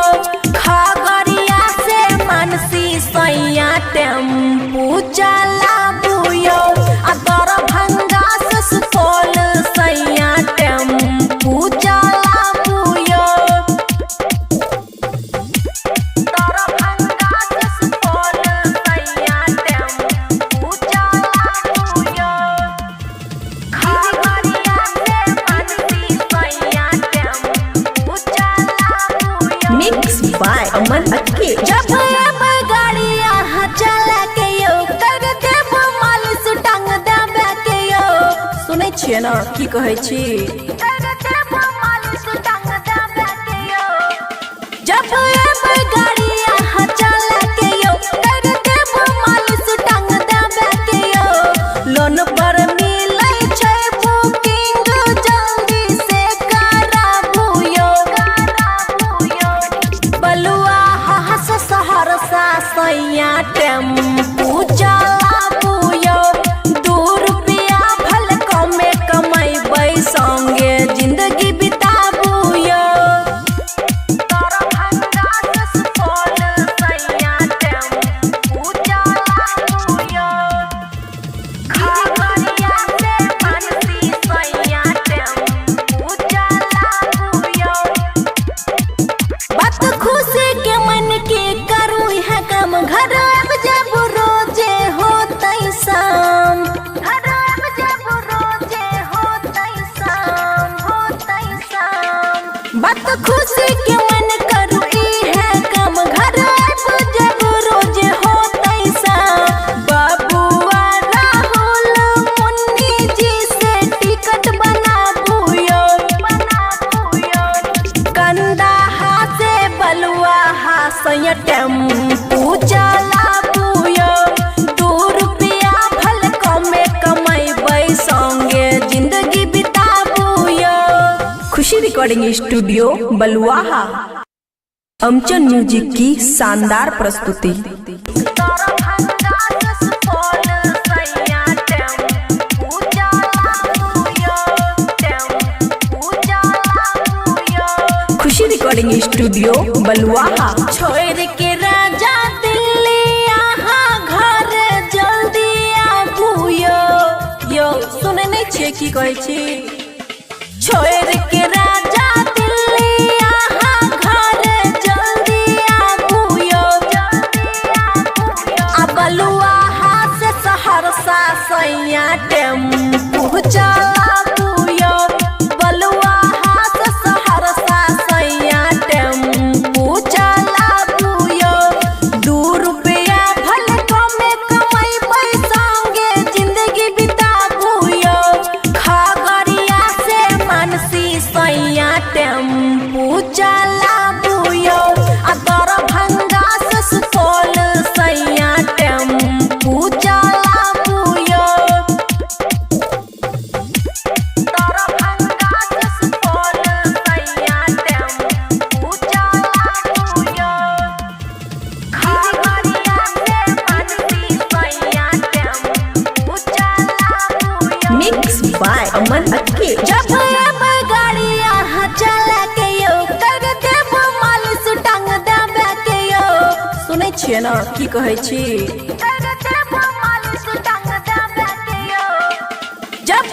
खगड़िया से मानसी सैया टेम्पू चलाबू यो। आ दरभंगा से सुपौल सैया टेम्पू चलाबू यो। दरभंगा से सुपौल सैया टेम्पू चलाबू यो। खगड़िया से मानसी सैया टेम्पू चलाबू यो। मिक्स बाय अमन अक्के। जब एबै गाड़ी अहाँ चला के यो कर देब मालिश टांग देबे के यो। सुनै छियै ना की कहै छी। कर देब मालिश टांग देबे के यो। जब एबै गाड़ी अहाँ चला के यो कर देब मालिश टांग देबे के यो। लोन पर मिलै छै बुकिंग जल्दी से कराबू यो। बलुआ हास सहरसा सैया टेम्पू चलाबू यो। 2 रुपया भल कमे कमैबै संगे जिंदगी बिताबू यो। दरभंगा से सुपौल सैया टेम्पू चलाबू यो। खगड़िया से मानसी सैया टेम्पू चलाबू यो। बात खुशी के मन के करू है काम घर अब जब रोजे होतै शाम। घर अब जब रोजे होतै शाम बात खुशी के मन करू ई है काम घर अब जब रोजे होतै शाम। बाबुआ राहुल मुन्नी जी से टिकट बनाबू यो। कंदाहा से बलुआ हासैया टेम्पू चलाबू यो। 2 रुपया भल कमे कमैबै संगे जिंदगी बिताबू यो। खुशी रिकॉर्डिंग स्टूडियो बलुआहा। अमचन म्यूजिक की शानदार प्रस्तुति। दरभंगा से सुपौल सैया टेम्पू चलाबू यो। टेम्पू चलाबू यो। खुशी रिकॉर्डिंग स्टूडियो बलुआहा। छोड़ के राजा दिल्ली यहाँ घर जल्दी आबू यो सुने नहीं छिए की कहै छी। छोड़ के राजा दिल्ली यहाँ घर जल्दी आबू आ बलुआहा से सहरसा सैया टेम्पू चलाबू यो। बलुआहा से सहरसा सैया टेम्पू चलाबू यो। 2 रुपया भले कमे कमैबै संगे जिंदगी बिताबू यो। खगड़िया से मानसी सैया टेम्पू चलाबू यो। आ दरभंगा से सुपौल सैया टेम्पू चलाबू यो। दरभंगा से सुपौल सैया टेम्पू चलाबू यो। खगड़िया से मानसी सैया टेम्पू चलाबू यो। मिक्स बाय अमन अक्के। जब गाड़ी यहाँ चला के यो कर देब मालिश टांग देबे के यो। सुनै छियै ना की कहै छी। कर देब मालिश टांग देबे के यो। जब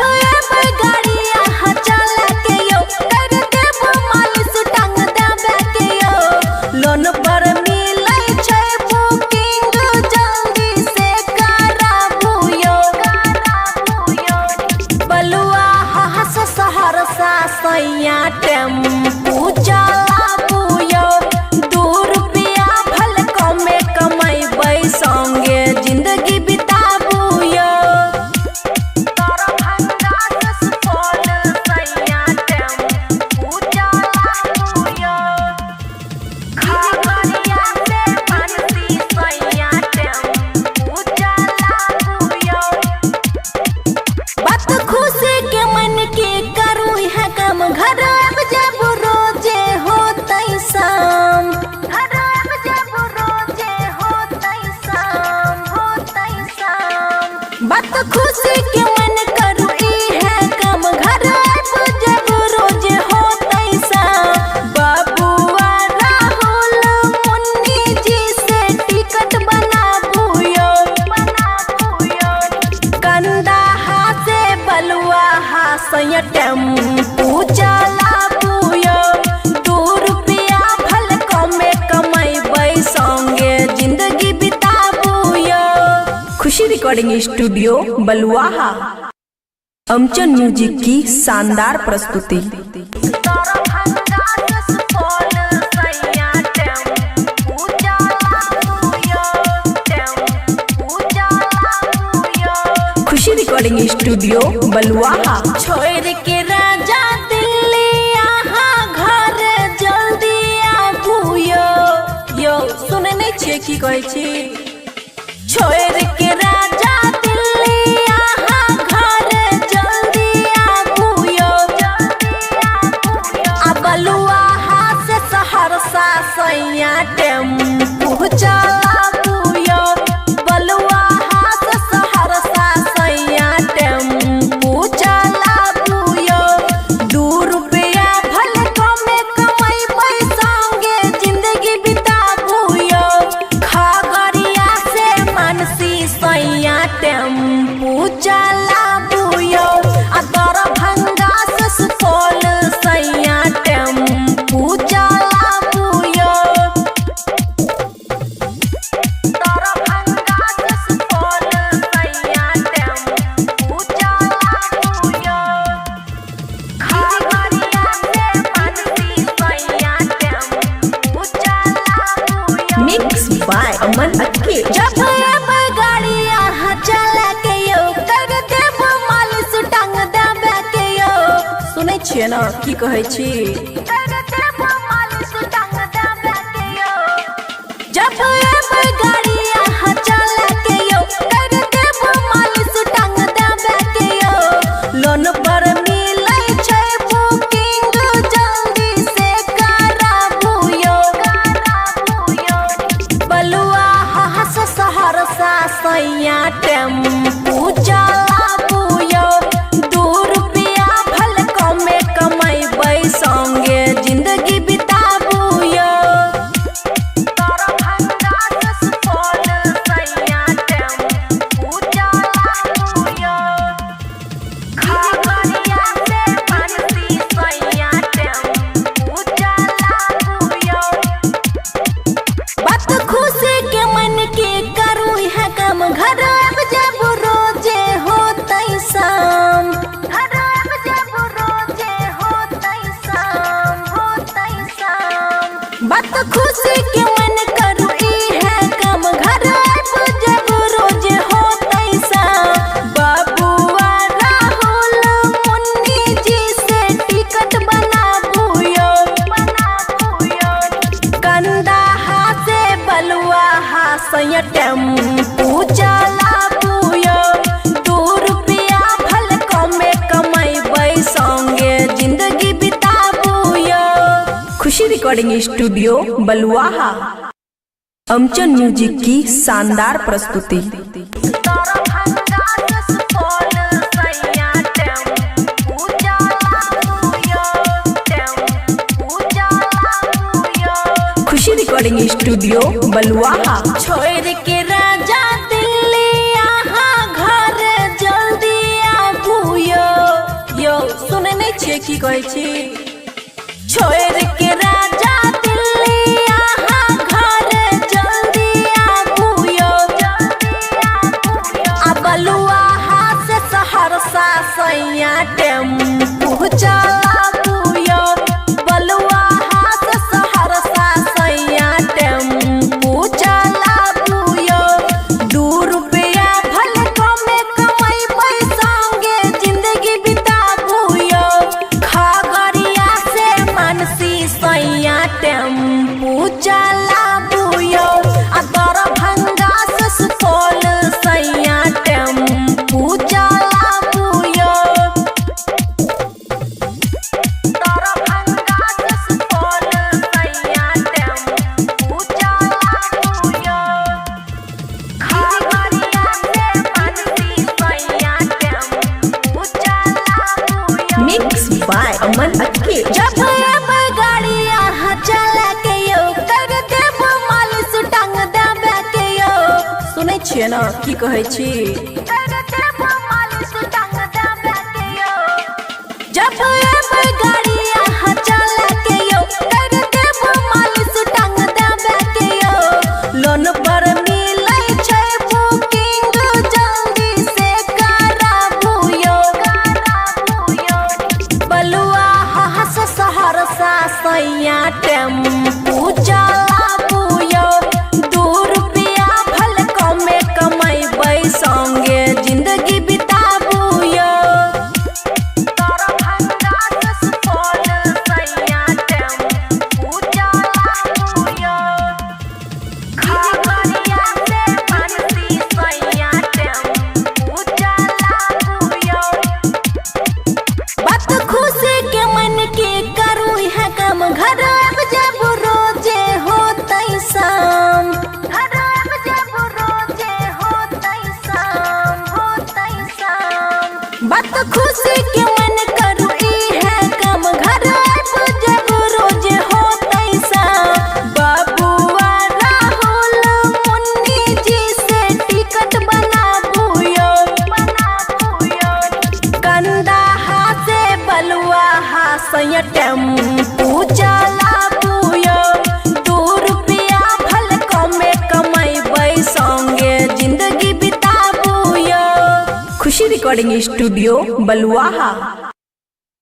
गाड़ी यहाँ चला के यो कर देब मालिश टांग देबे के यो। लोन पर मिलै छै बुकिंग जल्दी से कराबू यो। बलुआहा से सहरसा सैया टेम्पू चलाबू यो। 2 रुपया भले कमे कमैबै संगे जिंदगी बिताबू यो। दरभंगा से सुपौल सैया टेम्पू चलाबू यो। खगड़िया से मानसी सैया टेम्पू चलाबू यो। बात खुशी के मन के करू है काम घर अब जब रोजे होतै शाम। घर अब जब रोजे होतै शाम बात खुशी के मन करू है काम घर अब जब रोजे होतै शाम। बाबुआ राहुल मुन्नी जी से टिकट बनाबू यो। कंदाहा से बलुआहा सैया टेम्पू चलाबू यो। 2 रुपया भले कमे कमैबै संगे जिंदगी बिताबू यो। खुशी रिकॉर्डिंग स्टूडियो बलुआहा। अमचन म्यूजिक की शानदार प्रस्तुति। दरभंगा से सुपौल सैया टेम्पू चलाबू यो। टेम्पू चलाबू यो। खुशी रिकॉर्डिंग स्टूडियो बलुआहा। छोड़ के राजा दिल्ली यहाँ घर जल्दी आबू यो सुने नहीं छिए की कहै छी। छोड़ के राजा दिल्ली यहाँ घर जल्दी आबू यो। आ बलुआहा से सहरसा सैया टेम्पू चलाबू यो। बलुआहा से सहरसा सैया टेम्पू चलाबू यो। 2 रुपया भले कमे कमैबै संगे जिंदगी बिताबू यो। खगड़िया से मानसी सैया टेम्पू चलाबू यो। आ दरभंगा से सुपौल सैया टेम्पू चलाबू यो। दरभंगा से सुपौल सैया टेम्पू चलाबू यो। खगड़िया से मानसी सैया टेम्पू चलाबू यो। मिक्स बाय अमन अक्के। जब गाड़ी यहाँ चला के यो कर देब मालिश टांग देबे के यो। सुनै छियै ना की कहै छी। कर देब मालिश टांग देबे के यो। जब गाड़ी यहाँ चला के यो कर देब मालिश टांग देबे के यो। लोन पर मिलै छै बुकिंग जल्दी से कराबू यो। बलुआहा से सहरसा सैया टेम्पू चलाबू यो। 2 रुपया भले कमे कमैबै संगे बात खुशी के मन करू ई है काम घर आइब जब रोज होतै सा बबुआ राहुल मुन्नी जी से टिकट बनाबुयो कंदाहा से बलुआहा सैया टेम्पू चलाबुयो 2 रुपया भल कमे कमैबै संगे जिंदगी बिताबुयो। खुशी रिकॉर्डिंग स्टूडियो बलुआहा। अमचन म्यूजिक की शानदार प्रस्तुति। खुशी रिकॉर्डिंग स्टूडियो बलुआहा। छोड़ के राजा दिल्ली यहाँ घर जल्दी आबुयो यो सुने नहीं छिए की कहै छी। छोड़ के राजा दिल्ली यहाँ घर जल्दी आबुयो आ बलुआहा से सहरसा सैया टेम्पू चलाबुयो बलुआहा से सहरसा सैया टेम्पू चलाबुयो 2 रुपया भल कमे कमैबै संगे जिंदगी बिताबुयो खगड़िया से मानसी सैया टेम्पू चलाबुयो आ दरभंगा से सुपौल सैया टेम्पू चलाबुयो दरभंगा से सुपौल सैया टेम्पू चलाबुयो खगड़िया से मानसी सैया टेम्पू चलाबुयो। मिक्स बाय अमन अक्के। जब गाड़ी यहाँ चला के यो कर देब मालिश टांग देबे के यो सुनै छियै ना की कहै छी। कर देब मालिश टांग देबे के यो जब गाड़ी यहाँ चला के यो कर देब मालिश टांग देबे के यो लोन पर मिलै छै बुकिंग जल्दी से कराबुयो बलुआहा से सहरसा सैया टेम्पू चलाबुयो 2 रुपया भल कमे कमैबै संगे जिंदगी बिताबुयो दरभंगा से सुपौल सैया टेम्पू चलाबुयो खगड़िया से मानसी सैया टेम्पू चलाबुयो। बात खुशी के मन के करू है काम घर आब जब रोजे होतै शाम घर आब जब रोजे होतै शाम बात खुशी के मन करू ई है काम घर आब जब रोजे होतै शाम बबुआ राहुल मुन्नी जी से टिकट बनाबुयो कंदाहा से बलुआहा सैया टेम्पू चलाबुयो 2 रुपया भल कमे कमैबै संगे जिंदगी बिताबुयो। खुशी रिकॉर्डिंग स्टूडियो बलुआहा।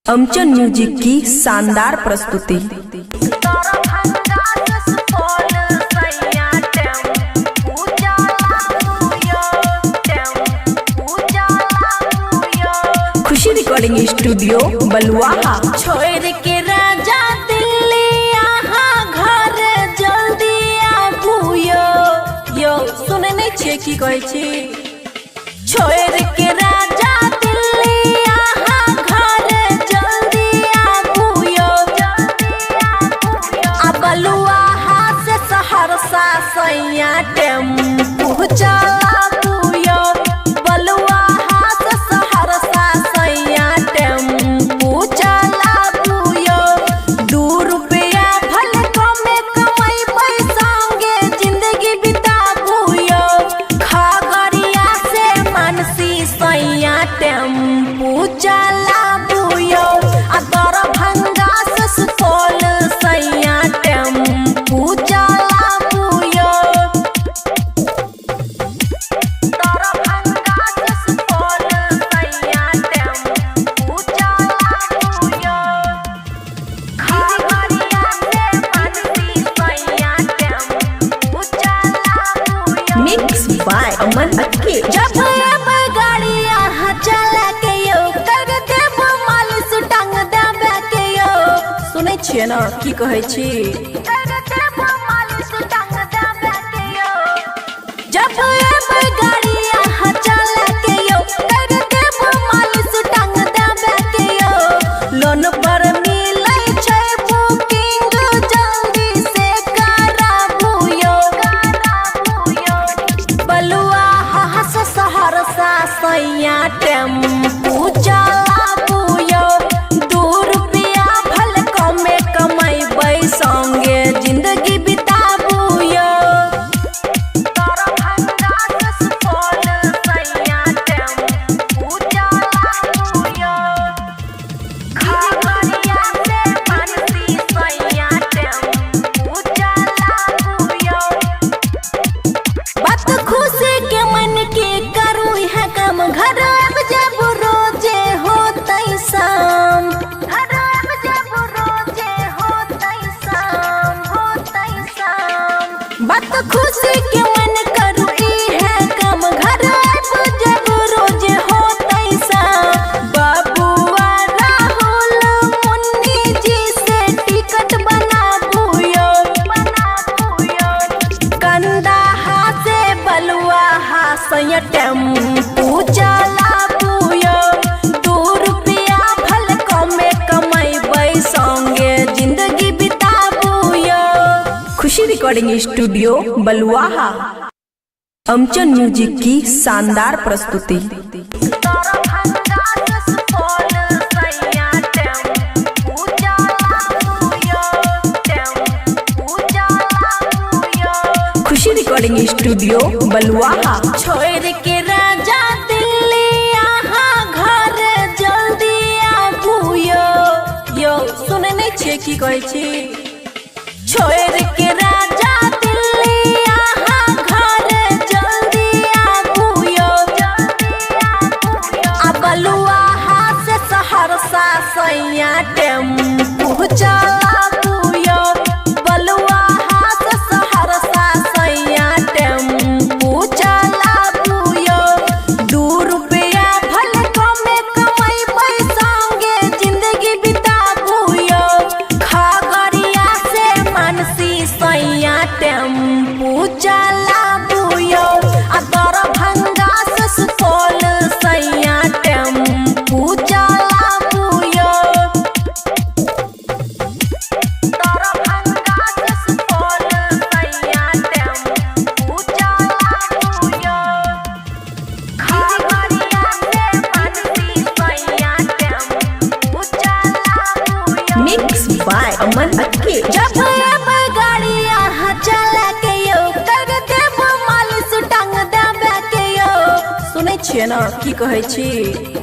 अमचन म्यूजिक की शानदार प्रस्तुति। दरभंगा से सुपौल सैया टेम्पू चलाबुयो खुशी रिकॉर्डिंग स्टूडियो बलुआहा। छोड़ के राजा दिल्ली यहाँ घर जल्दी आबुयो यो सुने नहीं छिए की कहै छी। छोड़ के राजा दिल्ली यहाँ घर जल्दी आबुयो आ बलुआहा से सहरसा सैया टेम्पू चलाबुयो बलुआहा से सहरसा सैया टेम्पू चलाबुयो 2 रुपया भल कमे कमैबै संगे जिंदगी बिताबुयो खगड़िया से मानसी सैया टेम्पू चलाबुयो आ दरभंगा से सुपौल सैया टेम्पू चलाबुयो। अमन अक्के। जब गाड़ी यहाँ चला के यो कर देव मालिश टांग देवे के यो। सुनै छियै ना की कहै छी। कर देव मालिश टांग देवे के यो। जब गाड़ी यहाँ चला के यो कर देव मालिश टांग देवे के यो। लोन पर मिलै छै बुकिंग जल्दी से कराबू यो। बलुआ हास सहरसा सैया टेम्पू चलाबू यो। 2 रुपया भल कमे कमैबै संगे जिंदगी बिताबू यो। दरभंगा से सुपौल सैया टेम्पू चलाबू यो। खगड़िया से मानसी सैया टेम्पू चलाबू यो। बात खुशी के मन के करू है कम घर अब जब रोजे होतै शाम। हरम जब रोजे होतै शाम होतै शाम। बात खुशी के मन करू है कम घर अब जब रोजे होतै शाम। बाबुआ राहुल मुन्नी जी से टिकट बनाबू यो। कंदाहा से बलुआ हासैया टेम्पू चलाबू यो। 2 रुपया भल कमे कमैबै संगे जिंदगी बिताबू यो। खुशी रिकॉर्डिंग स्टूडियो बलुआहा। अमचन म्यूजिक की शानदार प्रस्तुति। दरभंगा से सुपौल सैया टेम्पू चलाबू यो। टेम्पू चलाबू यो। खुशी रिकॉर्डिंग स्टूडियो बलुआहा। छोड़ के राजा दिल्ली यहाँ घर जल्दी आबू यो। यो सुनै नै छियै की कहै छी। छोड़ के राजा दिल्ली यहाँ घर जल्दी आबू यो। आ बलुआहा से सहरसा सैया टेम्पू चलाबू यो। बलुआहा से सहरसा सैया टेम्पू चलाबू यो। 2 रुपया भल कमे कमैबै संगे जिंदगी बिताबू यो। खगड़िया से मानसी सैया टेम्पू चलाबू यो। आ दरभंगा से सुपौल सैया टेम्पू चलाबू यो। दरभंगा से सुपौल सैया टेम्पू चलाबू यो। खगड़िया से मानसी सैया टेम्पू चलाबू यो। मिक्स बाय अमन अक्के। जब गाड़ी यहाँ चला के यो कर देव मालिश टांग देवे के यो। सुनै छियै ना की कहै छी।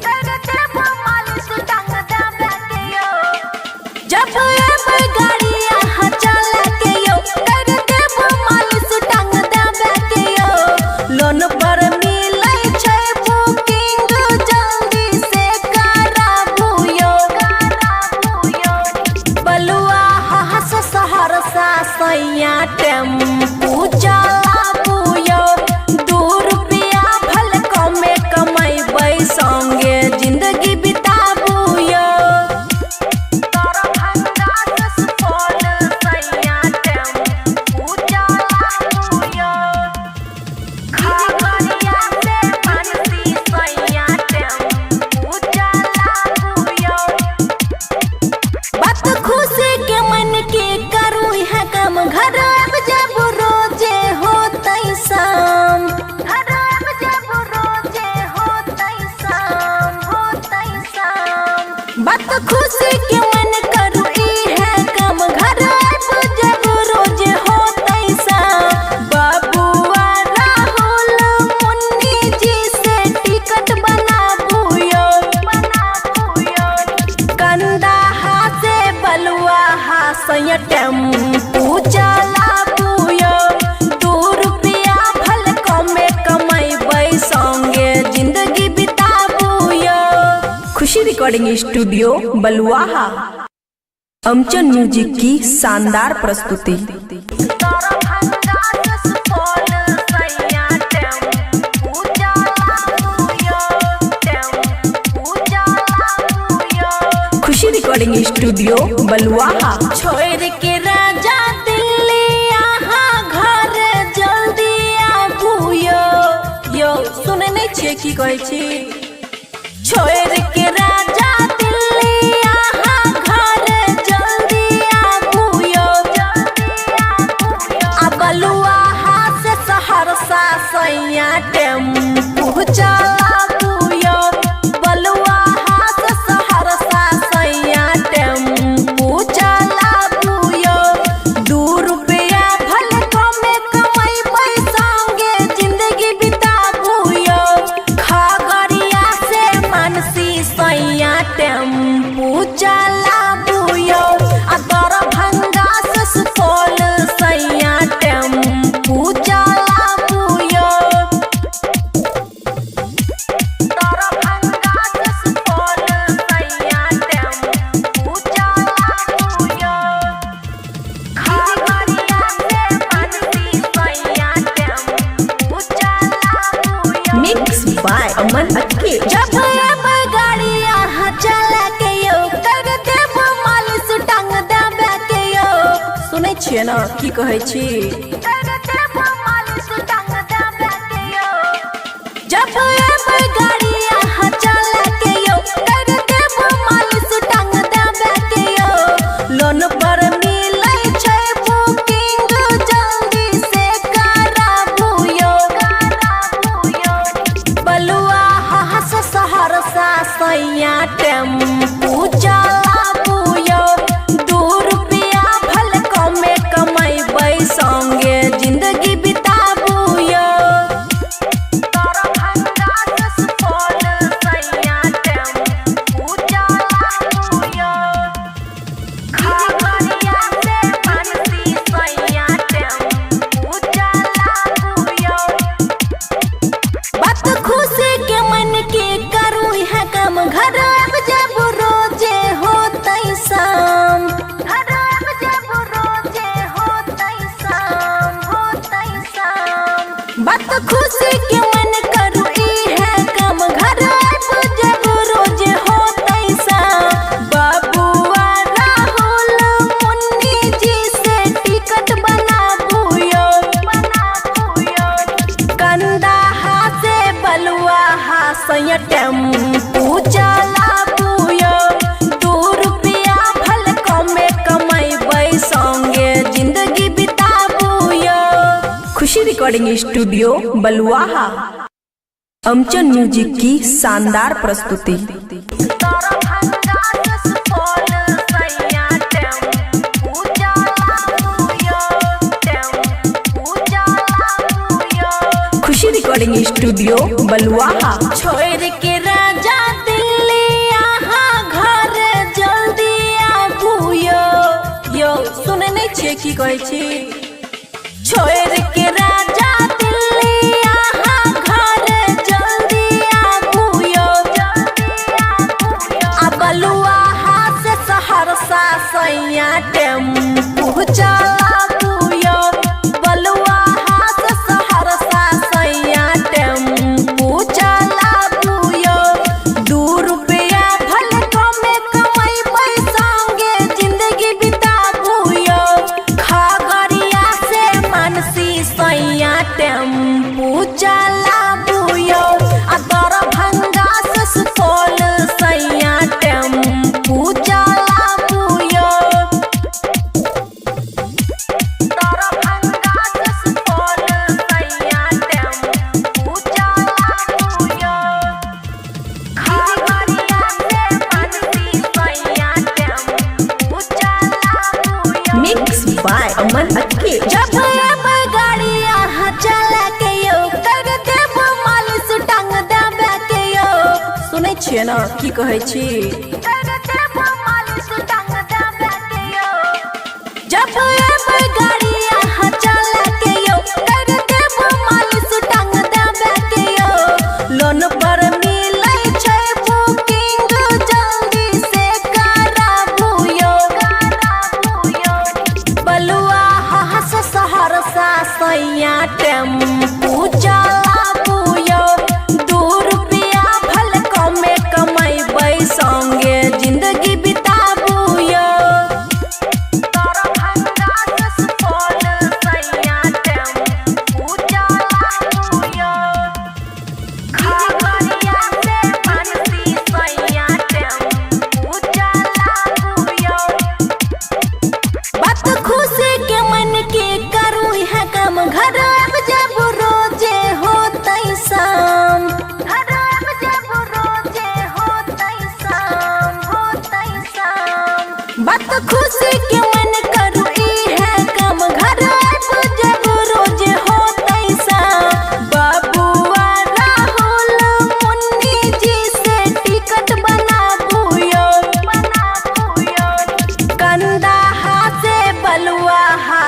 कर देव मालिश टांग देवे के यो। जब गाड़ी यहाँ चला के यो कर देव मालिश टांग देवे के यो। लोन पर मिलै छै बुकिंग जल्दी से कराबू यो। बलुआ हास सहरसा सैया टेम्पू चलाबू यो। 2 रुपया भल कमे कमैबै संगे जिंदगी बिताबू यो। दरभंगा से सुपौल सैया टेम्पू चलाबू यो। खगड़िया से मानसी सैया टेम्पू चलाबू यो। बात खुशी के मन के करू है कम घर अब जब रोजे होतै शाम। हरम जब रोजे होतै शाम होतै शाम। बात खुशी के मन करू है कम घर अब जब रोजे होतै शाम। बाबुआ राहुल मुन्नी जी से टिकट बनाबू यो। कंदाहा से बलुआ हासैया टेम्पू चलाबू यो। 2 रुपया भल कमे कमैबै संगे जिंदगी बिताबू यो। खुशी रिकॉर्डिंग स्टूडियो बलुआहा। अमचन म्यूजिक की शानदार प्रस्तुति। दरभंगा से सुपौल सैया टेम्पू रिकॉर्डिंग स्टूडियो बलुआहा। छोड़ के राजा दिल्ली यहाँ घर जल्दी आबू यो सुने नहीं छिए की कहै छी। छोड़ के राजा दिल्ली यहाँ घर जल्दी आबू यो आ बलुआहा से सहरसा सैया टेम्पू चलाबू यो। बलुआहा से सहरसा सैया टेम्पू चलाबू यो। 2 रुपया भले कमे कमैबै संगे जिंदगी बिताबू यो। खगड़िया से मानसी सैया टेम्पू चलाबू यो। आ दरभंगा से सुपौल सैया टेम्पू चलाबू यो। दरभंगा से सुपौल सैया टेम्पू चलाबू यो। खगड़िया से मानसी सैया टेम्पू चलाबू यो। मिक्स बाय अमन अक्के। जब गाड़ी यहाँ चला के यो कर देब मालिश टांग देबे के यो। सुनै छियै ना की कहै छी। कर देब मालिश टांग देबे के यो। जब गाड़ी यहाँ चला के यो कर देब मालिश टांग देबे के यो। लोन पर मिलै छै बुकिंग जल्दी से कराबू यो। बलुआहा से सहरसा सैया टेम्पू चलाबू यो। 2 रुपया भले कमे कमैबै संगे जिंदगी बिताबू यो। दरभंगा से सुपौल सैया टेम्पू चलाबू यो। खगड़िया से मानसी सैया टेम्पू चलाबू यो। बात खुशी के मन के करू है काम घर अब जब रोजे होतै शाम। घर अब जब रोजे होतै शाम बात खुशी के मन करू है काम घर अब जब रोजे होतै शाम। बाबुआ राहुल मुन्नी जी से टिकट बनाबू यो। कंदाहा से बलुआहा सैया टेम्पू चलाबू यो। 2 रुपया भले कमे कमैबै संगे जिंदगी बिताबू यो। खुशी रिकॉर्डिंग स्टूडियो बलुआहा। अमचन म्यूजिक की शानदार प्रस्तुति। दरभंगा से सुपौल सैया टेम्पू चलाबू यो। टेम्पू चलाबू यो। खुशी रिकॉर्डिंग स्टूडियो बलुआहा। छोड़ के राजा दिल्ली यहाँ घर जल्दी आबू यो सुने नहीं छिए की कहै छी। छोड़ के राजा दिल्ली यहाँ घर जल्दी आबू यो। आ बलुआहा से सहरसा सैया टेम्पू चलाबू यो। बलुआहा से सहरसा सैया टेम्पू चलाबू यो। 2 रुपया भले कमे कमैबै संगे जिंदगी बिताबू यो। खगड़िया से मानसी सैया टेम्पू चलाबू यो। आ दरभंगा से सुपौल सैया टेम्पू चलाबू यो। दरभंगा से सुपौल सैया टेम्पू चलाबू यो। खगड़िया से मानसी सैया टेम्पू चलाबू यो। मिक्स बाय अमन अक्के। जब गाड़ी यहाँ चला के यो कर देब मालिश टांग देबे के यो। सुनै छियै ना की कहै छी। कर देब मालिश टांग देबे के यो। जब गाड़ी यहाँ चला के यो कर देब मालिश टांग देबे के यो। लोन पर मिलै छै बुकिंग जल्दी से कराबू यो। बलुआहा से सहरसा सैया टेम्पू चलाबू यो। 2 रुपया भले कमे कमैबै संगे जिंदगी बिताबू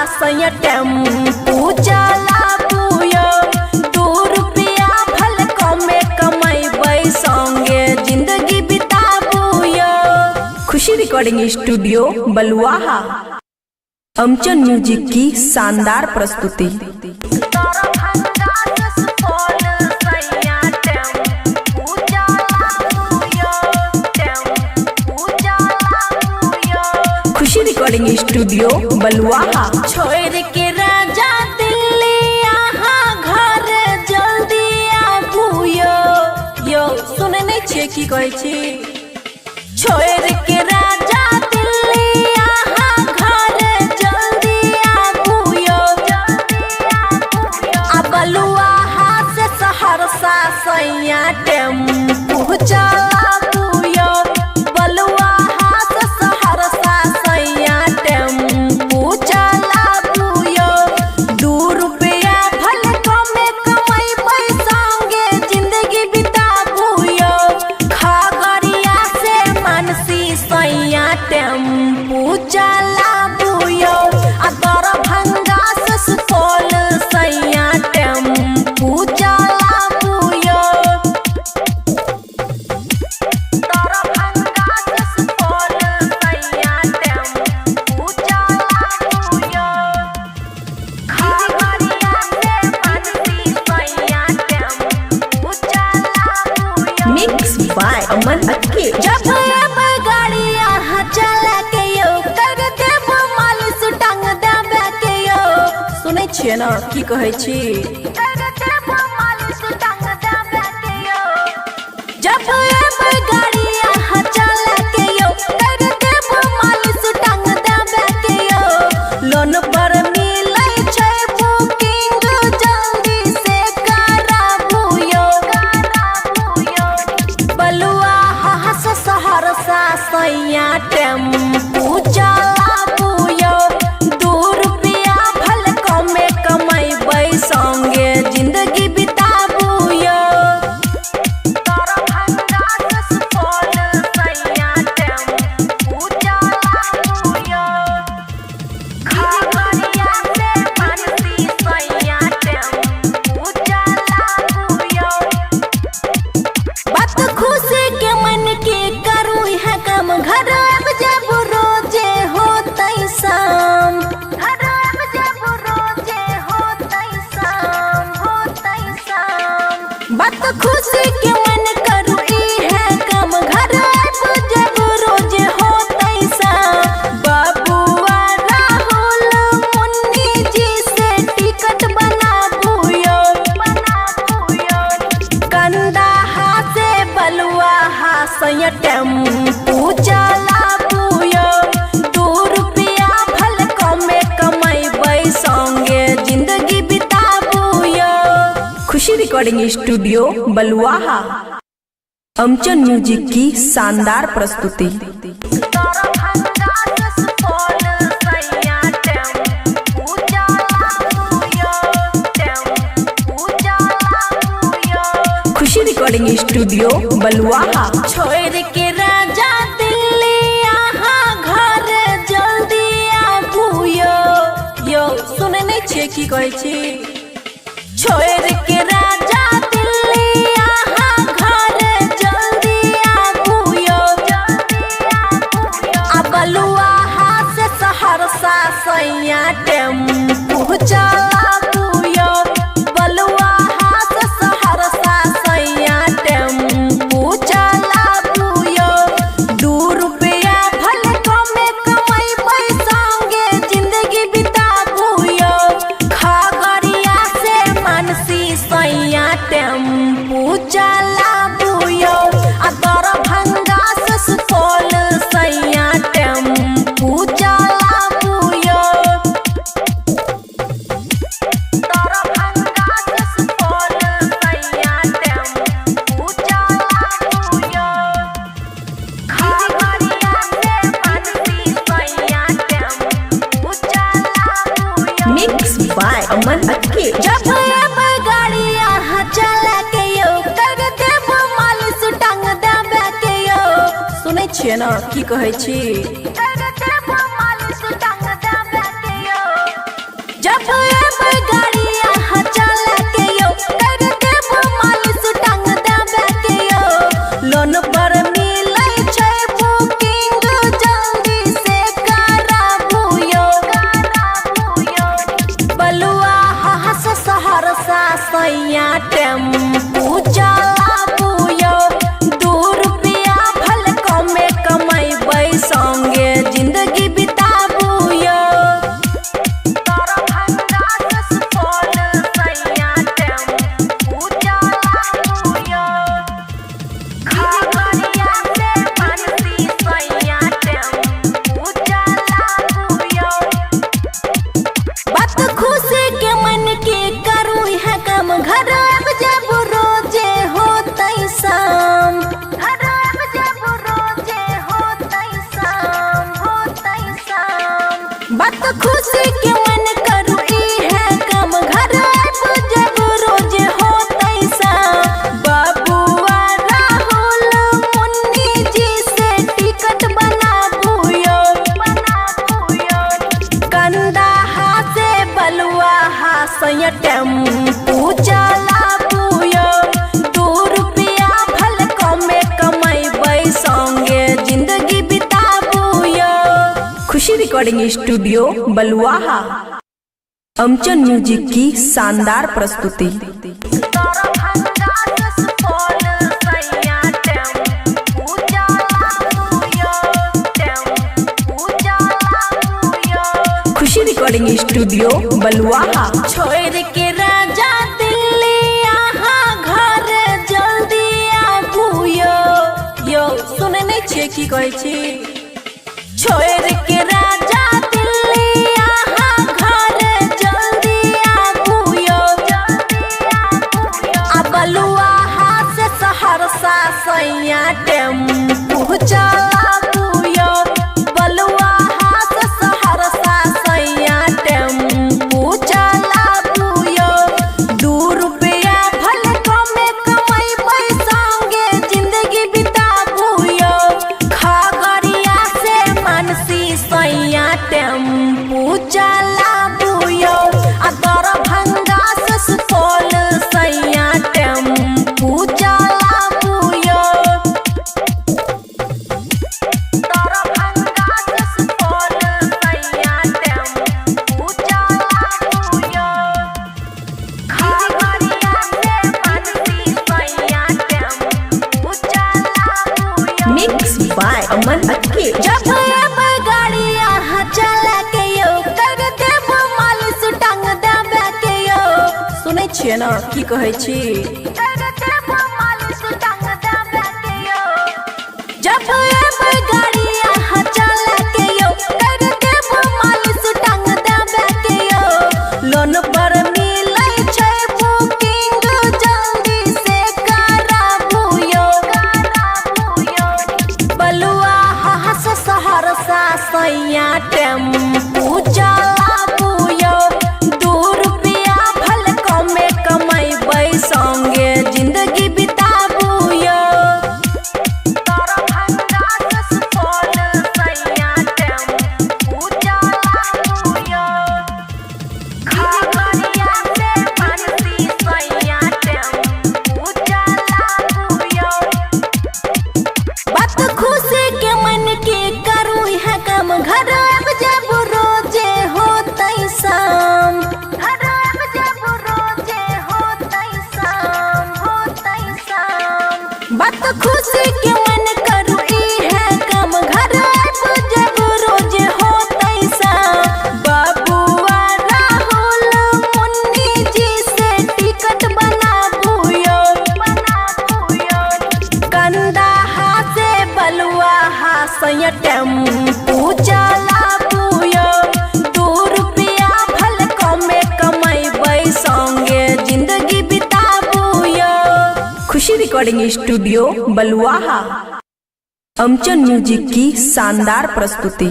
सैया टेम्पू चलाबुयो 2 रुपया भल कमे कमाइबै संगे जिंदगी बिताबुयो। खुशी रिकॉर्डिंग स्टूडियो बलुआहा। अमचन म्यूजिक की शानदार प्रस्तुति। खुशी रिकॉर्डिंग स्टूडियो बलुआहा। छोड़ के राजा दिल्ली यहाँ घर जल्दी आबुयो। यो सुने नहीं छे की कहै छी। छोड़ के राजा दिल्ली यहाँ घर जल्दी आबुयो। आ बलुआहा से सहरसा सैया टेम्पू चलाबुयो। बलुआहा से सहरसा सैया टेम्पू चलाबुयो। 2 रुपया भल कमे कमाइबै संगे जिंदगी बिताबुयो। खगड़िया से मानसी सैया टेम्पू चलाबुयो। आ दरभंगा से सुपौल सैया टेम्पू चलाबुयो। दरभंगा से सुपौल सैया टेम्पू चलाबुयो। खगड़िया से मानसी सैया टेम्पू चलाबुयो। मिक्स बाय अमन अक्के। जब गाड़ी यहाँ चला के यो कर देब मालिश टांग देबे के यो। सुनै छियै ना की कहै छी। कर देब मालिश टांग देबे के यो। जब गाड़ी यहाँ चला के यो कर देब मालिश टांग देबे के यो। लोन पर मिलै छै बुकिंग जल्दी से कराबुयो। बलुआहा से सहरसा सैया टेम्पू चलाबुयो। 2 रुपया भल कमे कमाइबै संगे जिंदगी बिताबुयो। दरभंगा से सुपौल सैया टेम्पू चलाबुयो। खगड़िया से मानसी सैया टेम्पू चलाबुयो। बात खुशी के मन के करू है काम घर अब जब रोजे होतै शाम। घर अब जब रोजे होतै शाम होतै शाम। बात खुशी के मन करू है काम घर अब जब रोजे होतै शाम। बाबुआ राहुल मुन्नी जी से टिकट बनाबुयो। कंदाहा से बलुआहा सैया टेम्पू चलाबुयो। 2 रुपया भल कमे कमाइबै संगे जिंदगी बिताबुयो। खुशी रिकॉर्डिंग स्टूडियो बलुआहा। अमचन म्यूजिक की शानदार प्रस्तुति। दरभंगा से सुपौल सैया टेम्पू चलाबुयो। टेम्पू चलाबुयो। खुशी रिकॉर्डिंग स्टूडियो बलुआहा। छोड़ के राजा दिल्ली यहाँ घर जल्दी आबुयो। यो सुने नहीं छे की कहै छी। छोड़ के राजा दिल्ली यहाँ घर जल्दी आबुयो। आ बलुआहा से सहरसा सैया टेम्पू चलाबुयो। बलुआहा से सहरसा सैया टेम्पू चलाबुयो। 2 रुपया भल कमे कमाइबै संगे जिंदगी बिताबुयो। खगड़िया से मानसी सैया टेम्पू चलाबुयो। आ दरभंगा से सुपौल सैया टेम्पू चलाबुयो। दरभंगा से सुपौल सैया टेम्पू चलाबुयो। खगड़िया से मानसी सैया टेम्पू चलाबुयो। मिक्स बाय अमन अक्के। जब गाड़ी यहाँ चला के यो कर देब मालिश टांग देबे के यो। सुनै छियै ना की कहै छी। कर देब मालिश टांग देबे के यो। जब एबै गाड़ी यहाँ चला के यो कर देबो मालिश टांग देबे के यो लोन पर मिलै छै बुकिंग जल्दी से कराबू यो बलुआ हास सहरसा सैया टेम्पू चलाबू यो 2 रुपया भल कमे कमैबै संगे जिंदगी बिताबू यो बात खुशी के मन के करू है कम घर अब जब रोजे होतै शाम बात खुशी के मन करू ई है कम घर अब जब रोजे होतै शाम बाबुआ राहुल मुन्नी जी से टिकट बनाबू यो कंदा से बलुआ हासय टेम्पू चलाबू यो 2 रुपया भल कमे कमैबै संगे जिंदगी बिताबू यो खुशी रिकॉर्डिंग स्टूडियो बलुआहा अमचन म्यूजिक की शानदार प्रस्तुति खुशी रिकॉर्डिंग स्टूडियो बलुआहा छोड़ के राजा दिल्ली यहाँ घर जल्दी आबू यो सुने नहीं छियै की कहै छी छोड़ के राजा दिल्ली यहाँ घर जल्दी आबू यो आ बलुआहा से सहरसा सैया टेम्पू चलाबू यो बलुआहा से सहरसा सैया टेम्पू चलाबू यो 2 रुपया भल कमे कमैबै संगे जिंदगी बिताबू यो खगड़िया से मानसी सैया टेम्पू चलाबू यो आ दरभंगा से सुपौल सैया टेम्पू चलाबू यो मिक्स बाय अमन अक्के जब एबै गाड़ी यहाँ चला के यो कर देबो मालिश टांग देबे के यो सुनै छियै ना की कहै छी जब एबै गाड़ी यहाँ चला के यो कर देबो मालिश टांग देबे के यो लोन पर मिलै छै बुकिंग जल्दी से कराबू यो बलुआ हास सहरसा सैया टेम्पू चलाबू यो 2 रुपया भल कमे कमैबै संगे जिंदगी बिताबू यो बात खुशी के मन के करू है कम घर अब जब रोजे होतै शाम बात खुशी के मन करू ई है कम घर अब जब रोजे होतै शाम बाबुआ राहुल मुन्नी जी से टिकट बनाबू यो कंदा से बलुआ हासय टेम्पू चलाबू यो 2 रुपया भल कमे कमैबै संगे जिंदगी बिताबू यो खुशी रिकॉर्डिंग स्टूडियो बलुआहा अमचन म्यूजिक की शानदार प्रस्तुति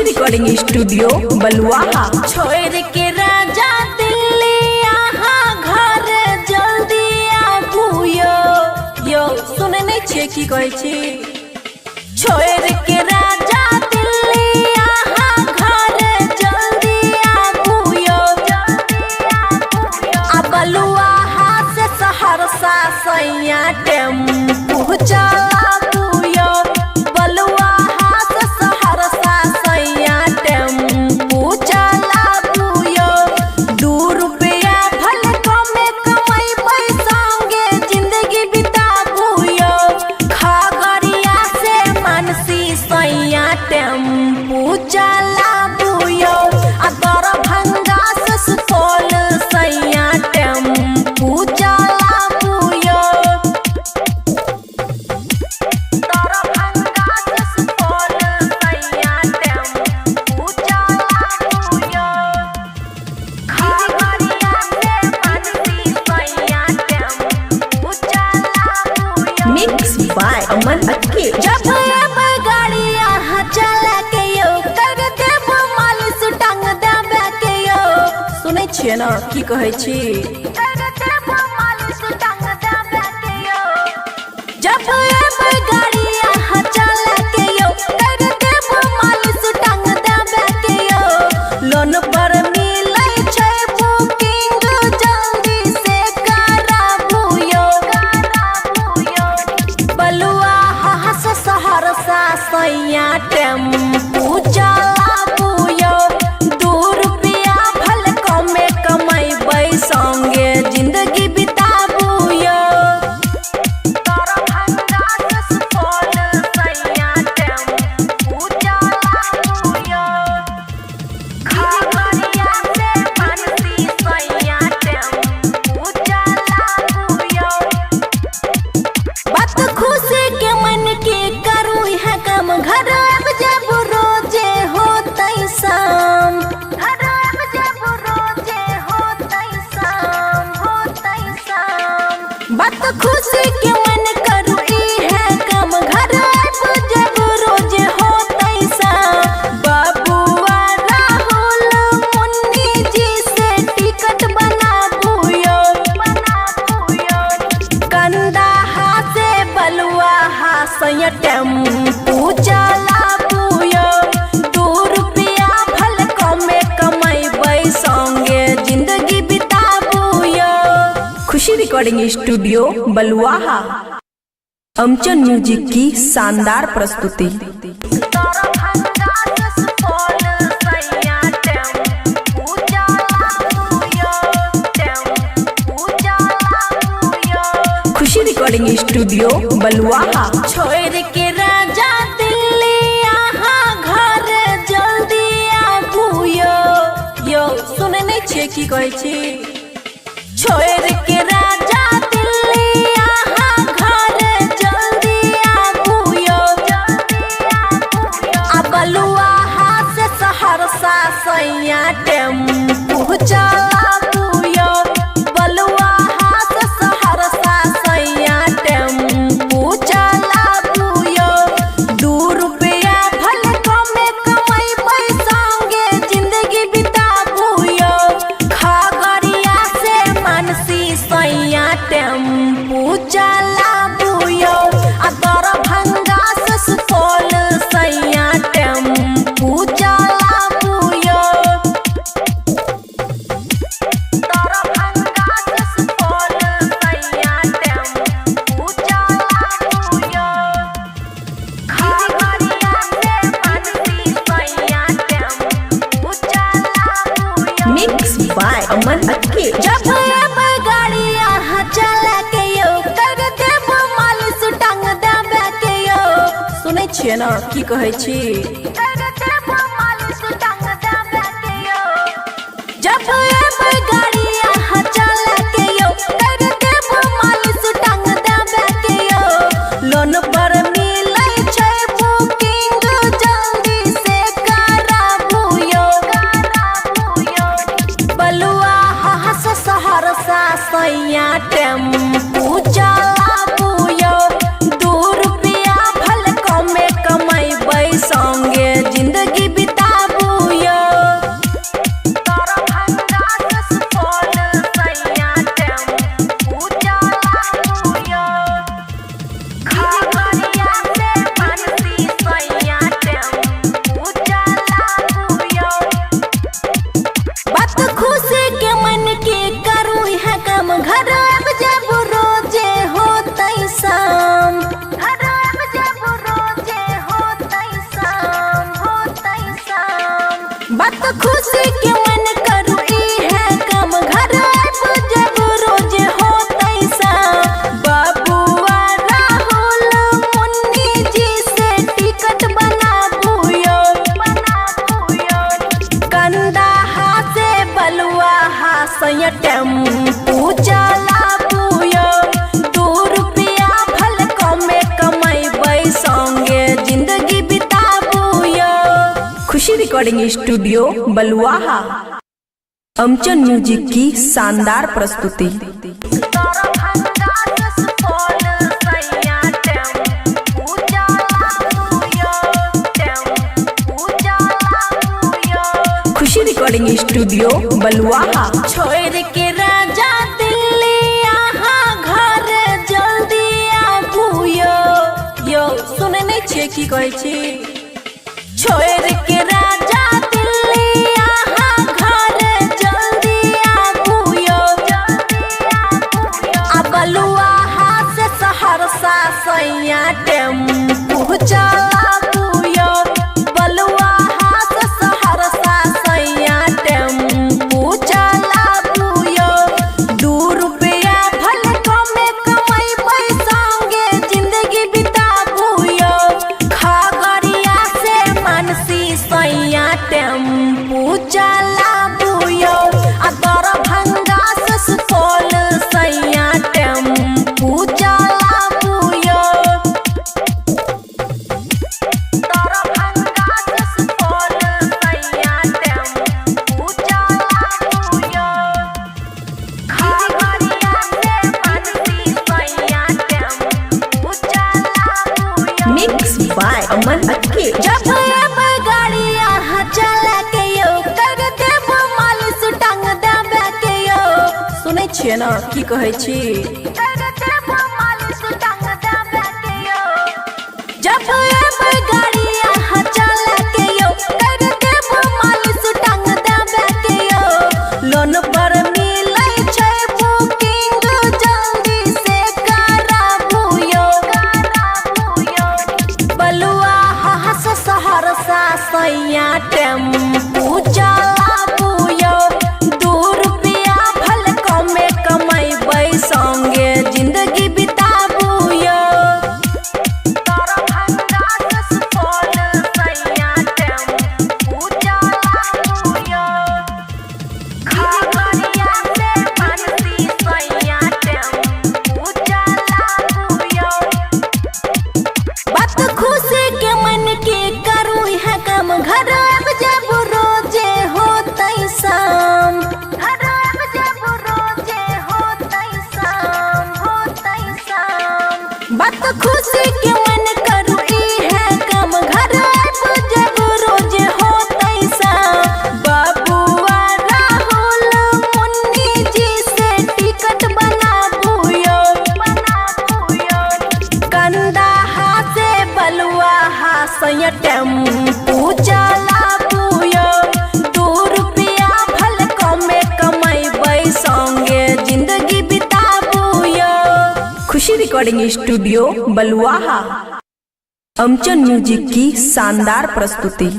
रिकॉर्डिंग स्टूडियो बलुआहा। छोड़ के राजा दिल्ली यहाँ घर जल्दी आबू। की कहै छी छोड़ के राजा दिल्ली यहाँ घर जल्दी आबुयो आ बलुआ से सहरसा सैया टेम्पू चलाबुयो बलुआ से सहरसा सैया टेम्पू चलाबुयो 2 रुपया भले कमे कमैबै संगे जिंदगी बिताबुयो खगड़िया से मानसी सैया टेम्पू चलाबुयो आ दरभंगा से सुपौल सैया टेम्पू चलाबुयो दरभंगा से सुपौल सैया टेम्पू चलाबुयो खगड़िया से मानसी सैया टेम्पू चलाबुयो मिक्स बाय अमन अक्के जब गाड़ी यहाँ चला के यो कर देब मालिश टांग देबे के यो सुनै छियै ना की कहै छी कर देब मालिश टांग देबे के यो जब गाड़ी यहाँ चला के यो कर देब मालिश टांग देबे के यो लोन पर मिलै छै बुकिंग जल्दी से कराबुयो बलुआ से सहरसा सैया टेम्पू चलाबुयो 2 रुपया भले कमे कमैबै संगे जिंदगी बिताबुयो दरभंगा से सुपौल सैया टेम्पू चलाबुयो खगड़िया से मानसी सैया टेम्पू चलाबुयो बात खुशी के मन के करू है काम घर अब जब रोजे होतै शाम घर अब जब रोजे होतै शाम बात खुशी के मन करू है काम घर अब जब रोजे होतै शाम बाबुआ राहुल मुन्नी जी से टिकट बनाबुयो कंदाहा से बलुआ सैया टेम्पू चलाबुयो 2 रुपया भले कमे कमैबै संगे जिंदगी बिताबुयो खुशी रिकॉर्डिंग स्टूडियो बलुआहा अमचन म्यूजिक की शानदार प्रस्तुति दरभंगा से सुपौल सैया टेम्पू चलाबुयो खुशी रिकॉर्डिंग स्टूडियो बलुआहा छोड़ के राजा दिल्ली यहाँ घर जल्दी आबुयो यो सुनै नै छियै की कहै छी छोड़ के राजा दिल्ली यहाँ घर जल्दी आबुयो आ बलुआ से सहरसा सैया टेम्पू चलाबुयो बलुआ से सहरसा सैया टेम्पू चलाबुयो 2 रुपया भले कमे कमैबै संगे जिंदगी बिताबुयो खगड़िया से मानसी सैया टेम्पू चलाबुयो आ दरभंगा से सुपौल सैया टेम्पू चलाबुयो दरभंगा से सुपौल सैया टेम्पू चलाबुयो खगड़िया से मानसी सैया टेम्पू चलाबुयो मिक्स बाय अमन अक्के जब गाड़ी यहाँ चला के यो कर देब मालिश टांग देबे के यो सुनै छियै ना की कहै छी कर देब मालिश टांग देबे के यो जब गाड़ी यहाँ चला के यो कर देब मालिश टांग देबे के यो लोन पर मिलै छै बुकिंग जल्दी से कराबुयो बलुआ से सहरसा सैया टेम्पू चलाबुयो 2 रुपया भले कमे कमैबै संगे जिंदगी बिताबुयो दरभंगा से सुपौल बात खुशी के मन करू ई है काम घर आइब जब रोज होतै शाम। बबुआ राहुल मुन्नी जी से टिकट बनाबू यो कंदाहा से बलुआहा सैया टेम्पू चलाबू यो। 2 रुपया भल कमे कमैबै संगे जिंदगी बिताबू यो। खुशी रिकॉर्डिंग स्टूडियो बलुआहा। अमचन म्यूजिक की शानदार प्रस्तुति। खुशी रिकॉर्डिंग स्टूडियो बलुआहा। छोड़ के राजा दिल्ली यहाँ घर जल्दी आबू यो। यो सुने नहीं छे की कहै छी। छोड़ के राजा दिल्ली यहाँ घर जल्दी आबू यो। आ बलुआहा से सहरसा सैया टेम्पू चलाबू यो। बलुआहा से सहरसा सैया टेम्पू चलाबू यो। 2 रुपया भल कमे कमैबै संगे जिंदगी बिताबू यो। खगड़िया से मानसी सैया टेम्पू चलाबू यो। आ दरभंगा से सुपौल सैया टेम्पू चलाबू यो। दरभंगा से सुपौल सैया टेम्पू चलाबू यो। खगड़िया से मानसी सैया टेम्पू चलाबू यो। मिक्स बाय अमन अक्के। जब अब गाड़ी यहाँ चला के यो कर देब मालिश टांग देबे के यो। सुनै छियै ना की कहै छी। कर देब मालिश टांग देबे के यो। जब अब गाड़ी यहाँ चला के यो कर देब मालिश टांग देबे के यो। लोन पर मिलै छै बुकिंग जल्दी से कराबू यो। बलुआहा से सहरसा सैया टेम्पू चलाबू यो। 2 रुपया भल कमे कमैबै संगे जिंदगी बिताबू यो। दरभंगा से सुपौल सैया टेम्पू चलाबू यो। खगड़िया से मानसी सैया टेम्पू चलाबू यो। बात खुशी के मन के करू है काम घर आइब जब रोजे होतै शाम। घर आइब जब रोजे होतै शाम। बात खुशी के मन करू ई है काम घर आइब जब रोजे होतै शाम। बबुआ राहुल मुन्नी जी से टिकट बनाबू यो कंदाहा से बलुआहा सैया टेम्पू चलाबू यो। 2 रुपया भल कमे कमैबै संगे जिंदगी बिताबू यो। खुशी रिकॉर्डिंग स्टूडियो बलुआहा। अमचन म्यूजिक की शानदार प्रस्तुति।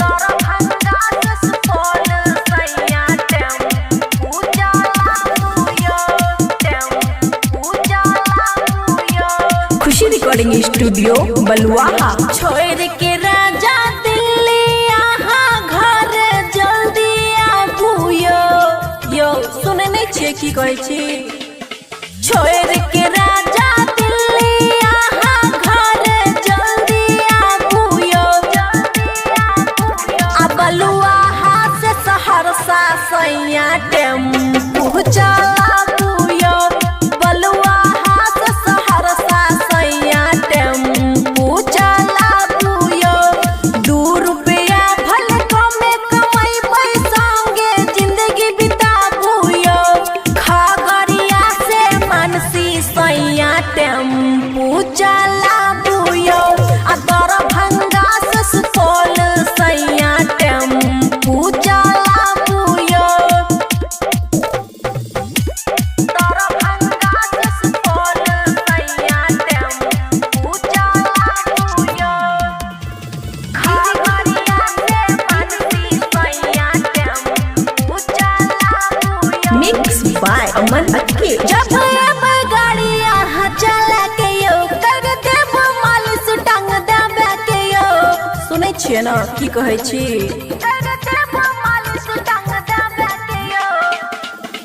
दरभंगा से सुपौल सैया टेम्पू चलाबू यो। टेम्पू चलाबू यो। खुशी रिकॉर्डिंग स्टूडियो बलुआहा। छोड़ के राजा दिल्ली यहाँ घर जल्दी आबू यो। यो सुने नहीं छियै की कहै छी। छोड़ के राजा दिल्ली यहाँ घर जल्दी आबू यो। आ बलुआहा से सहरसा सैया टेम्पू चलाबू यो। बलुआहा से सहरसा सैया टेम्पू चलाबू यो। 2 रुपया भल कमे कमैबै संगे जिंदगी बिताबू यो। खगड़िया से मानसी सैया टेम्पू चलाबू यो। आ दरभंगा से सुपौल सैया टेम्पू चलाबू यो। छियै ना की कहै छी। कर देबो मालिश टांग देबे के यो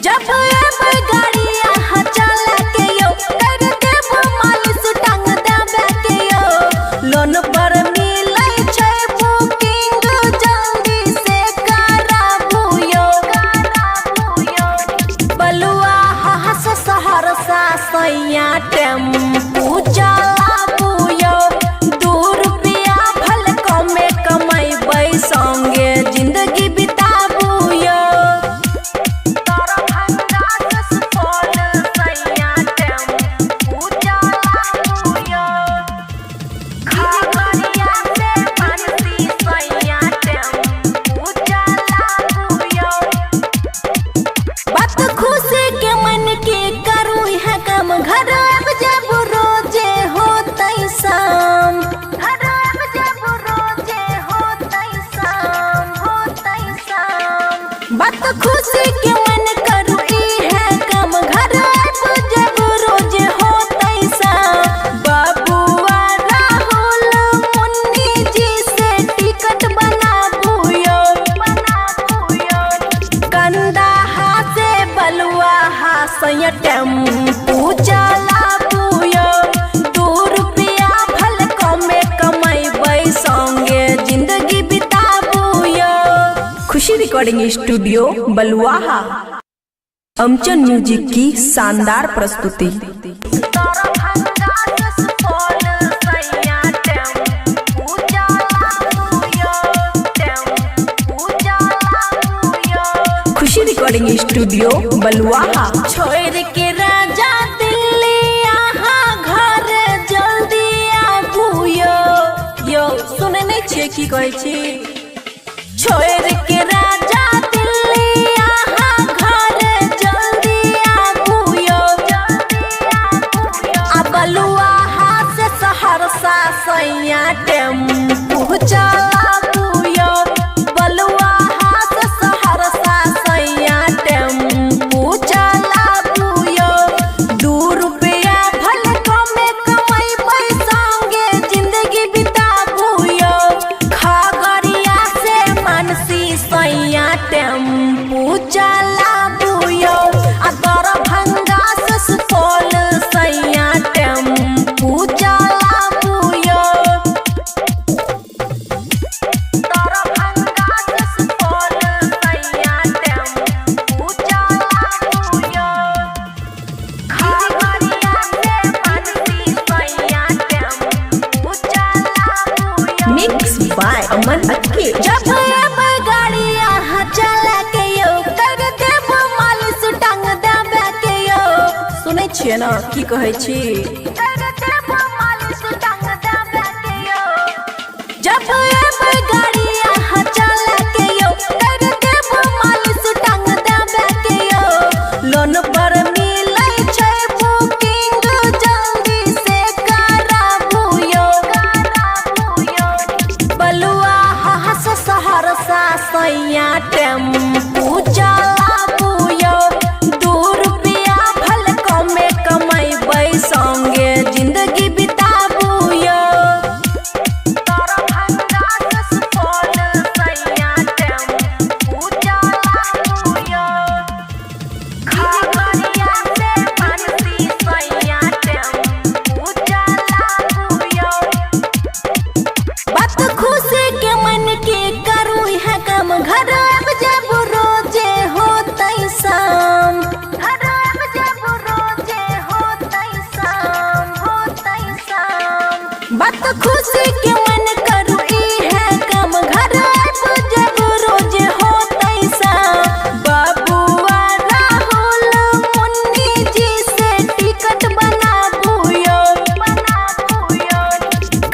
जब एबै गाड़ी यहाँ चला के यो कर देबो मालिश टांग देबे के यो। लोन पर मिलै छै बुकिंग जल्दी से कराबू यो। बलुआ हास सहरसा सैया टेम्पू चलाबू यो। 2 रुपया भल कमे कमैबै संगे जिंदगी बिताबू यो। दरभंगा से सुपौल सैया टेम्पू चलाबू यो। खगड़िया से बंसी सैया टेम्पू चलाबू यो। बात खुशी के मन के करू है काम घर अब जब रोजे होतै शाम। घर अब जब रोजे होतै शाम। बात खुशी के मन करू है काम घर अब जब रोजे होतै शाम। बाबुआ राहुल मुन्नी जी से टिकट बनाबू यो। कंदाहा से बलुआ हासैया टेम्पू चलाबू यो। 2 रुपया भल कमे कमैबै संगे जिंदगी बिताबू यो। खुशी रिकॉर्डिंग स्टूडियो बलुआहा। अमचन म्यूजिक की शानदार प्रस्तुति। दरभंगा से सुपौल सैया टेम्पू चलाबू यो। टेम्पू चलाबू यो। खुशी रिकॉर्डिंग स्टूडियो बलुआहा। छोड़ के राजा दिल्ली यहाँ घर जल्दी आबू यो। यो सुने नहीं छियै की कहै छी। छोड़ के राजा दिल्ली यहाँ घर जल्दी आबू यो। आ बलुआहा से सहरसा सैया टेम्पू चलाबू यो। बलुआहा से सहरसा सैया टेम्पू चलाबू यो। 2 रुपया भल कमे कमैबै संगे जिंदगी बिताबू यो। खगड़िया से मानसी सैया टेम्पू चलाबू यो। आ दरभंगा से सुपौल सैया टेम्पू चलाबू यो। दरभंगा से सुपौल सैया टेम्पू चलाबू यो। खगड़िया से बंसी सैया टेम्पू चलाबू यो। मिक्स बाय अमन अक्के। जब एबै गाड़ी यहाँ चला के यो कर देबो मालिश टांग देबे के यो। सुनै छियै ना की कहै छी। कर देबो मालिश टांग देबे के यो। जब एबै गाड़ी यहाँ चला के यो कर देबो मालिश टांग देबे के यो। लोन पर मिलै छै बुकिंग जल्दी से कराबू यो। बलुआ हास सहरसा सैया टेम्पू चलाबू यो। 2 रुपया भल कमे कमैबै संगे जिंदगी बिताबू यो। दरभंगा से सुपौल सैया टेम्पू चलाबू यो। खगड़िया से बंसी सैया टेम्पू चलाबू यो। बात खुशी के मन के करू है काम घर अब जब रोजे होतै शाम। घर अब जब रोजे होतै शाम। बात खुशी के मन करू है काम घर अब जब रोजे होतै शाम। बाबुआ राहुल मुन्नी जी से टिकट बनाबू यो।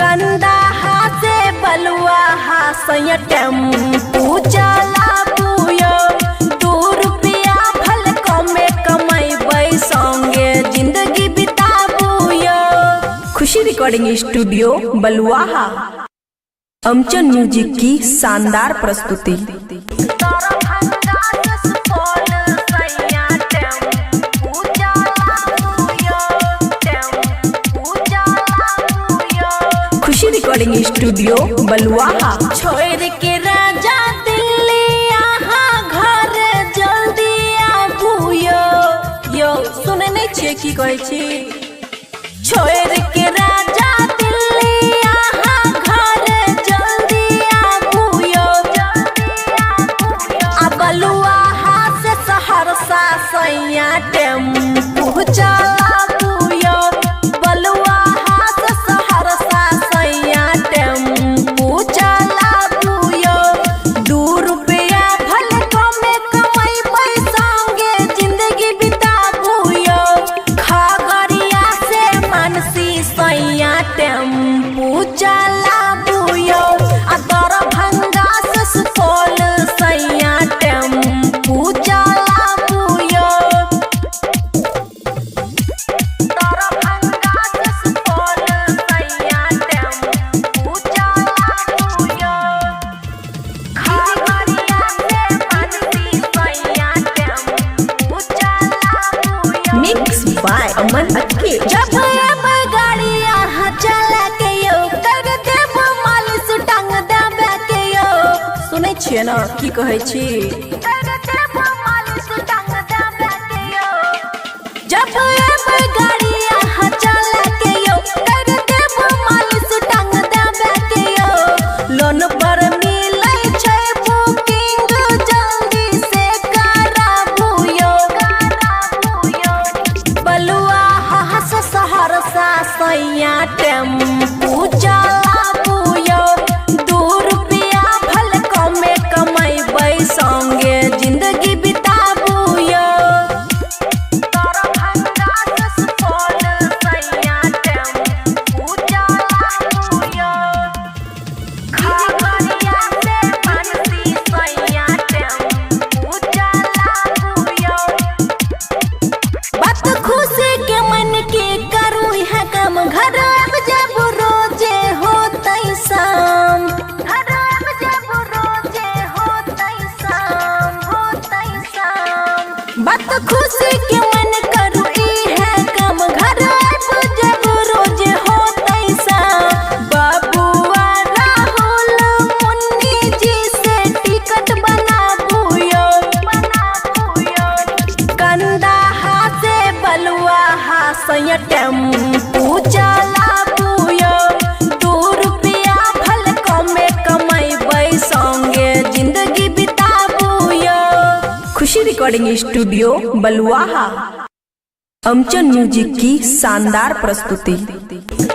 कंदाहा से बलुआ हासैया टेम्पू चलाबू यो। 2 रुपया भल कमे कमैबै संगे जिंदगी बिताबू यो। खुशी रिकॉर्डिंग स्टूडियो बलुआहा। अमचन म्यूजिक की शानदार प्रस्तुति। दरभंगा से सुपौल सैया टेम्पू चलाबू यो। टेम्पू चलाबू यो। खुशी रिकॉर्डिंग रिकॉर्डिंग स्टूडियो बलुआहा। छोड़ के राजा दिल्ली यहाँ घर जल्दी आबू यो सुने नहीं छिए की कहै छी। छोड़ के राजा दिल्ली यहाँ घर जल्दी आबू यो आ बलुआहा से सहरसा सैया टेम्पू चलाबू यो। बलुआहा से सहरसा सैया टेम्पू चलाबू यो। 2 रुपया भले कमे कमैबै संगे जिंदगी बिताबू यो। खगड़िया से मानसी सैया टेम्पू चलाबू यो। आ दरभंगा से सुपौल सैया टेम्पू चलाबू यो। दरभंगा से सुपौल सैया टेम्पू चलाबू यो। खगड़िया से मानसी सैया टेम्पू चलाबू यो। मिक्स बाय अमन अक्के। जब अब गाड़ी यहाँ चला के यो कर देब मालिश टांग देबे के यो। सुनै छियै ना की कहै छी। कर देब मालिश टांग देबे के यो। जब अब गाड़ी यहाँ चला के यो कर देब मालिश टांग देबे के यो। लोन पर मिलै छै बुकिंग जल्दी से कराबू यो। बलुआहा से सहरसा सैया टेम्पू चलाबू यो। 2 रुपया भले कमे कमैबै संगे जिंदगी बिताबू यो। दरभंगा से सुपौल सैया टेम्पू चलाबू यो। खगड़िया से मानसी सैया टेम्पू चलाबू यो। बात खुशी के मन के करू है काम घर अब जब रोजे होतै शाम। घर अब जब रोजे होतै शाम बात खुशी के मन करू है काम घर अब जब रोजे होतै शाम। बाबुआ राहुल मुन्नी जी से टिकट बनाबू यो। कंदाहा से बलुआहा सैया टेम्पू चलाबू यो। 2 रुपया भले कमे कमैबै संगे जिंदगी बिताबू यो। खुशी रिकॉर्डिंग स्टूडियो बलुआहा। अमचन म्यूजिक की शानदार प्रस्तुति।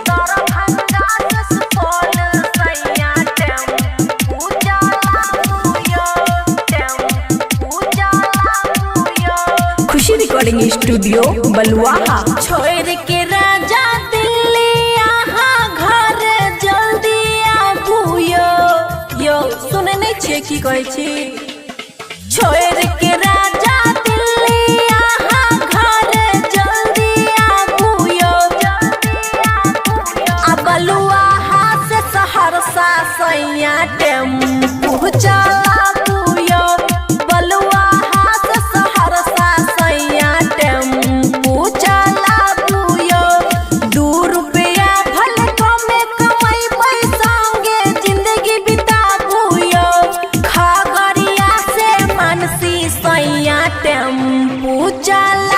दरभंगा से सुपौल सैया टेम्पू चलाबू यो। टेम्पू चलाबू यो। खुशी रिकॉर्डिंग स्टूडियो बलुआहा। छोड़ के राजा दिल्ली यहाँ घर जल्दी आबू यो सुने नहीं छिए की कहै छी। छोड़ के राजा दिल्ली यहाँ घर जल्दी आबू यो। आ बलुआहा से सहरसा सैया टेम्पू चलाबू यो। बलुआहा से सहरसा सैया टेम्पू चलाबू यो। 2 रुपया भले कमे कमैबै संगे जिंदगी बिताबू यो। खगड़िया से मानसी सैया टेम्पू चला